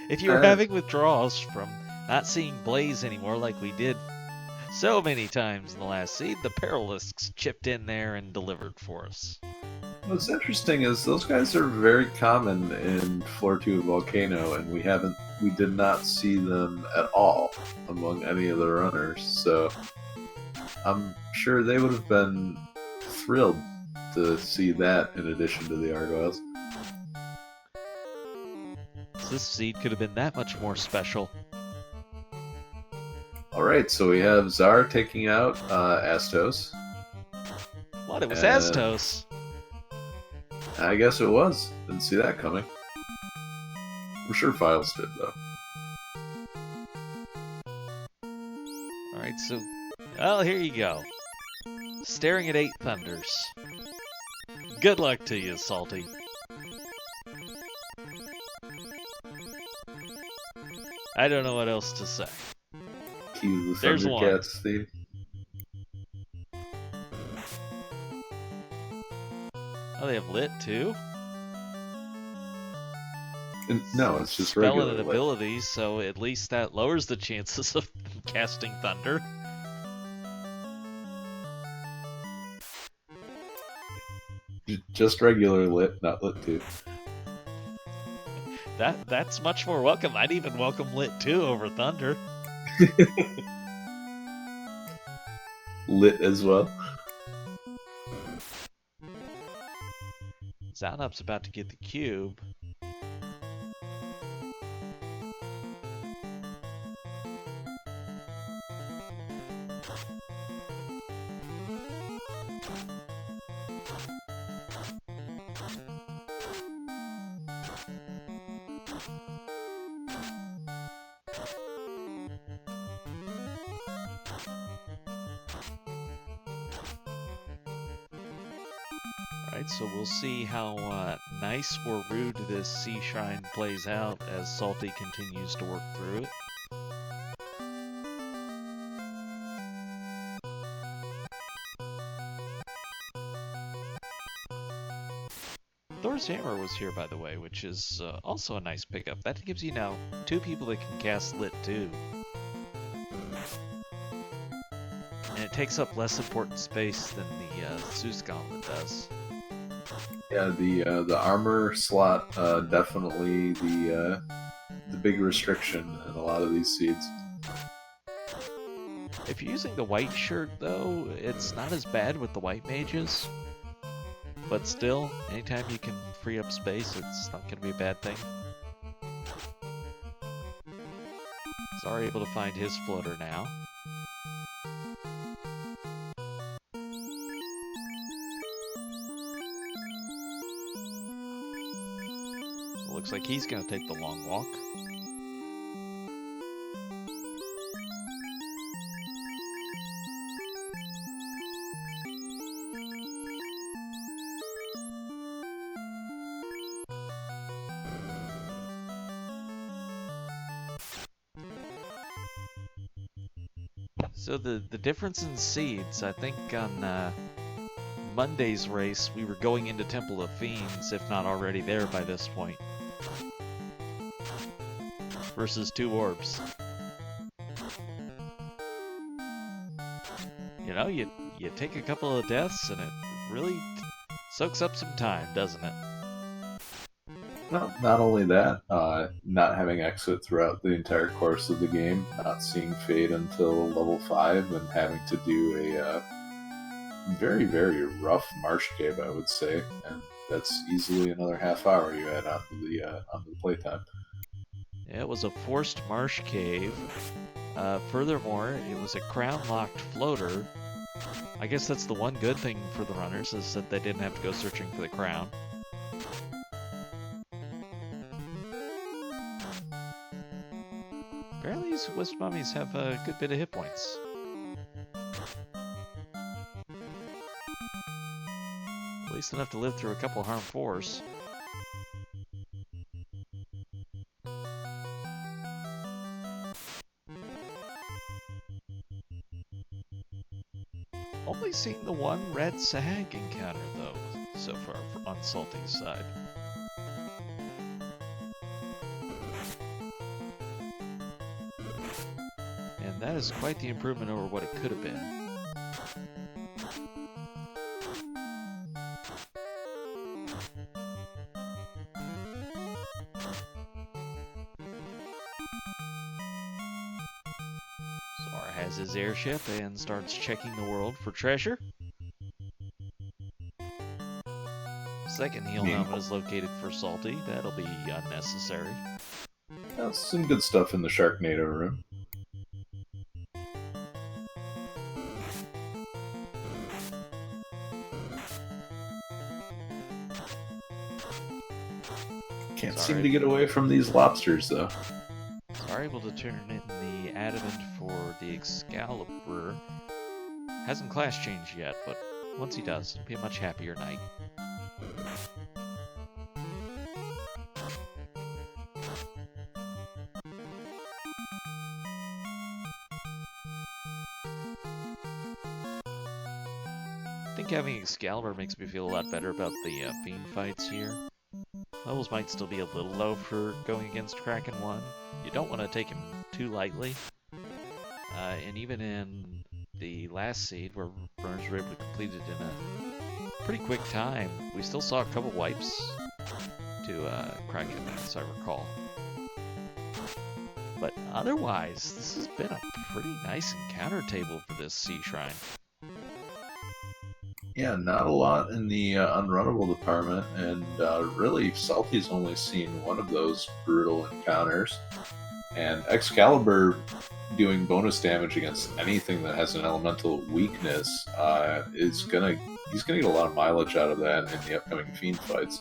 If you were having withdrawals from not seeing Blaze anymore like we did so many times in the last seed, the Paralisks chipped in there and delivered for us. What's interesting is those guys are very common in Floor 2 Volcano, and we did not see them at all among any of the runners, so I'm sure they would have been thrilled to see that in addition to the Argyles. This seed could have been that much more special. Alright, so we have Zar taking out Astos. What? It was Astos! I guess it was. Didn't see that coming. I'm sure Files did, though. Alright, so... Well, here you go. Staring at 8 Thunders. Good luck to you, Salty. I don't know what else to say. Cue the There's Thundercats theme. Oh, they have lit too? No, it's just Spell regular and lit. abilities, so at least that lowers the chances of casting Thunder. Just regular lit, not lit 2. That's much more welcome. I'd even welcome lit 2 over Thunder. Lit as well. Zaunop's about to get the cube. Alright, so we'll see how nice or rude this sea shrine plays out as Salty continues to work through it. Thor's Hammer was here, by the way, which is also a nice pickup. That gives you now 2 people that can cast Lit too. And it takes up less important space than the Zeus Gauntlet does. Yeah, the armor slot definitely the big restriction in a lot of these seeds. If you're using the white shirt, though, it's not as bad with the white mages. But still, anytime you can free up space, it's not going to be a bad thing. Zara able to find his floater now. Looks like he's going to take the long walk. So the difference in seeds, I think on Monday's race, we were going into Temple of Fiends, if not already there by this point. Versus 2 orbs. You know, you take a couple of deaths and it really soaks up some time, doesn't it? No, not only that, not having exit throughout the entire course of the game, not seeing Fade until level 5, and having to do a very, very rough Marsh Cave, I would say, and that's easily another half hour you add onto the playtime. Yeah, it was a forced Marsh Cave. Furthermore, it was a crown-locked floater. I guess that's the one good thing for the runners, is that they didn't have to go searching for the crown. Apparently these Wisp Mummies have a good bit of hit points. At least enough to live through a couple of Harm 4s. Only seen the one red sag encounter, though, so far on Salty's side. And that is quite the improvement over what it could have been. Zara has his airship and starts checking the world for treasure. Second heal helmet is located for Salty. That'll be unnecessary. That's some good stuff in the Sharknado room. Can't seem to get away from these lobsters, though. Are able to turn in the adamant for the Excalibur. Hasn't class changed yet, but once he does, it'll be a much happier night. I think having Excalibur makes me feel a lot better about the Fiend fights here. Levels might still be a little low for going against Kraken 1. You don't want to take him too lightly. And even in the last seed, where runners were able to complete it in a pretty quick time, we still saw a couple wipes to Kraken, as I recall. But otherwise, this has been a pretty nice encounter table for this Sea Shrine. Yeah, not a lot in the unrunnable department, and really, Salty's only seen one of those brutal encounters. And Excalibur doing bonus damage against anything that has an elemental weakness he's gonna get a lot of mileage out of that in the upcoming Fiend fights.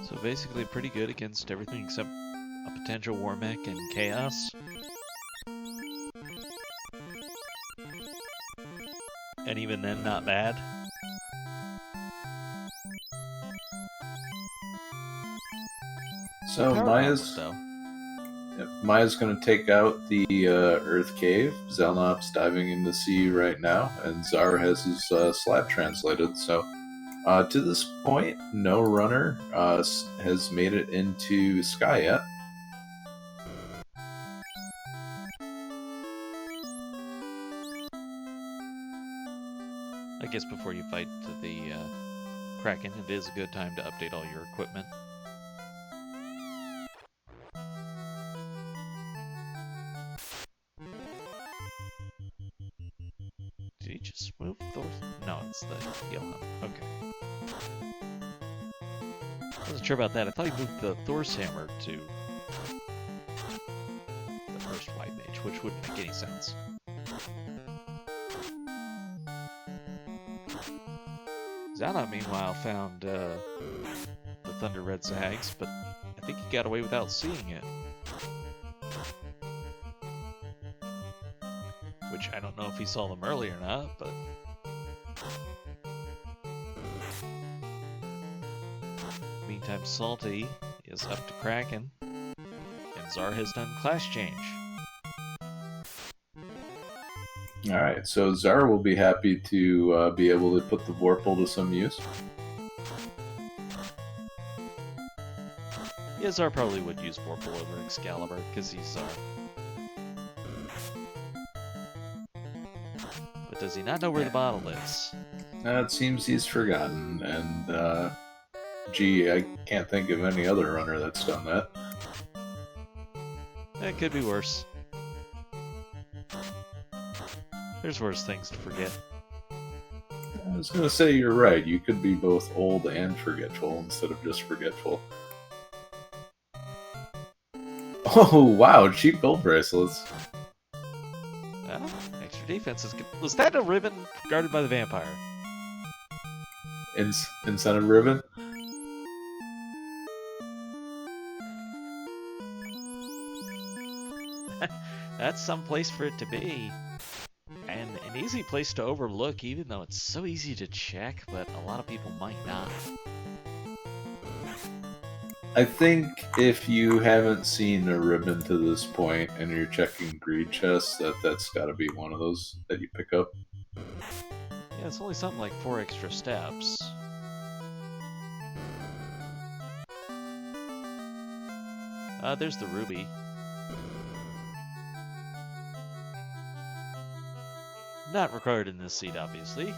So basically pretty good against everything except a potential War Mech and Chaos. And even then, not bad. So Power Maya's though. Maya's going to take out the Earth Cave. Zelnop's diving in the sea right now, and Zar has his slab translated. So to this point, no runner has made it into Sky yet. I guess before you fight the Kraken, it is a good time to update all your equipment. Did he just move Thor's? No, it's the heal him. Okay. I wasn't sure about that. I thought he moved the Thor's hammer to the first white mage, which wouldn't make any sense. Zana, meanwhile, found the Thunder Red Zags, but I think he got away without seeing it. Which I don't know if he saw them early or not, but... Meantime, Salty is up to Kraken, and Zar has done class change. Alright, so Zar will be happy to be able to put the Vorpal to some use. Yeah, Zar probably would use Vorpal over Excalibur, because he's Zar. But does he not know where the bottle is? It seems he's forgotten, and gee, I can't think of any other runner that's done that. That could be worse. There's worse things to forget. I was going to say you're right. You could be both old and forgetful instead of just forgetful. Oh, wow. Cheap gold bracelets. Well, extra defense is good. Was that a ribbon guarded by the vampire? Incentive ribbon? That's some place for it to be. And an easy place to overlook, even though it's so easy to check, but a lot of people might not. I think if you haven't seen a ribbon to this point and you're checking greed chests, that's got to be one of those that you pick up. Yeah, it's only something like 4 extra steps. There's the ruby. Not required in this seat, obviously.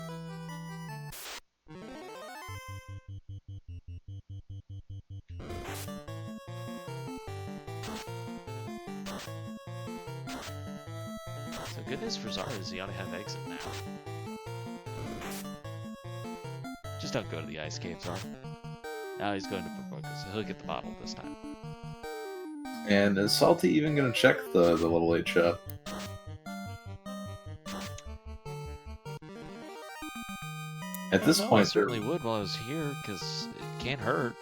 So good news for Zara is he ought to have exit now. Just don't go to the ice cave, Zara. Now he's going to provoke us, so he'll get the bottle this time. And is Salty even going to check the level 8 shop? At this point, I certainly would while I was here, because it can't hurt.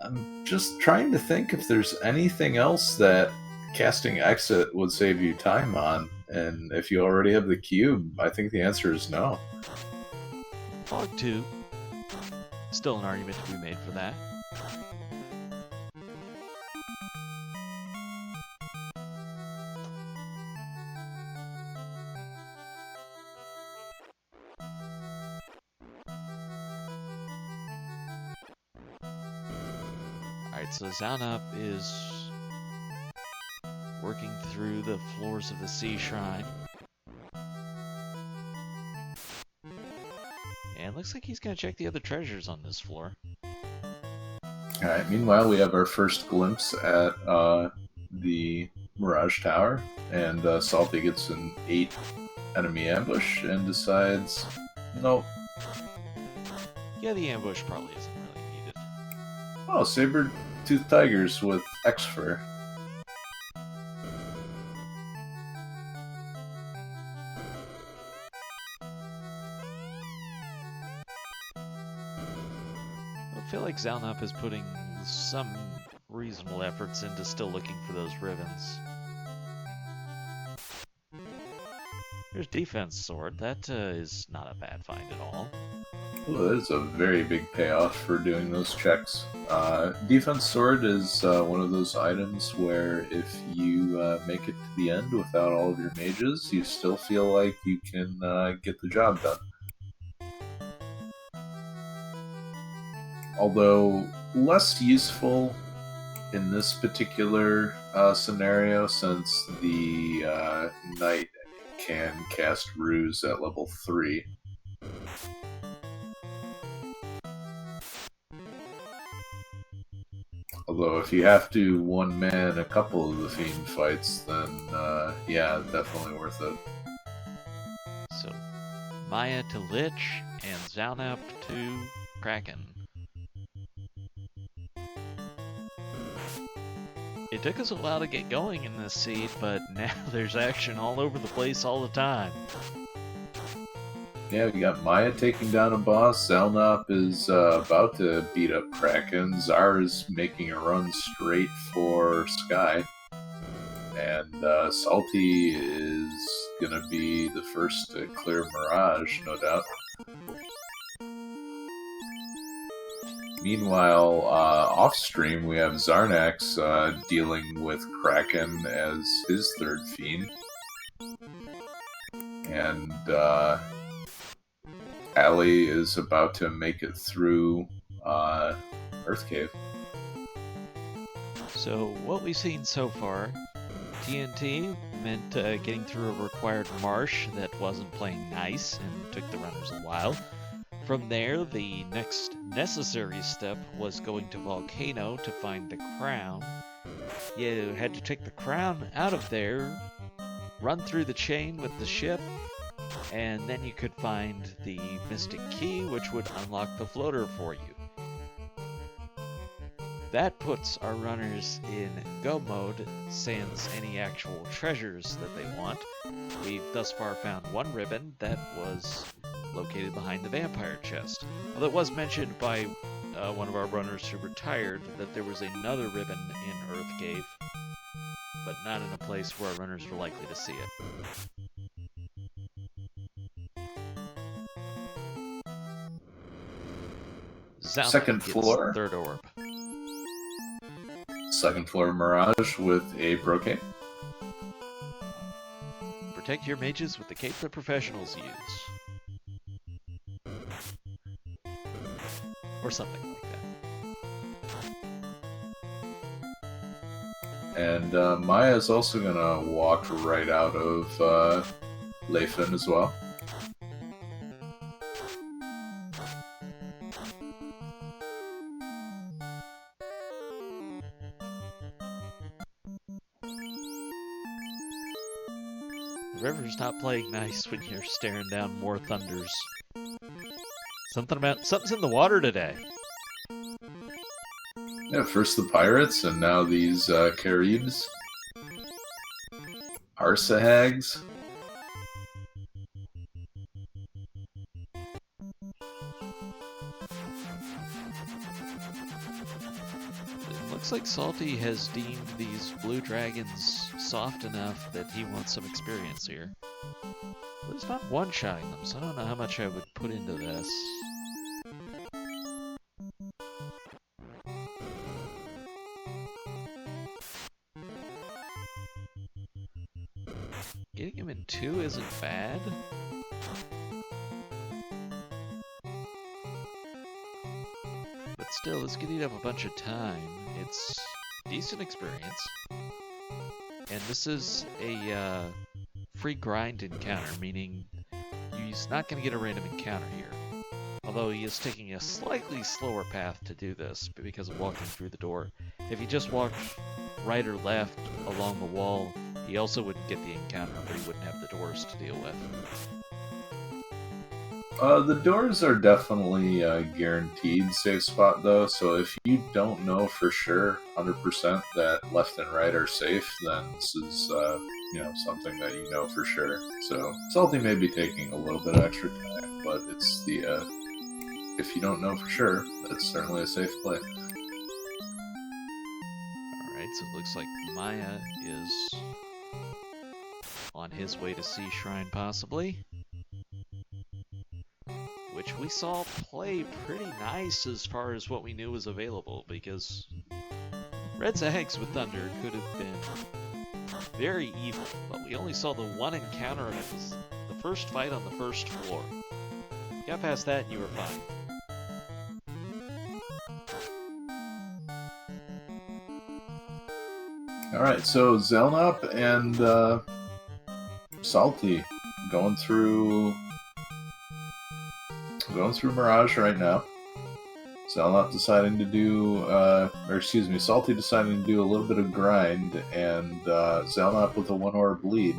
I'm just trying to think if there's anything else that casting exit would save you time on, and if you already have the cube, I think the answer is no. Fog 2. Still an argument to be made for that. Alright, so Zaunop is working through the floors of the Sea Shrine. And looks like he's going to check the other treasures on this floor. Alright, meanwhile, we have our first glimpse at the Mirage Tower, and Salty gets an 8 enemy ambush and decides, nope. Yeah, the ambush probably isn't really needed. Oh, saber-toothed tigers with X-Fur. I feel like Zaunop is putting some reasonable efforts into still looking for those ribbons. There's defense sword. That is not a bad find at all. Well, that is a very big payoff for doing those checks. Defense sword is one of those items where if you make it to the end without all of your mages, you still feel like you can get the job done. Although less useful in this particular scenario, since the knight can cast ruse at level 3. Although if you have to one-man a couple of the Fiend fights, then yeah, definitely worth it. So, Maya to Lich and Zaunap to Kraken. It took us a while to get going in this seed, but now there's action all over the place all the time. Yeah, we got Maya taking down a boss. Zelnop is about to beat up Kraken. Zar is making a run straight for Sky. And Salty is going to be the first to clear Mirage, no doubt. Meanwhile, off-stream, we have Zarnax dealing with Kraken as his third Fiend. And Ali is about to make it through Earth Cave. So what we've seen so far, TNT meant getting through a required marsh that wasn't playing nice and took the runners a while. From there, the next necessary step was going to Volcano to find the crown. You had to take the crown out of there, run through the chain with the ship, and then you could find the Mystic Key, which would unlock the floater for you. That puts our runners in go mode, sans any actual treasures that they want. We've thus far found one ribbon that was located behind the vampire chest. Although it was mentioned by one of our runners who retired that there was another ribbon in Earth Cave, but not in a place where our runners are likely to see it. Zaunap Second gets floor. Third orb. Second floor Mirage with a brocade. Protect your mages with the cape that professionals use. Or something like that. And Maya is also going to walk right out of Leifin as well. The river's not playing nice when you're staring down more thunders. Something's in the water today. Yeah, first the pirates, and now these Caribs. Arsahags. It looks like Salty has deemed these blue dragons soft enough that he wants some experience here. But it's not one-shotting them, so I don't know how much I would put into this. Getting him in 2 isn't bad. But still, it's gonna eat up a bunch of time. It's decent experience. And this is a free grind encounter, meaning he's not going to get a random encounter here. Although he is taking a slightly slower path to do this because of walking through the door. If he just walked right or left along the wall, he also wouldn't get the encounter, but he wouldn't have the doors to deal with. The doors are definitely a guaranteed safe spot, though, so if you don't know for sure, 100%, that left and right are safe, then this is, something that you know for sure. So, Salty may be taking a little bit of extra time, but it's the, if you don't know for sure, that's certainly a safe play. Alright, so it looks like Maya is on his way to Sea Shrine, possibly. Which we saw play pretty nice as far as what we knew was available, because Red Zags with Thunder could have been very evil, but we only saw the one encounter, and it was the first fight on the first floor. Got past that and you were fine. Alright, so Zelnop and Salty going through Mirage right now. Zelnop deciding to do, Salty deciding to do a little bit of grind, and Zelnop with a 1-orb lead.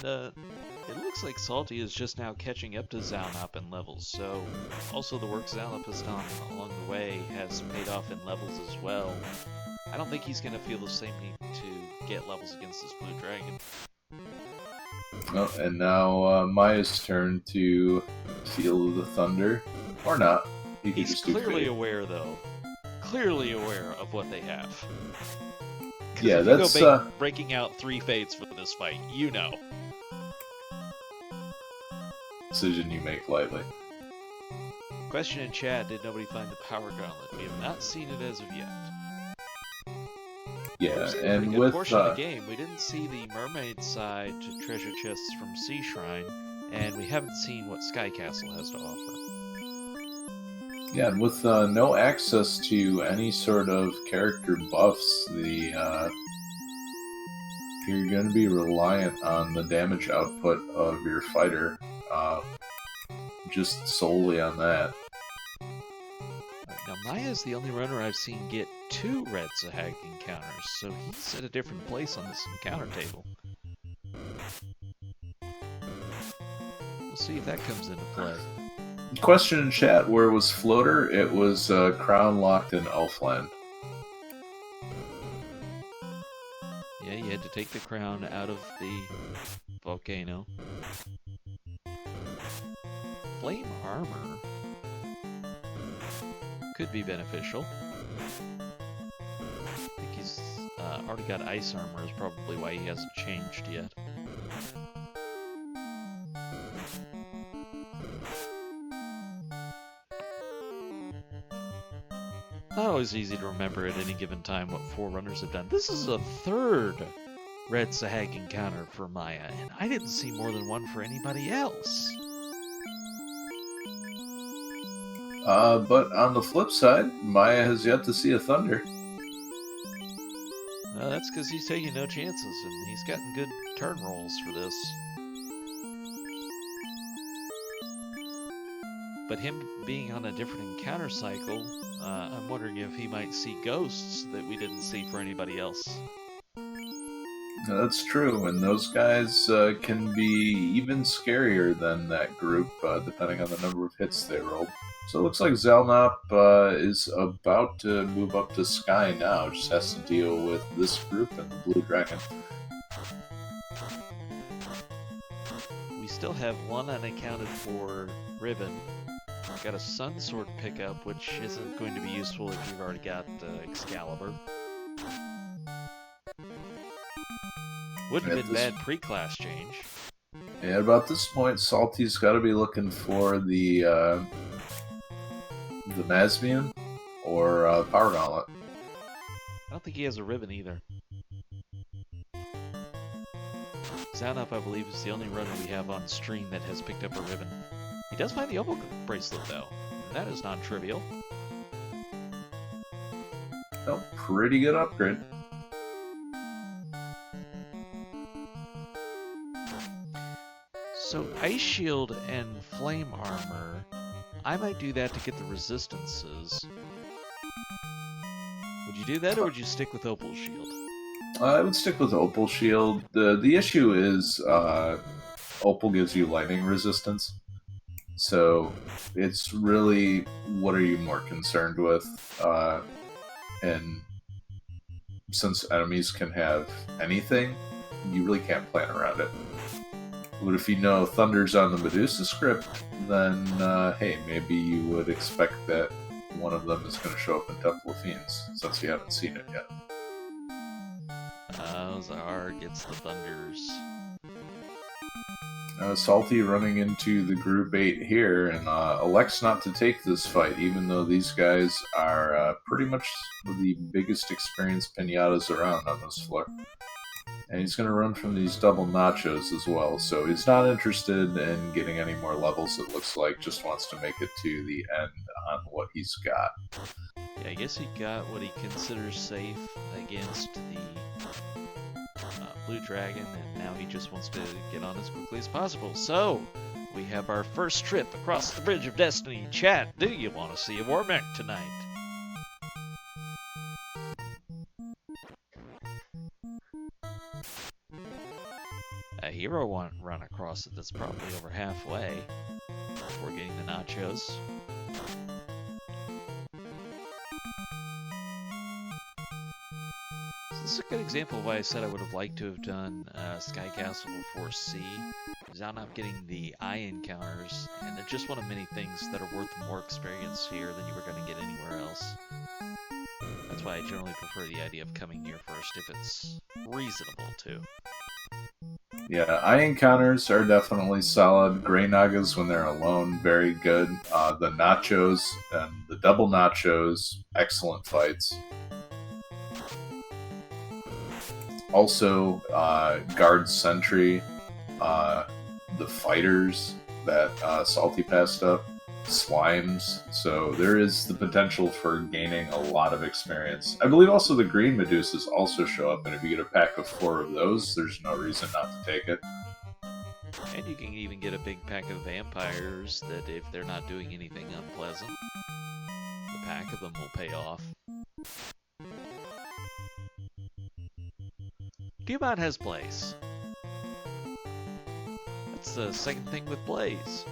And it looks like Salty is just now catching up to Zelnop in levels, so also the work Zelnop has done along the way has paid off in levels as well. I don't think he's going to feel the same need to get levels against this Blue Dragon. Oh, and now Maya's turn to feel the thunder. Or not. He could He's just do clearly fade. aware, though. Clearly aware of what they have. 'Cause Yeah, if that's you go breaking out 3 Fates for this fight, you know. decision you make lightly. Question in chat, did nobody find the Power Gauntlet? We have not seen it as of yet. Yeah, We've seen a and pretty good with portion of the game, we didn't see the Mermaid side to treasure chests from Sea Shrine, and we haven't seen what Sky Castle has to offer. yeah, and with no access to any sort of character buffs, you're going to be reliant on the damage output of your fighter, just solely on that. Now, Maya's the only runner I've seen get 2 Red Zahag encounters, so he's at a different place on this encounter table. We'll see if that comes into play. Question in chat, where was Floater? It was crown locked in Elfland. Yeah, you had to take the crown out of the volcano. Flame armor could be beneficial. I think he's already got ice armor, is probably why he hasn't changed yet. Not always easy to remember at any given time what 4 runners have done. This is a 3rd Red Zahag encounter for Maya, and I didn't see more than 1 for anybody else. But on the flip side, Maya has yet to see a thunder. That's because he's taking no chances, and he's gotten good turn rolls for this. But him being on a different encounter cycle, I'm wondering if he might see ghosts that we didn't see for anybody else. That's true, and those guys can be even scarier than that group, depending on the number of hits they rolled. So it looks like Zelnop is about to move up to Sky now, just has to deal with this group and the Blue Dragon. We still have 1 unaccounted for Ribbon. We've got a Sun Sword pickup, which isn't going to be useful if you've already got Excalibur. Wouldn't have been bad pre-class change. And at about this point, Salty's got to be looking for the Masmian or Power Gauntlet. I don't think he has a ribbon either. Zelnop, I believe, is the only runner we have on stream that has picked up a ribbon. He does find the Opal bracelet, though. That is non-trivial. Oh, pretty good upgrade. So, Ice Shield and Flame Armor, I might do that to get the resistances. Would you do that, or would you stick with Opal Shield? I would stick with Opal Shield. The issue is Opal gives you lightning resistance. So it's really, what are you more concerned with? And since enemies can have anything, you really can't plan around it. But if you know Thunder's on the Medusa script, then hey, maybe you would expect that one of them is going to show up in Temple of Fiends, since you haven't seen it yet. Zar gets the thunders. Salty running into the group 8 here and elects not to take this fight, even though these guys are pretty much the biggest experienced pinatas around on this floor. And he's going to run from these double nachos as well, so he's not interested in getting any more levels, it looks like, just wants to make it to the end on what he's got. Yeah, I guess he got what he considers safe against the Blue Dragon, and now he just wants to get on as quickly as possible. So, we have our first trip across the Bridge of Destiny. Chat, do you want to see a war mech tonight? A hero won't run across it that's probably over halfway before getting the nachos. This is a good example of why I said I would have liked to have done Sky Castle before C. Zaunab getting the eye encounters, and they're just one of many things that are worth more experience here than you were going to get anywhere else. That's why I generally prefer the idea of coming here first if it's reasonable to. Yeah, eye encounters are definitely solid. Grey Nagas when they're alone, very good. The nachos and the double nachos, excellent fights. Also, guard sentry, the fighters that Salty passed up, slimes. So there is the potential for gaining a lot of experience. I believe also the green Medusas also show up, and if you get a pack of 4 of those, there's no reason not to take it. And you can even get a big pack of vampires that if they're not doing anything unpleasant, the pack of them will pay off. Tiamat has Blaze. That's the second thing with Blaze.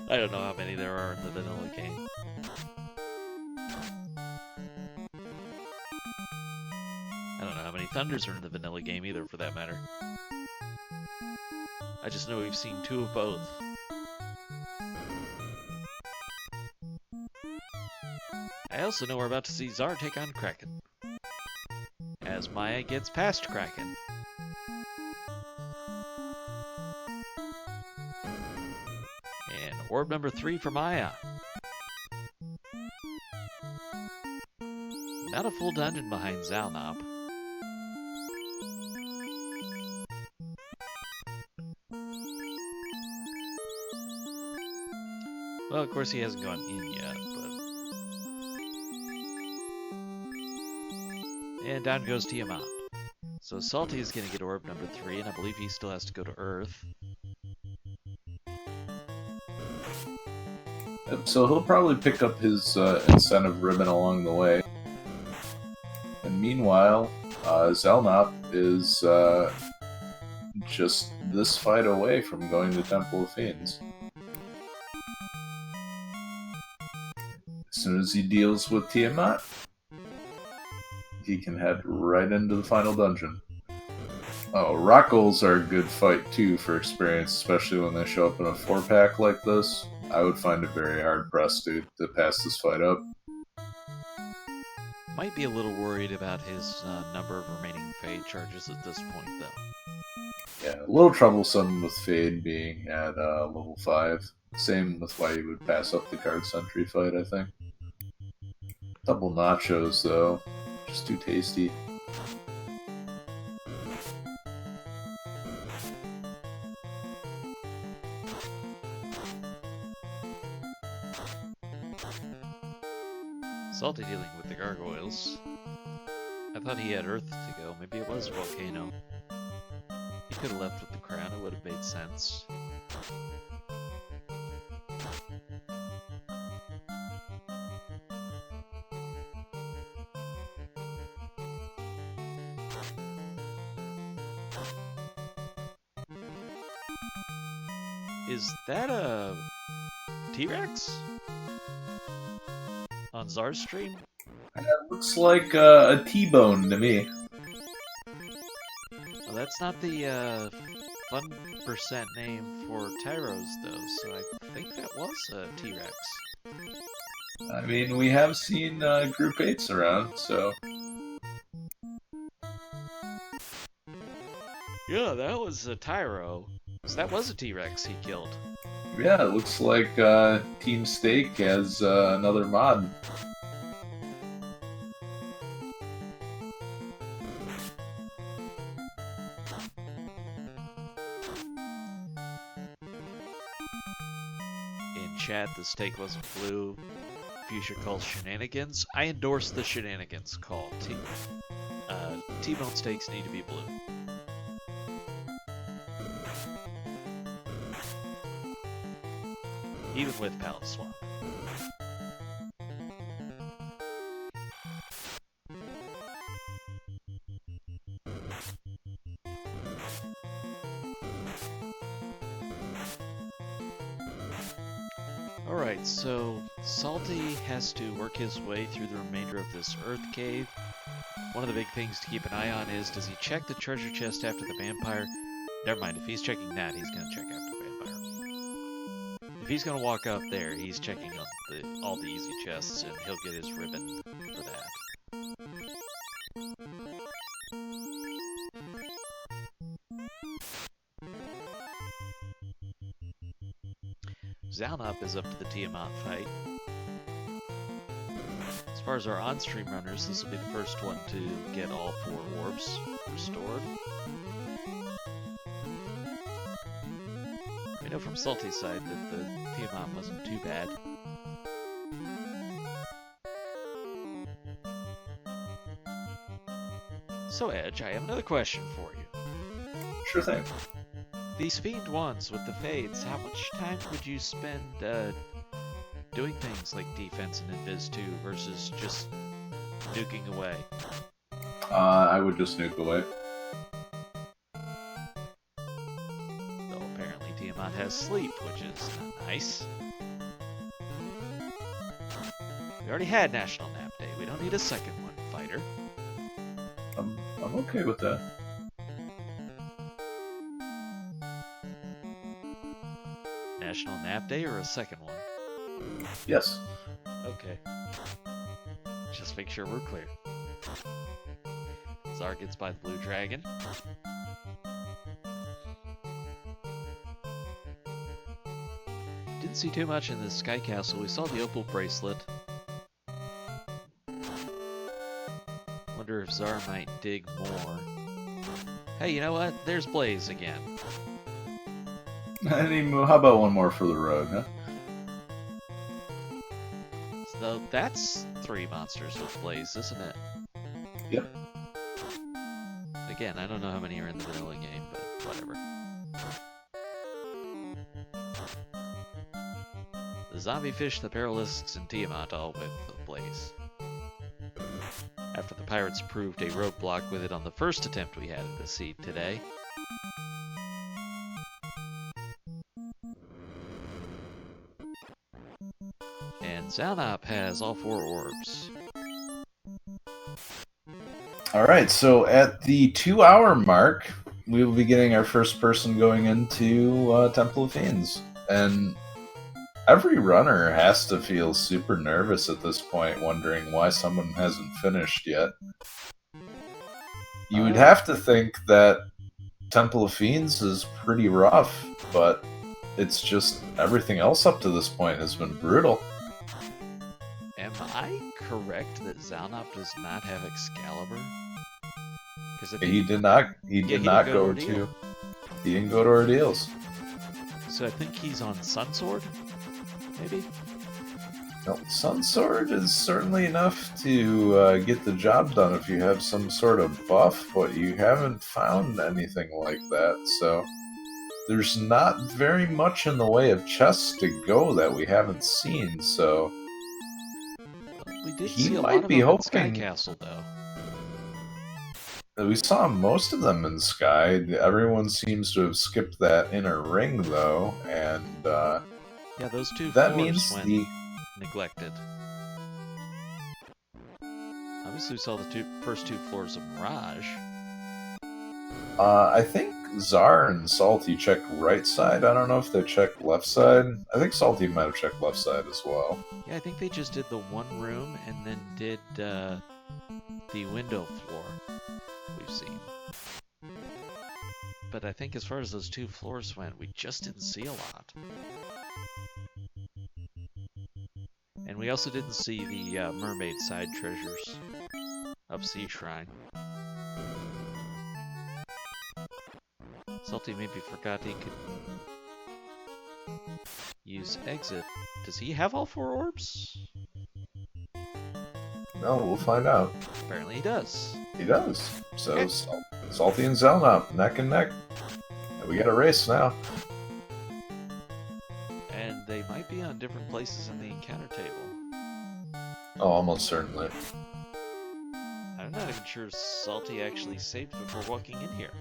I don't know how many there are in the vanilla game. I don't know how many Thunders are in the vanilla game either, for that matter. I just know we've seen 2 of both. I also know we're about to see Zar take on Kraken, as Maya gets past Kraken. And orb number 3 for Maya. Not a full dungeon behind Zaunab. Well, of course he hasn't gone in yet, but... And down goes Tiamat. So Salty is going to get orb number 3, and I believe he still has to go to Earth. So he'll probably pick up his incentive ribbon along the way. And meanwhile, Zelnop is just this fight away from going to Temple of Fiends. As soon as he deals with Tiamat, he can head right into the final dungeon. Oh, rock goals are a good fight too for experience, especially when they show up in a 4-pack like this. I would find it very hard-pressed to pass this fight up. Might be a little worried about his number of remaining Fade charges at this point, though. Yeah, a little troublesome with Fade being at level 5. Same with why you would pass up the Guard Sentry fight, I think. Double nachos, though. Just too tasty. Salty dealing with the gargoyles. I thought he had Earth to go. Maybe it was Volcano. He could have left with the crown. It would have made sense. Is that a T-Rex? On Zar's stream? It looks like a T-bone to me. Well, that's not the fun percent name for Tyros, though, so I think that was a T-Rex. I mean, we have seen Group 8s around, so... Yeah, that was a Tyro. So that was a T-Rex he killed. Yeah, it looks like Team Steak has another mod. In chat, the steak wasn't blue. Fuchsia calls shenanigans. I endorse the shenanigans call. T-bone steaks need to be blue. Even with palette swap. Alright, so Salty has to work his way through the remainder of this Earth Cave. One of the big things to keep an eye on is, does he check the treasure chest after the vampire? Never mind, if he's checking that, he's going to check after the vampire. If he's going to walk up there, he's checking all the easy chests, and he'll get his ribbon for that. Zalnop is up to the Tiamat fight. As far as our on-stream runners, this will be the first one to get all 4 orbs restored. We know from Salty's side that the Tiamat wasn't too bad. So Edge, I have another question for you. Sure thing. These Fiend ones with the fades, how much time would you spend doing things like defense and invis 2 versus just nuking away? I would just nuke away. Though apparently Tiamat has sleep, which is not nice. We already had National Nap Day. We don't need a second one, fighter. I'm okay with that. National Nap Day or a second one? Yes. Okay. Just make sure we're clear. Zar gets by the blue dragon. Didn't see too much in the Sky Castle. We saw the opal bracelet. Wonder if Zar might dig more. Hey, you know what? There's Blaze again. How about one more for the road, huh? So that's 3 monsters with Blaze, isn't it? Yep. Again, I don't know how many are in the vanilla game, but whatever. The zombie fish, the paralisks, and Tiamat all with the Blaze. After the pirates proved a roadblock with it on the first attempt we had at the seed today. And Zalnop has all 4 orbs. Alright, so at the 2-hour mark, we will be getting our first person going into Temple of Fiends. And every runner has to feel super nervous at this point, wondering why someone hasn't finished yet. You would have to think that Temple of Fiends is pretty rough, but it's just everything else up to this point has been brutal. Am I correct that Zalnop does not have Excalibur? He did not. He did not go to. He didn't go to Ordeals. So I think he's on Sunsword, maybe. No, Sunsword is certainly enough to get the job done if you have some sort of buff, but you haven't found anything like that. So there's not very much in the way of chests to go that we haven't seen. So We did he see a might lot of be them in Sky hoping. Castle, though. We saw most of them in Sky. Everyone seems to have skipped that inner ring, though, and Yeah, those 2 that floors means went neglected. Obviously, we saw the first two floors of Mirage. I think Czar and Salty checked right side. I don't know if they checked left side. I think Salty might have checked left side as well. Yeah, I think they just did the one room and then did the window floor we've seen. But I think as far as those 2 floors went, we just didn't see a lot. And we also didn't see the mermaid side treasures of Sea Shrine. Salty maybe forgot he could use exit. Does he have all 4 orbs? No, we'll find out. Apparently he does. He does. So Okay. Salty and Zelnop, neck and neck. And we got a race now. And they might be on different places in the encounter table. Oh, almost certainly. I'm not even sure Salty actually saved before walking in here.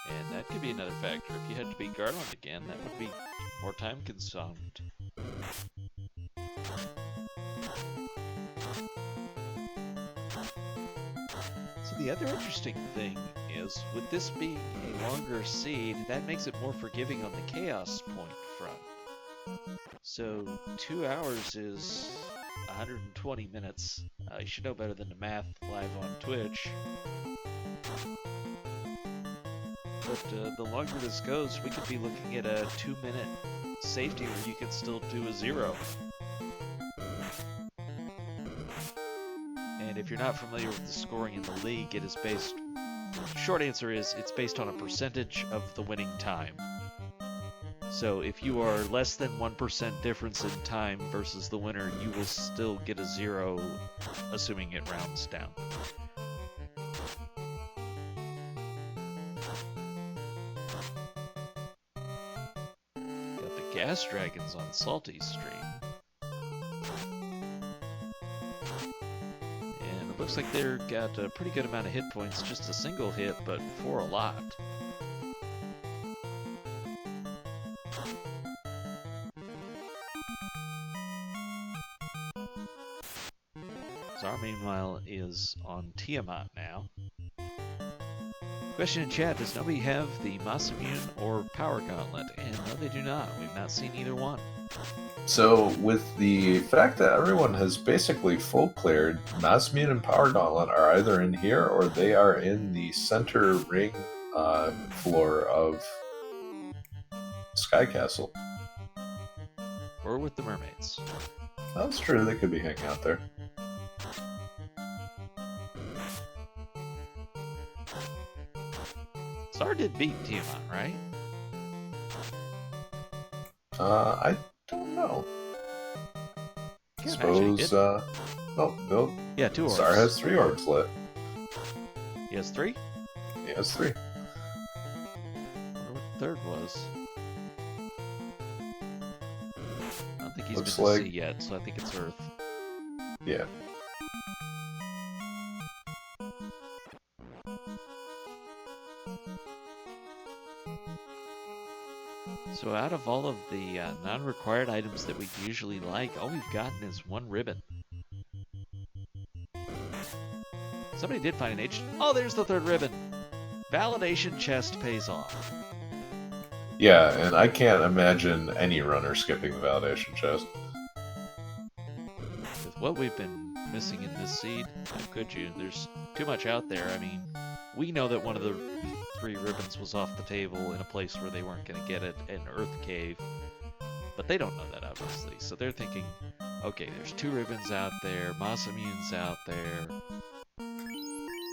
And that could be another factor. If you had to beat Garland again, that would be more time consumed. So the other interesting thing is, with this being a longer seed, that makes it more forgiving on the chaos point front. So 2 hours is 120 minutes. You should know better than to math live on Twitch. But the longer this goes, we could be looking at a 2-minute safety where you can still do a 0. And if you're not familiar with the scoring in the league, it is based... Short answer is, it's based on a percentage of the winning time. So if you are less than 1% difference in time versus the winner, you will still get a 0, assuming it rounds down. Got the gas dragons on Salty's stream. And it looks like they're got a pretty good amount of hit points, just a single hit, but for a lot. Zar, meanwhile, is on Tiamat now. Question in chat, does nobody have the Moss Immune or Power Gauntlet? And no, they do not. We've not seen either one. So, with the fact that everyone has basically full cleared, Masmune and Power Gauntlet are either in here or they are in the center ring floor of Sky Castle. Or with the mermaids. That's true, they could be hanging out there. Zar did beat Tiamat, right? I don't know. Can't imagine he Suppose, did. no. Yeah, 2 orbs. Star has 3 orbs lit. He has 3? He has 3. I wonder what the third was. I don't think he's Looks been to like- sea yet, so I think it's Earth. Yeah. So out of all of the non-required items that we usually like, all we've gotten is 1 ribbon. Somebody did find an H. Oh, there's the 3rd ribbon. Validation chest pays off. Yeah, and I can't imagine any runner skipping the validation chest. With what we've been missing in this seed, how could you? There's too much out there. I mean, we know that one of the 3 ribbons was off the table in a place where they weren't going to get it, an Earth Cave. But they don't know that, obviously. So they're thinking, okay, there's 2 ribbons out there, Moss Immune's out there.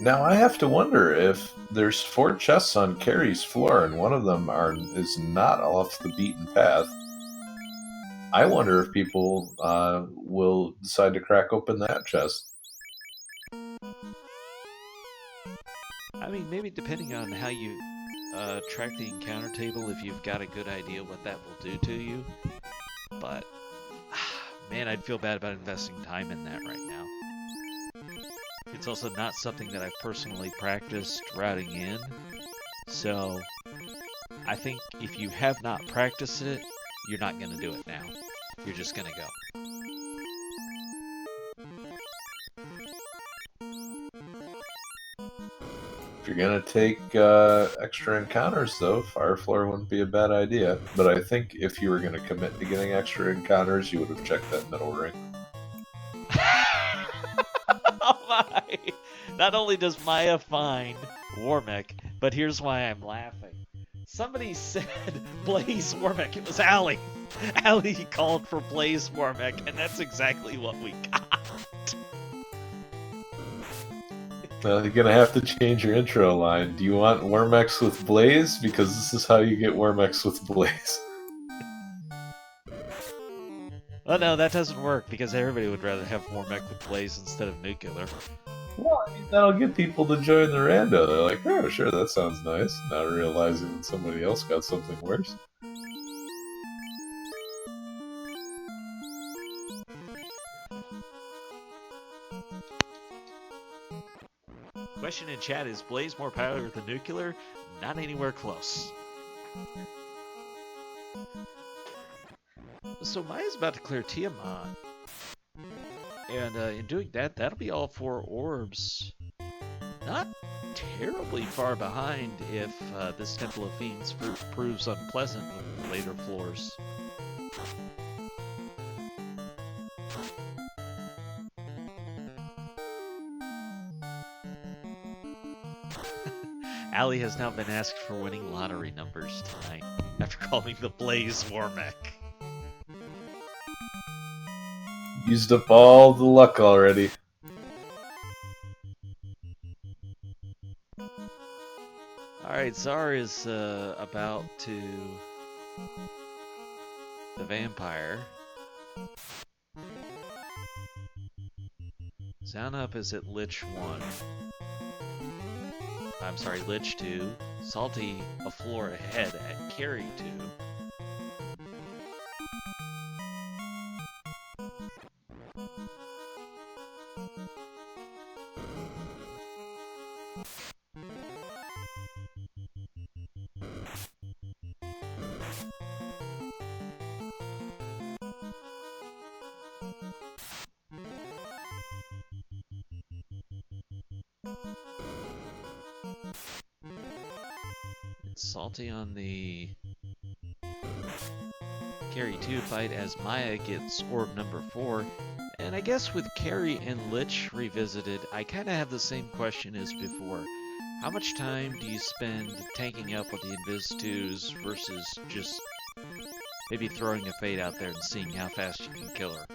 Now I have to wonder if there's 4 chests on Carrie's floor and one of them is not off the beaten path. I wonder if people will decide to crack open that chest. I mean, maybe depending on how you track the encounter table, if you've got a good idea what that will do to you. But, man, I'd feel bad about investing time in that right now. It's also not something that I've personally practiced routing in. So, I think if you have not practiced it, you're not going to do it now. You're just going to go. If you're gonna take extra encounters, though, Fire Floor wouldn't be a bad idea. But I think if you were gonna commit to getting extra encounters, you would have checked that middle ring. Oh my! Not only does Maya find Warmech, but here's why I'm laughing. Somebody said Blaze Warmech. It was Allie. Allie called for Blaze Warmech, and that's exactly what we got. Well, you're gonna have to change your intro line. Do you want Wormex with Blaze? Because this is how you get Wormex with Blaze. Oh no, that doesn't work because everybody would rather have Warmech with Blaze instead of Nuclear. Well, I mean, that'll get people to join the rando. They're like, oh, sure, that sounds nice. Not realizing that somebody else got something worse. Question in chat, is Blaze more popular than Nuclear? Not anywhere close. So Maya's about to clear Tiamat. And in doing that, that'll be all 4 orbs. Not terribly far behind if this Temple of Fiends proves unpleasant with the later floors. Allie has now been asked for winning lottery numbers tonight after calling the Blaze Warmech. Used up all the luck already. Alright, Czar is about to the vampire. Zaunup is at Lich 1. I'm sorry, Lich 2. Salty a floor ahead at Carry 2. Salty on the Carry 2 fight as Maya gets orb number 4. And I guess with Carry and Lich revisited, I kind of have the same question as before. How much time do you spend tanking up with the Invis 2s versus just maybe throwing a Fade out there and seeing how fast you can kill her?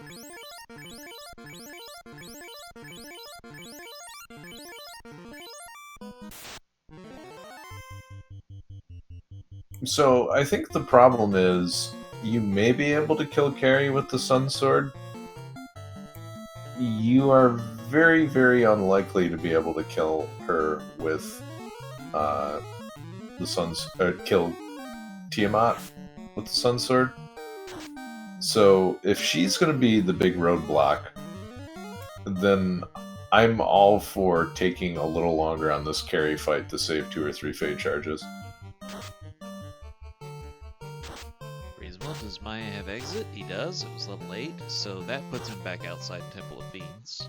So I think the problem is you may be able to kill Carrie with the Sun Sword. You are very, very unlikely to be able to kill her with the Sun's kill Tiamat with the Sun Sword. So if she's going to be the big roadblock, then I'm all for taking a little longer on this carry fight to save 2 or 3 Fade charges. Reasonable. Does Maya have exit? He does. It was level 8, so that puts him back outside Temple of Fiends.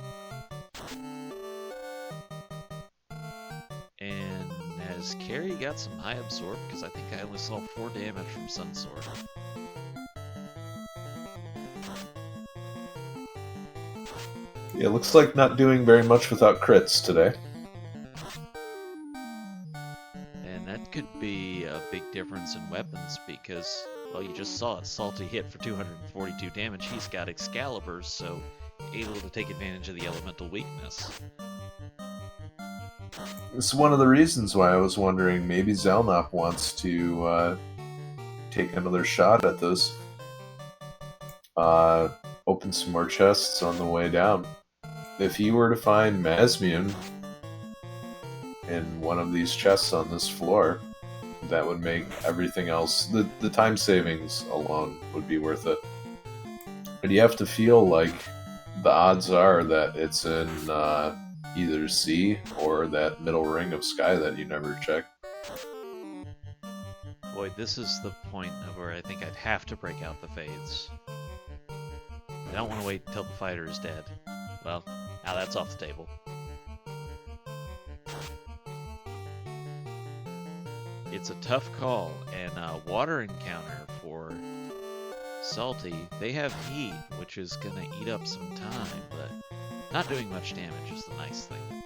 And has Carrie got some high absorb? Because I think I only saw 4 damage from Sun Sword. Yeah, looks like not doing very much without crits today. And that could be a big difference in weapons because, well, you just saw it. Salty hit for 242 damage. He's got Excalibur, so able to take advantage of the elemental weakness. It's one of the reasons why I was wondering maybe Zelnop wants to take another shot at this. Open some more chests on the way down. If you were to find Masmune in one of these chests on this floor, that would make everything else, the time savings alone would be worth it. But you have to feel like the odds are that it's in either C or that middle ring of sky that you never checked. Boy, this is the point of where I think I'd have to break out the Fades. I don't want to wait until the fighter is dead. Well, now that's off the table. it's a tough call, and water encounter for Salty. They have heat, which is gonna eat up some time, but not doing much damage is the nice thing.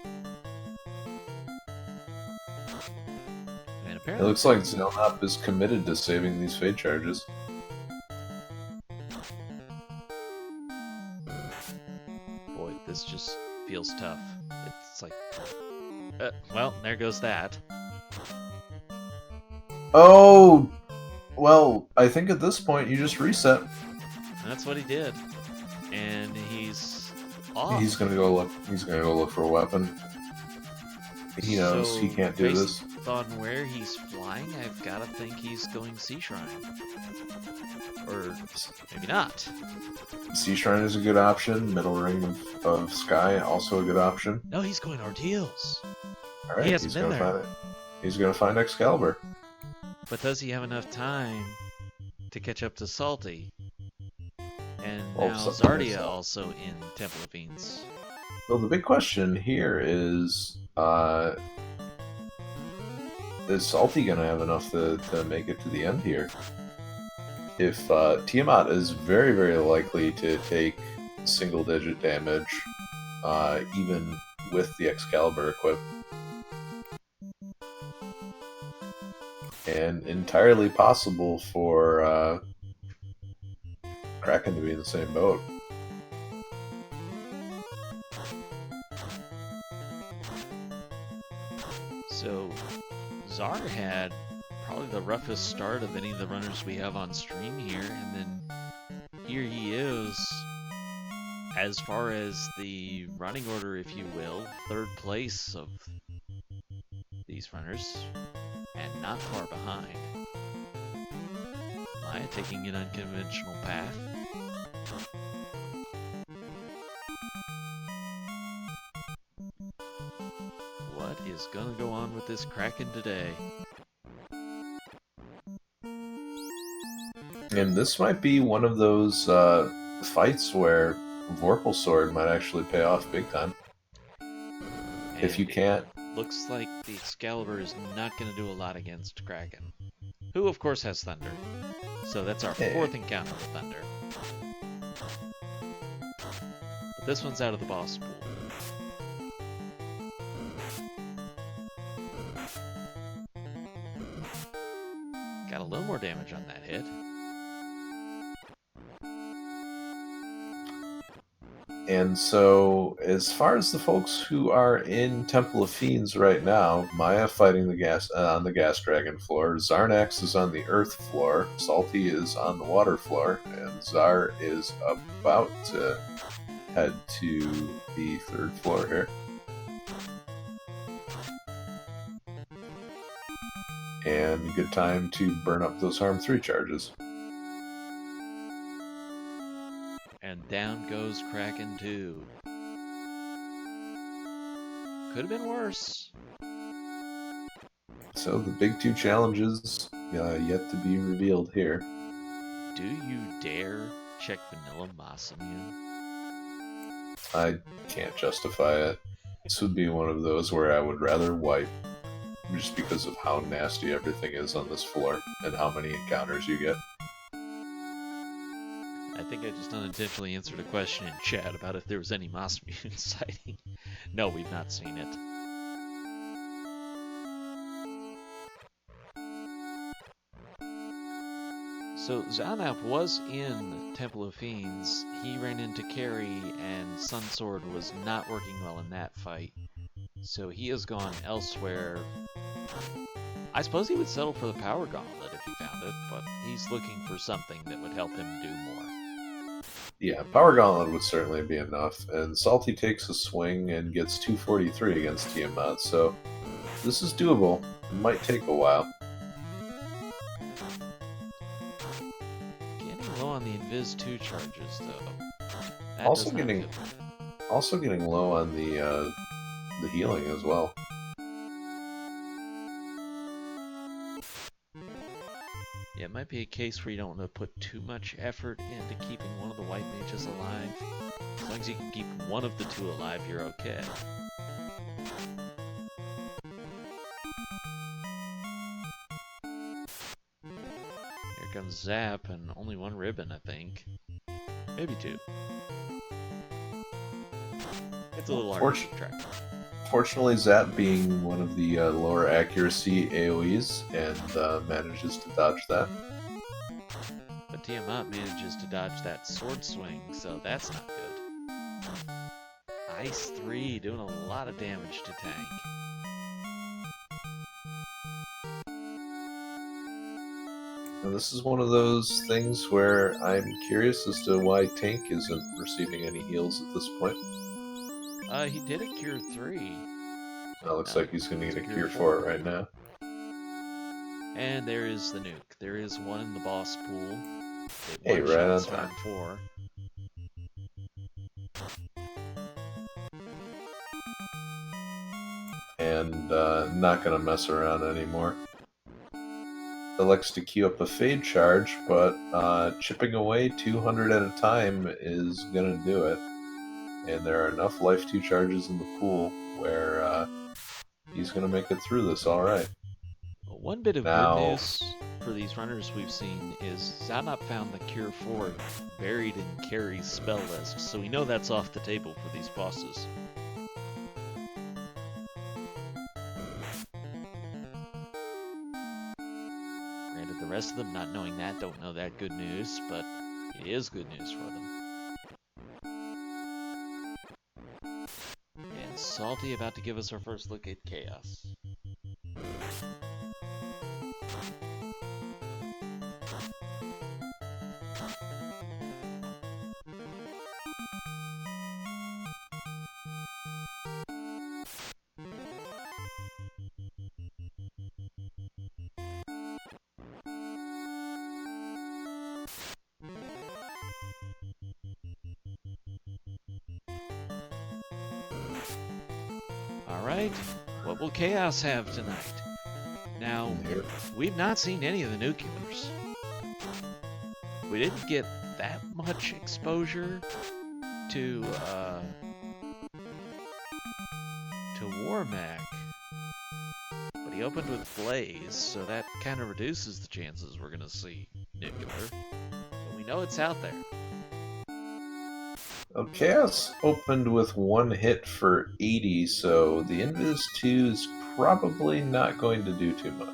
And It apparently, looks like Zelnop is committed to saving these fate charges. boy, this just feels tough. It's like, well, there goes that. Oh, well, I think at this point you just reset. And that's what he did, and he's off. He's gonna go look. He's gonna go look for a weapon. He knows So, he can't do this. based on where he's flying, I've got to think he's going Sea Shrine. Or maybe not. Sea Shrine is a good option. Middle Ring of Sky also a good option. No, he's going Ordeals. All right, He hasn't he's been gonna there. find it. He's gonna find Excalibur. But does he have enough time to catch up to Salty? And Well, now something is Zardia up. also in Temple of Fiends. Well, the big question here is Salty gonna have enough to make it to the end here? If Tiamat is very, very likely to take single-digit damage, even with the Excalibur equipped, and entirely possible for Kraken to be in the same boat. So, Zar had probably the roughest start of any of the runners we have on stream here, and then here he is, as far as the running order, if you will, third place of these runners, and not far behind. Maya taking an unconventional path. What is gonna go on with this Kraken today? And this might be one of those fights where Vorpal Sword might actually pay off big time. If you And can't... looks like the Excalibur is not going to do a lot against Kraken, who of course has Thunder. So that's our fourth encounter with Thunder. But this one's out of the boss pool. Got a little more damage on that hit. And so, as far as the folks who are in Temple of Fiends right now, Maya fighting the gas on the Gas Dragon floor, Zarnax is on the Earth floor, Salty is on the Water floor, and Zar is about to head to the third floor here. And good time to burn up those Harm 3 charges. And down goes Kraken 2. Could have been worse. So the big two challenges yet to be revealed here. Do you dare check Vanilla Masamune? I can't justify it. This would be one of those where I would rather wipe, just because of how nasty everything is on this floor and how many encounters you get. I think I just unintentionally answered a question in chat about if there was any Masamune sighting. No, we've not seen it. So Zanap was in Temple of Fiends. He ran into Carrie, and Sun Sword was not working well in that fight. So he has gone elsewhere. I suppose he would settle for the Power Gauntlet if he found it, but he's looking for something that would help him do more. Yeah, Power Gauntlet would certainly be enough, and Salty takes a swing and gets 243 against Tiamat, so this is doable. It might take a while. Getting low on the Invis 2 charges, though. That Also does not getting- feel good. Also getting low on the healing as well. Yeah, it might be a case where you don't want to put too much effort into keeping one of the white mages alive. As long as you can keep one of the two alive, you're okay. shotgun zap and only one ribbon, I think. Maybe two. It's a little hard to keep track. Fortunately, Zap being one of the lower accuracy AoEs and manages to dodge that. But Tiamat manages to dodge that sword swing, so that's not good. Ice 3 doing a lot of damage to tank. And this is one of those things where I'm curious as to why Tank isn't receiving any heals at this point. He did a cure 3. It looks like he's going to it's get a a cure cure for four. it right now. And there is the nuke. There is one in the boss pool. Hey, right on time. Round 4. And not going to mess around anymore. Elects to queue up a Fade charge, but chipping away 200 at a time is going to do it. And there are enough Life 2 charges in the pool where he's going to make it through this alright. One bit of good news for these runners we've seen is Zanop found the Cure 4 buried in Carrie's spell list, so we know that's off the table for these bosses. Granted, the rest of them, not knowing that, don't know that good news, but it is good news for them. And Salty about to give us our first look at Chaos. Alright, what will Chaos have tonight? Now, we've not seen any of the nuclears. We didn't get that much exposure to Warmac, but he opened with Blaze, so that kind of reduces the chances we're going to see nuclear. But we know it's out there. Well, Chaos opened with one hit for 80, so the Invis 2 is probably not going to do too much.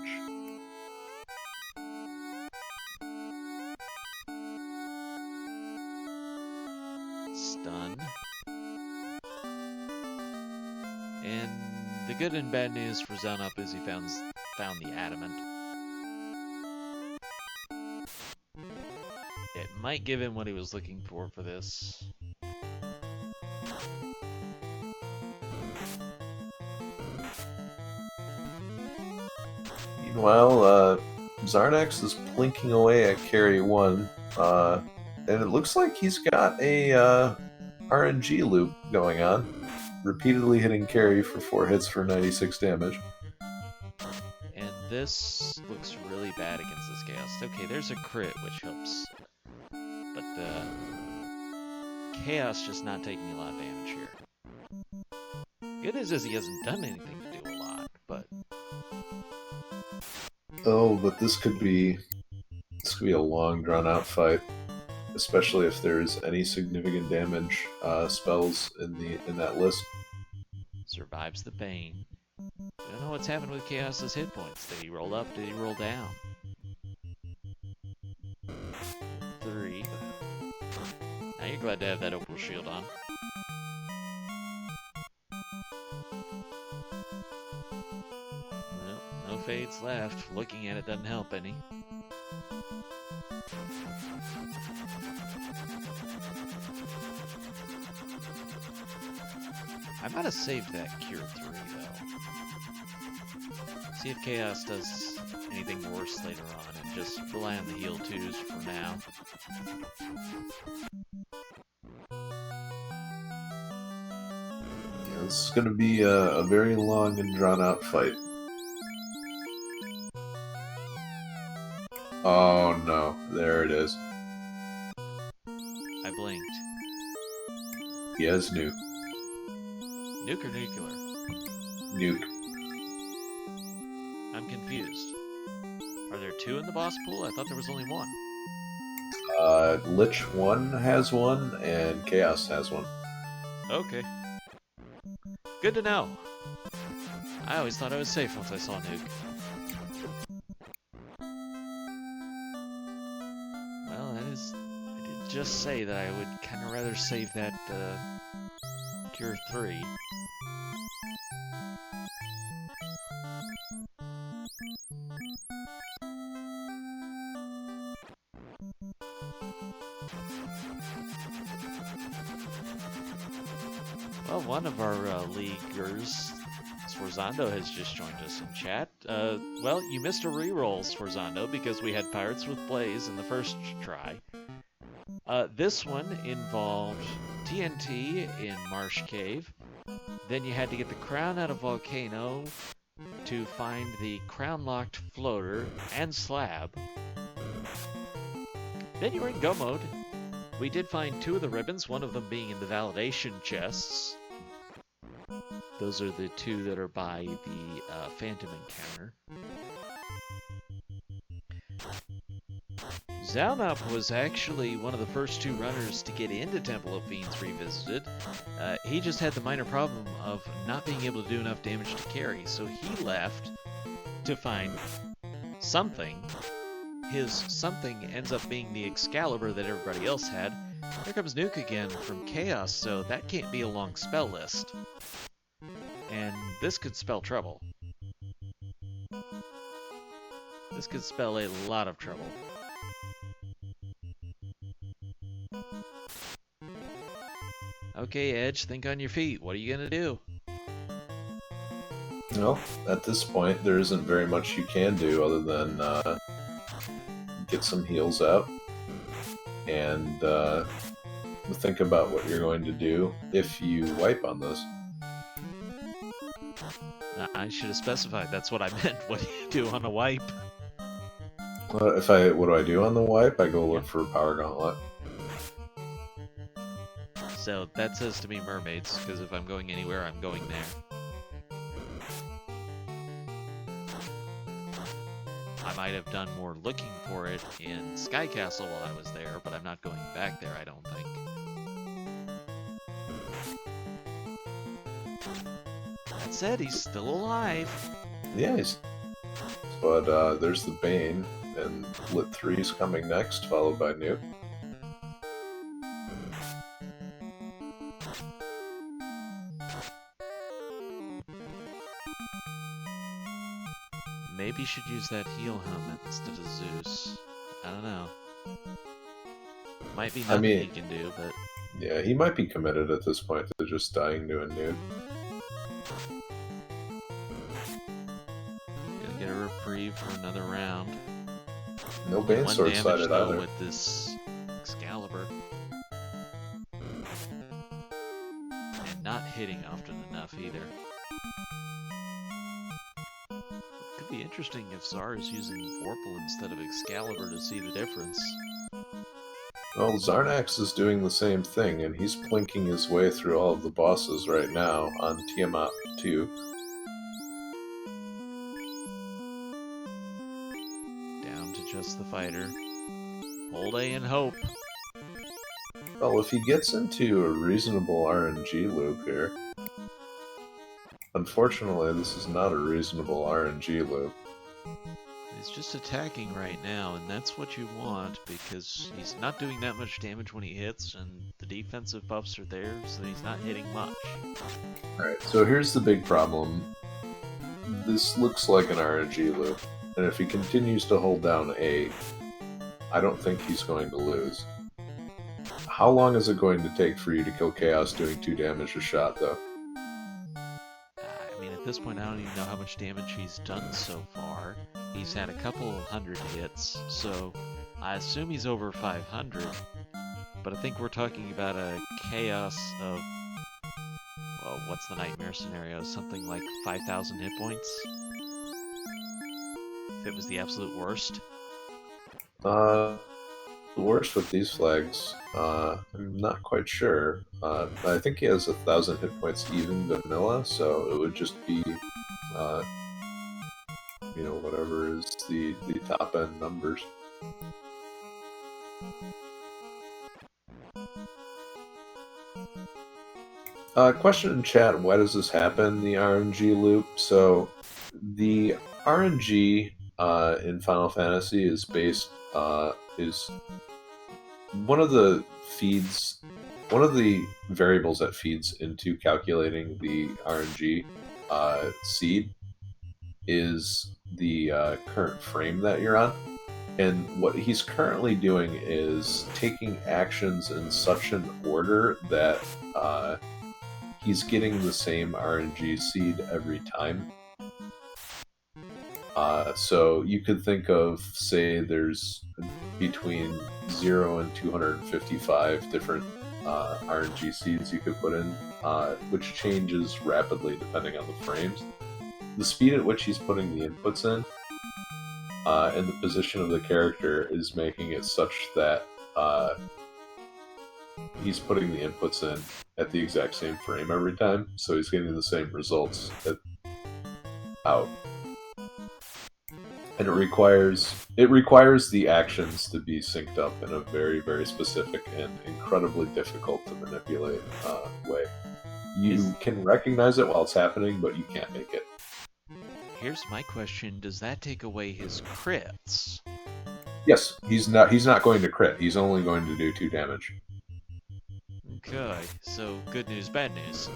Stun. And the good and bad news for Zanup is he found the Adamant. It might give him what he was looking for this. Meanwhile, Zarnax is plinking away at Carry 1, and it looks like he's got a RNG loop going on, repeatedly hitting Carry for 4 hits for 96 damage. And this looks really bad against this Chaos. Okay, there's a crit, which helps. But Chaos just not taking a lot of damage here. Good news is he hasn't done anything to do a lot, but... Oh, but this could be a long, drawn-out fight, especially if there's any significant damage spells in that list. Survives the pain. I don't know what's happened with Chaos's hit points. Did he roll up? Did he roll down? 3. Now you're glad to have that Opal Shield on. Well, no fades left. Looking at it doesn't help any. I might have saved that Cure 3, though. See if Chaos does anything worse later on, and just rely on the heal 2s for now. Yeah, this is going to be a very long and drawn-out fight. Oh no, there it is. I blinked. He has nuke. Nuke or nuclear? Nuke. I'm confused. Are there 2 in the boss pool? I thought there was only 1. Lich 1 has one, and Chaos has one. Okay. Good to know. I always thought I was safe once I saw Nuke. Well, that is... I did just say that I would kind of rather save that, Cure 3. Well, one of our leaguers, Sforzando, has just joined us in chat. Well, you missed a reroll, Sforzando, because we had Pirates with Blaze in the first try. This one involved TNT in Marsh Cave. Then you had to get the crown out of Volcano to find the crown-locked floater and slab. Then you were in Go mode. We did find 2 of the ribbons, one of them being in the validation chests. Those are the 2 that are by the Phantom encounter. Zalnop was actually one of the first 2 runners to get into Temple of Fiends Revisited. He just had the minor problem of not being able to do enough damage to carry, so he left to find something. His something ends up being the Excalibur that everybody else had. Here comes Nuke again from Chaos, so that can't be a long spell list. And this could spell trouble. This could spell a lot of trouble. Okay, Edge, think on your feet. What are you gonna do? Well, at this point, there isn't very much you can do other than get some heals out and think about what you're going to do if you wipe on this. I should have specified. That's what I meant. What do you do on a wipe? What do I do on the wipe? I go look for Power Gauntlet. So that says to me mermaids, because if I'm going anywhere, I'm going there. I might have done more looking for it in Sky Castle while I was there, but I'm not going back there, I don't think. That said, he's still alive. Yeah, but there's the Bane, and Lit 3's coming next, followed by Nuke. Maybe you should use that heal helmet instead of Zeus. I don't know. Might be nothing he can do, but... Yeah, he might be committed at this point to just dying to a nude. Gonna get a reprieve for another round. No Bane sword sided either. With this Excalibur. And not hitting often enough either. Could be interesting if Zar is using Vorpal instead of Excalibur to see the difference. Well, Zarnax is doing the same thing, and he's plinking his way through all of the bosses right now on Tiamat 2. Down to just the fighter. Hold A and hope. Well, if he gets into a reasonable RNG loop here... Unfortunately, this is not a reasonable RNG loop. He's just attacking right now, and that's what you want, because he's not doing that much damage when he hits, and the defensive buffs are there, so he's not hitting much. Alright, so here's the big problem. This looks like an RNG loop, and if he continues to hold down A, I don't think he's going to lose. How long is it going to take for you to kill Chaos doing 2 damage a shot, though? I mean, at this point, I don't even know how much damage he's done so far. He's had a couple hundred hits, so I assume he's over 500. But I think we're talking about a chaos of, well, what's the nightmare scenario? Something like 5,000 hit points? If it was the absolute worst? The worst with these flags, I'm not quite sure. I think he has 1,000 hit points even vanilla, so it would just be, whatever is the top end numbers. Question in chat: why does this happen? The RNG loop. So the RNG in Final Fantasy is is one of the variables that feeds into calculating the RNG seed is the current frame that you're on. And what he's currently doing is taking actions in such an order that he's getting the same RNG seed every time. So you could think of, say, there's between 0 and 255 different RNG seeds you could put in, which changes rapidly depending on the frames. The speed at which he's putting the inputs in and the position of the character is making it such that he's putting the inputs in at the exact same frame every time, so he's getting the same results out. And it requires the actions to be synced up in a very, very specific and incredibly difficult to manipulate way. You can recognize it while it's happening, but you can't make it. Here's my question: does that take away his crits? Yes, he's not going to crit. He's only going to do 2 damage. Okay, so good news, bad news.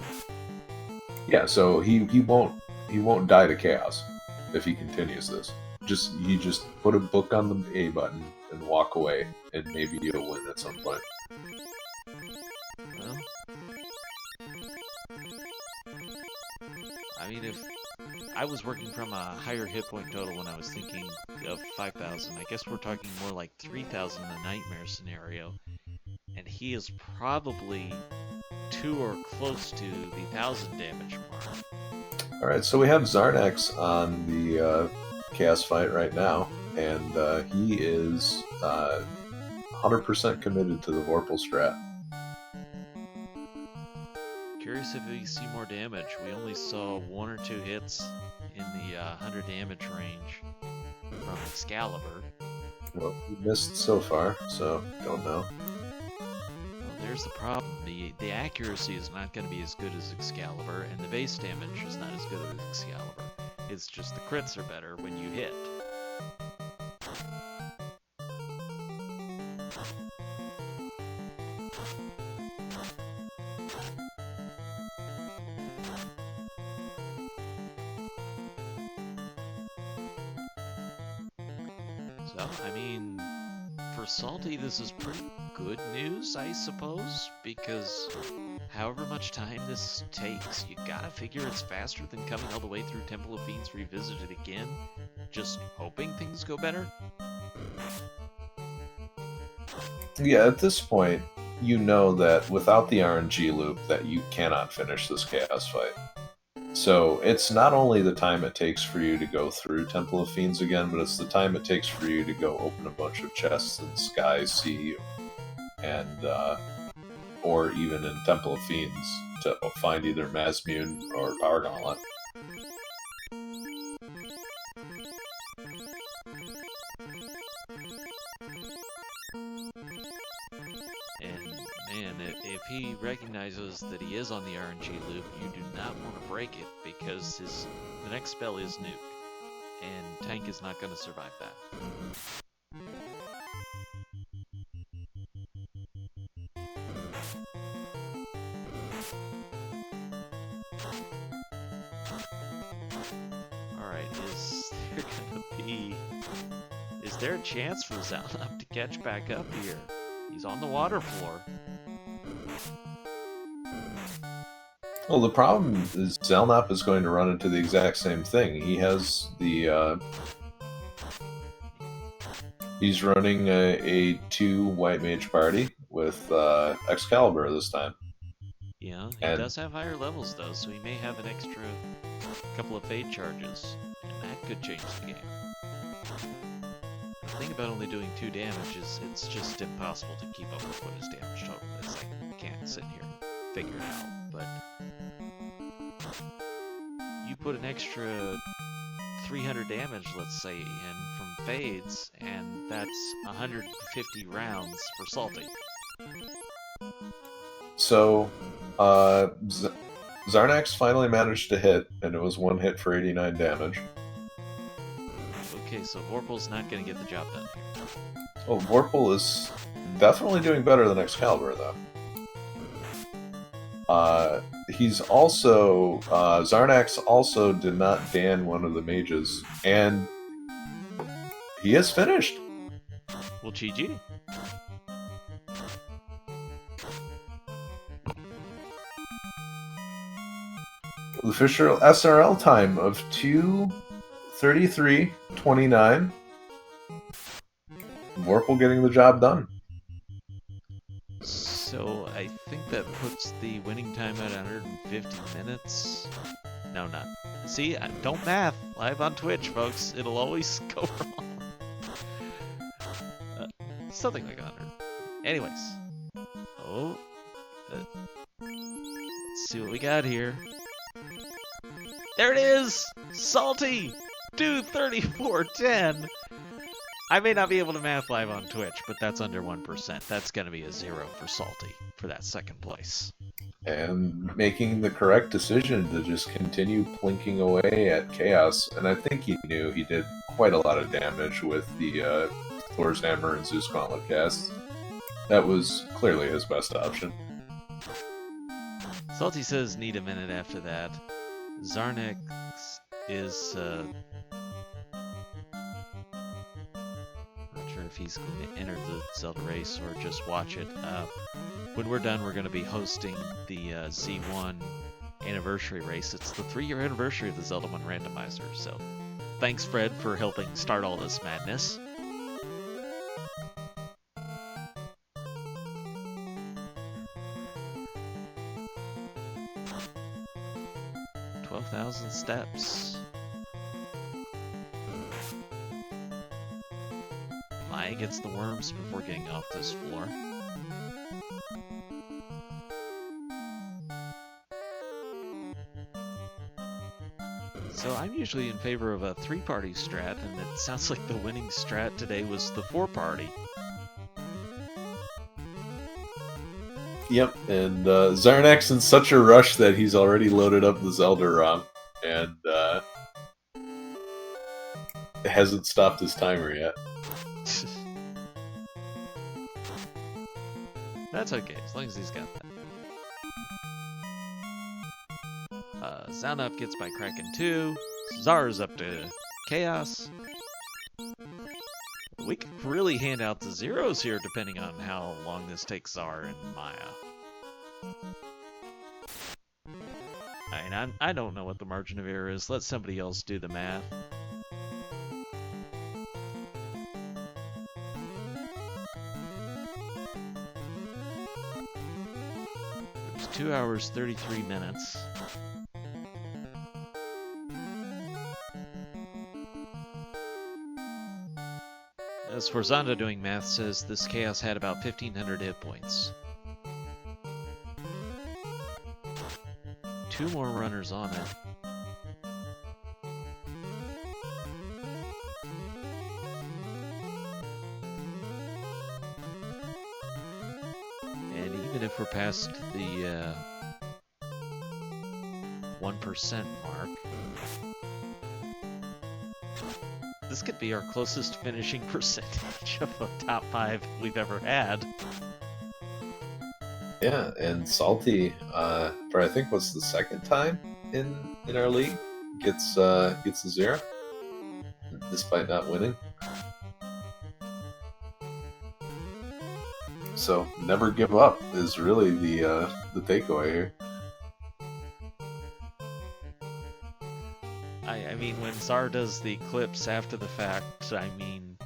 Yeah, so he won't die to chaos if he continues this. You just put a book on the A button and walk away, and maybe you'll win at some point. Well, I mean, if I was working from a higher hit point total when I was thinking of 5,000, I guess we're talking more like 3,000 in the nightmare scenario, and he is probably 2 or close to the 1,000 damage mark. Alright, so we have Zarnax on the chaos fight right now, and he is 100% committed to the Vorpal strat. Curious if we see more damage. We only saw 1 or 2 hits in the 100 damage range from Excalibur. Well, he missed so far, so don't know. Well, there's the problem. The accuracy is not going to be as good as Excalibur, and the base damage is not as good as Excalibur. It's just the crits are better when you hit. So, I mean, for Salty, this is pretty good news, I suppose, because however much time this takes, you gotta figure it's faster than coming all the way through Temple of Fiends Revisited again, just hoping things go better. Yeah, at this point, you know that without the RNG loop that you cannot finish this chaos fight. So it's not only the time it takes for you to go through Temple of Fiends again, but it's the time it takes for you to go open a bunch of chests in Sky, Sea, and or even in Temple of Fiends to find either Mazmune or Power Gauntlet. If he recognizes that he is on the RNG loop, you do not want to break it, because the next spell is Nuke, and Tank is not going to survive that. Alright, is there a chance for Zalnop to catch back up here? He's on the water floor. Well, the problem is Zelnop is going to run into the exact same thing. He has the he's running a 2 white mage party with Excalibur this time. Yeah, he does have higher levels though, so he may have an extra couple of fade charges, and that could change the game. The thing about only doing 2 damage is it's just impossible to keep up with what his damage total is. I can't sit here and figure it out, but you put an extra 300 damage, let's say, in from Fades, and that's 150 rounds for Salty. So, Zarnax finally managed to hit, and it was one hit for 89 damage. Okay, so Vorpal's not going to get the job done here. Well, Vorpal is definitely doing better than Excalibur, though. He's also... Zarnax also did not ban one of the mages, and he is finished. Well, GG. The official SRL time of 2:33:29. Vorpal getting the job done. So I think that puts the winning time at 150 minutes. No, not. See, don't math. Live on Twitch, folks. It'll always go wrong. Something like 100. Anyways. Oh. Let's see what we got here. There it is! Salty! 234.10! I may not be able to math live on Twitch, but that's under 1%. That's going to be a 0 for Salty for that second place. And making the correct decision to just continue plinking away at Chaos. And I think he knew he did quite a lot of damage with the Thor's Hammer and Zeus Gauntlet casts. That was clearly his best option. Salty says need a minute after that. Zarnax is... not sure if he's going to enter the Zelda race or just watch it. When we're done, we're going to be hosting the Z1 anniversary race. It's the 3-year anniversary of the Zelda 1 Randomizer, so thanks, Fred, for helping start all this madness. Steps. Maya gets the worms before getting off this floor. So I'm usually in favor of a 3-party strat, and it sounds like the winning strat today was the 4-party. Yep, and Zarnax in such a rush that he's already loaded up the Zelda ROM, and hasn't stopped his timer yet. That's okay, as long as he's got that. Zaunab gets by Kraken 2. Zar's up to Chaos. We could really hand out the zeros here depending on how long this takes Zar and Maya. I don't know what the margin of error is. Let somebody else do the math. It was 2 hours, 33 minutes. As for Zonda doing math, says this Chaos had about 1,500 hit points. 2 more runners on it. And even if we're past the 1% mark, this could be our closest finishing percentage of a top 5 we've ever had. Yeah, and Salty, for I think what's the second time in our league, gets a 0, despite not winning. So never give up is really the takeaway here. I mean, when Zar does the clips after the fact, I mean,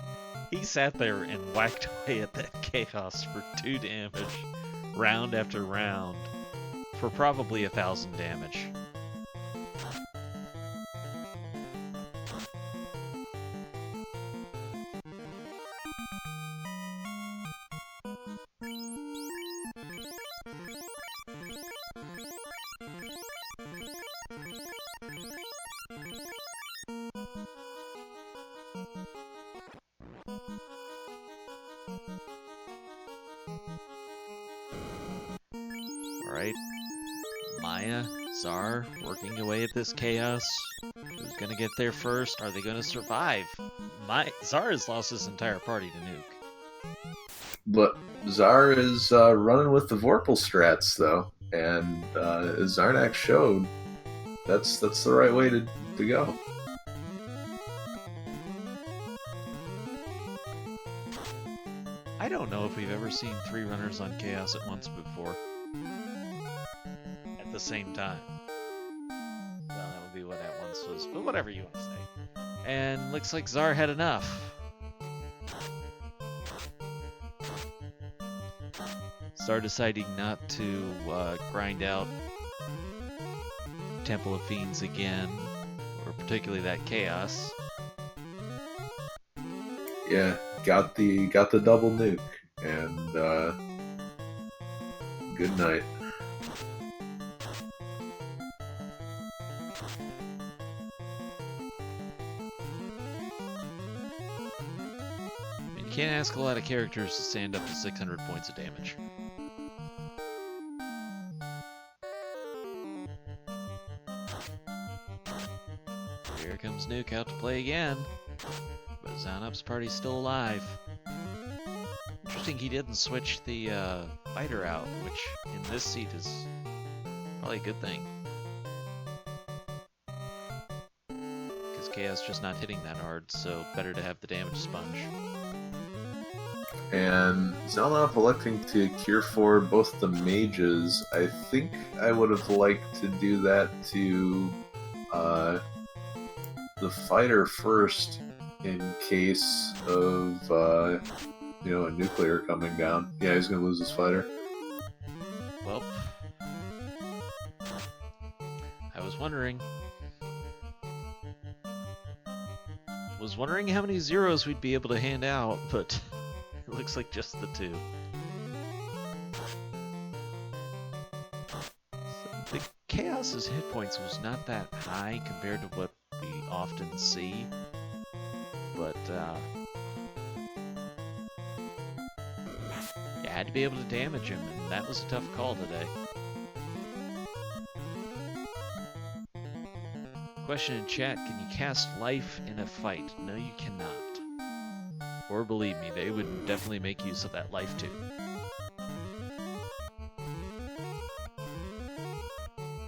he sat there and whacked away at that Chaos for 2 damage, round after round, for probably 1,000 damage. Alright. Maya, Zar, working away at this chaos. Who's gonna get there first? Are they gonna survive? Zar has lost his entire party to Nuke. But Zar is running with the Vorpal strats, though, and as Zarnak showed, that's the right way to go. I don't know if we've ever seen 3 runners on Chaos at once before. At the same time. Well, that would be what that once was, but whatever you want to say. And looks like Zar had enough. Zar deciding not to grind out Temple of Fiends again, or particularly that Chaos. Yeah, got the double nuke, and good night. You can't ask a lot of characters to stand up to 600 points of damage. Here comes Nuke out to play again. But Zanup's party's still alive. Interesting he didn't switch the fighter out, which in this seat is probably a good thing. Because Chaos just not hitting that hard, so better to have the damage sponge. And Zelnop electing to cure for both the mages. I think I would have liked to do that to the fighter first, in case of a nuclear coming down. Yeah, he's gonna lose his fighter. Well, I was wondering how many zeros we'd be able to hand out, but it looks like just the 2. So the Chaos's hit points was not that high compared to what we often see, but you had to be able to damage him, and that was a tough call today. Question in chat, can you cast life in a fight? No, you cannot. Or believe me, they would definitely make use of that life too.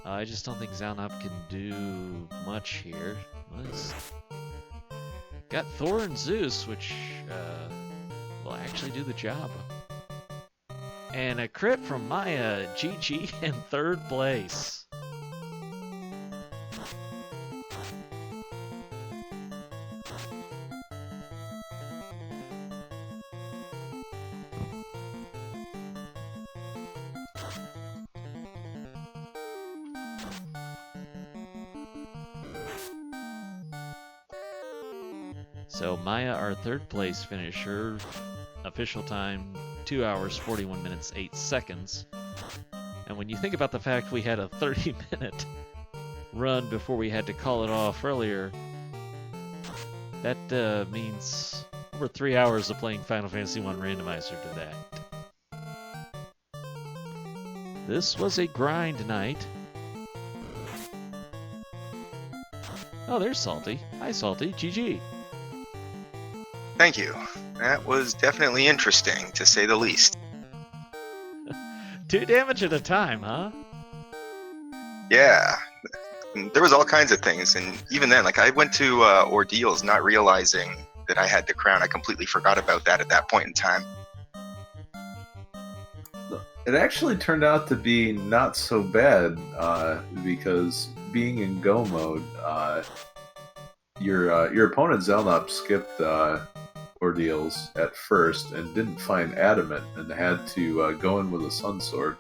I just don't think Zaunop can do much here. Well, he's got Thor and Zeus, which will actually do the job. And a crit from Maya, GG in 3rd place. So Maya, our 3rd place finisher, official time 2 hours 41 minutes 8 seconds. And when you think about the fact we had a 30-minute run before we had to call it off earlier, that means over 3 hours of playing Final Fantasy I Randomizer to that. This was a grind night. Oh, there's Salty. Hi, Salty. GG. Thank you. That was definitely interesting, to say the least. 2 damage at a time, huh? Yeah. There was all kinds of things, and even then, I went to ordeals not realizing that I had the crown. I completely forgot about that at that point in time. It actually turned out to be not so bad, because being in go mode, your opponent Zelnop skipped ordeals at first and didn't find adamant and had to go in with a sun sword.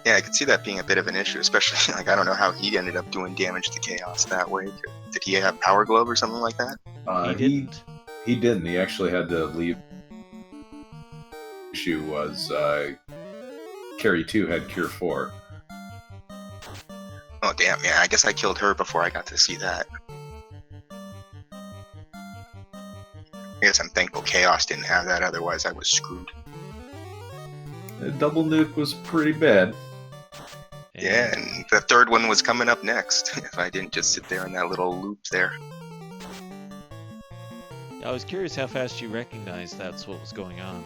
Yeah, I could see that being a bit of an issue, especially I don't know how he ended up doing damage to Chaos that way. Did he have Power Glove or something like that? He didn't. He didn't. He actually had to leave. The issue was Carry 2 had Cure 4. Oh damn, yeah, I guess I killed her before I got to see that. guess I'm thankful Chaos didn't have that, otherwise I was screwed. The double nuke was pretty bad. Yeah, and the third one was coming up next, if I didn't just sit there in that little loop there. I was curious how fast you recognized that's what was going on.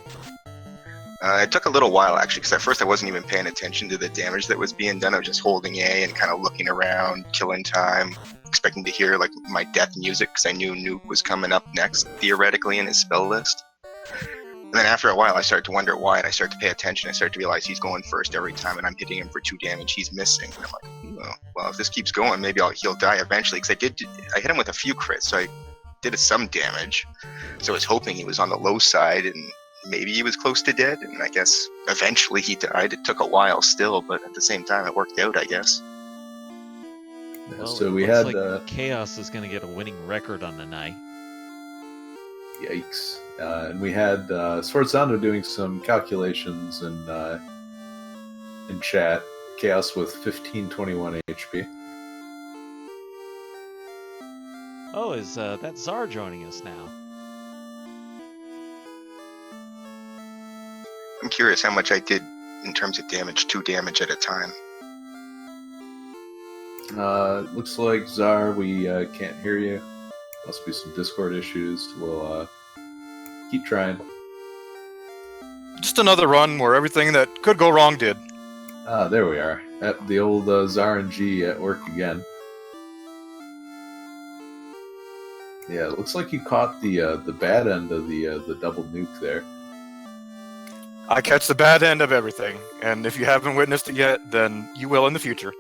It took a little while, actually, because at first I wasn't even paying attention to the damage that was being done. I was just holding A and kind of looking around, killing time, expecting to hear like my death music, because I knew Nuke was coming up next, theoretically, in his spell list. And then after a while, I started to wonder why, and I started to pay attention. I started to realize he's going first every time, and I'm hitting him for 2 damage. He's missing. And I'm like, oh, well, if this keeps going, maybe he'll die eventually, because I hit him with a few crits, so I did some damage. So I was hoping he was on the low side, and maybe he was close to dead, and I guess eventually he died. It took a while still, but at the same time it worked out, I guess. Well, So we looks had like Chaos is going to get a winning record on the night. yikes, and we had Sforzano doing some calculations in chat. Chaos with 1521 HP. Oh, is that Czar joining us now? I'm curious how much I did in terms of damage, 2 damage at a time. Looks like Czar, we can't hear you. Must be some Discord issues. We'll keep trying. Just another run where everything that could go wrong did. There we are. At the old Czar and G at work again. Yeah, it looks like you caught the bad end of the double nuke there. I catch the bad end of everything, and if you haven't witnessed it yet, then you will in the future.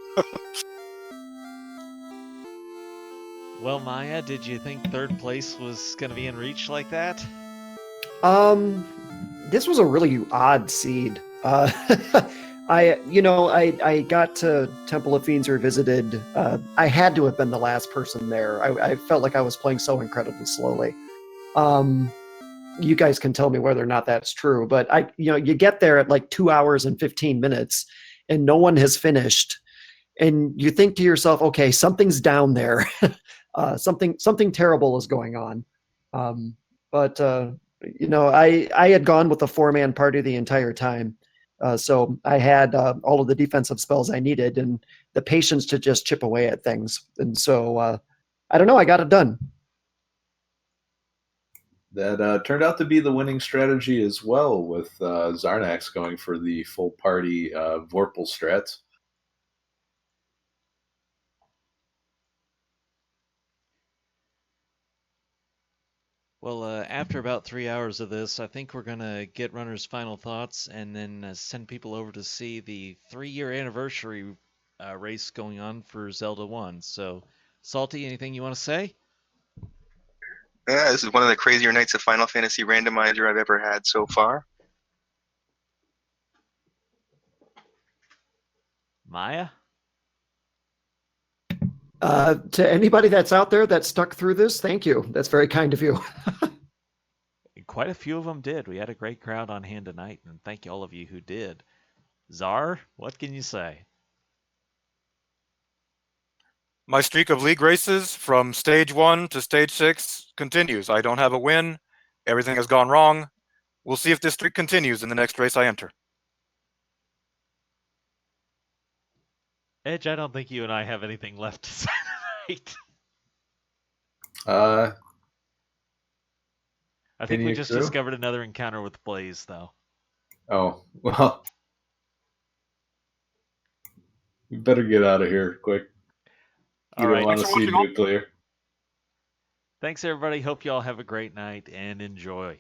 Well, Maya, did you think third place was going to be in reach like that? This was a really odd seed. I got to Temple of Fiends Revisited. I had to have been the last person there. I felt like I was playing so incredibly slowly. You guys can tell me whether or not that's true, but you get there at like 2 hours and 15 minutes and no one has finished. And you think to yourself, okay, something's down there. Something terrible is going on. But I had gone with a 4-man party the entire time. So I had all of the defensive spells I needed and the patience to just chip away at things. And so, I don't know, I got it done. That turned out to be the winning strategy as well, with Zarnax going for the full party Vorpal strats. Well, after about 3 hours of this, I think we're going to get runners' final thoughts and then send people over to see the 3-year anniversary race going on for Zelda 1. So, Salty, anything you want to say? Yeah, this is one of the crazier nights of Final Fantasy Randomizer I've ever had so far. Maya? To anybody that's out there that stuck through this, thank you. That's very kind of you. Quite a few of them did. We had a great crowd on hand tonight, and thank you all of you who did. Czar, what can you say? My streak of league races from stage 1 to stage 6 continues. I don't have a win. Everything has gone wrong. We'll see if this streak continues in the next race I enter. Edge, I don't think you and I have anything left to say tonight. I think we just discovered another encounter with Blaze, though. Oh, well. We better get out of here quick. You don't want to see nuclear. Thanks, everybody. Hope you all have a great night and enjoy.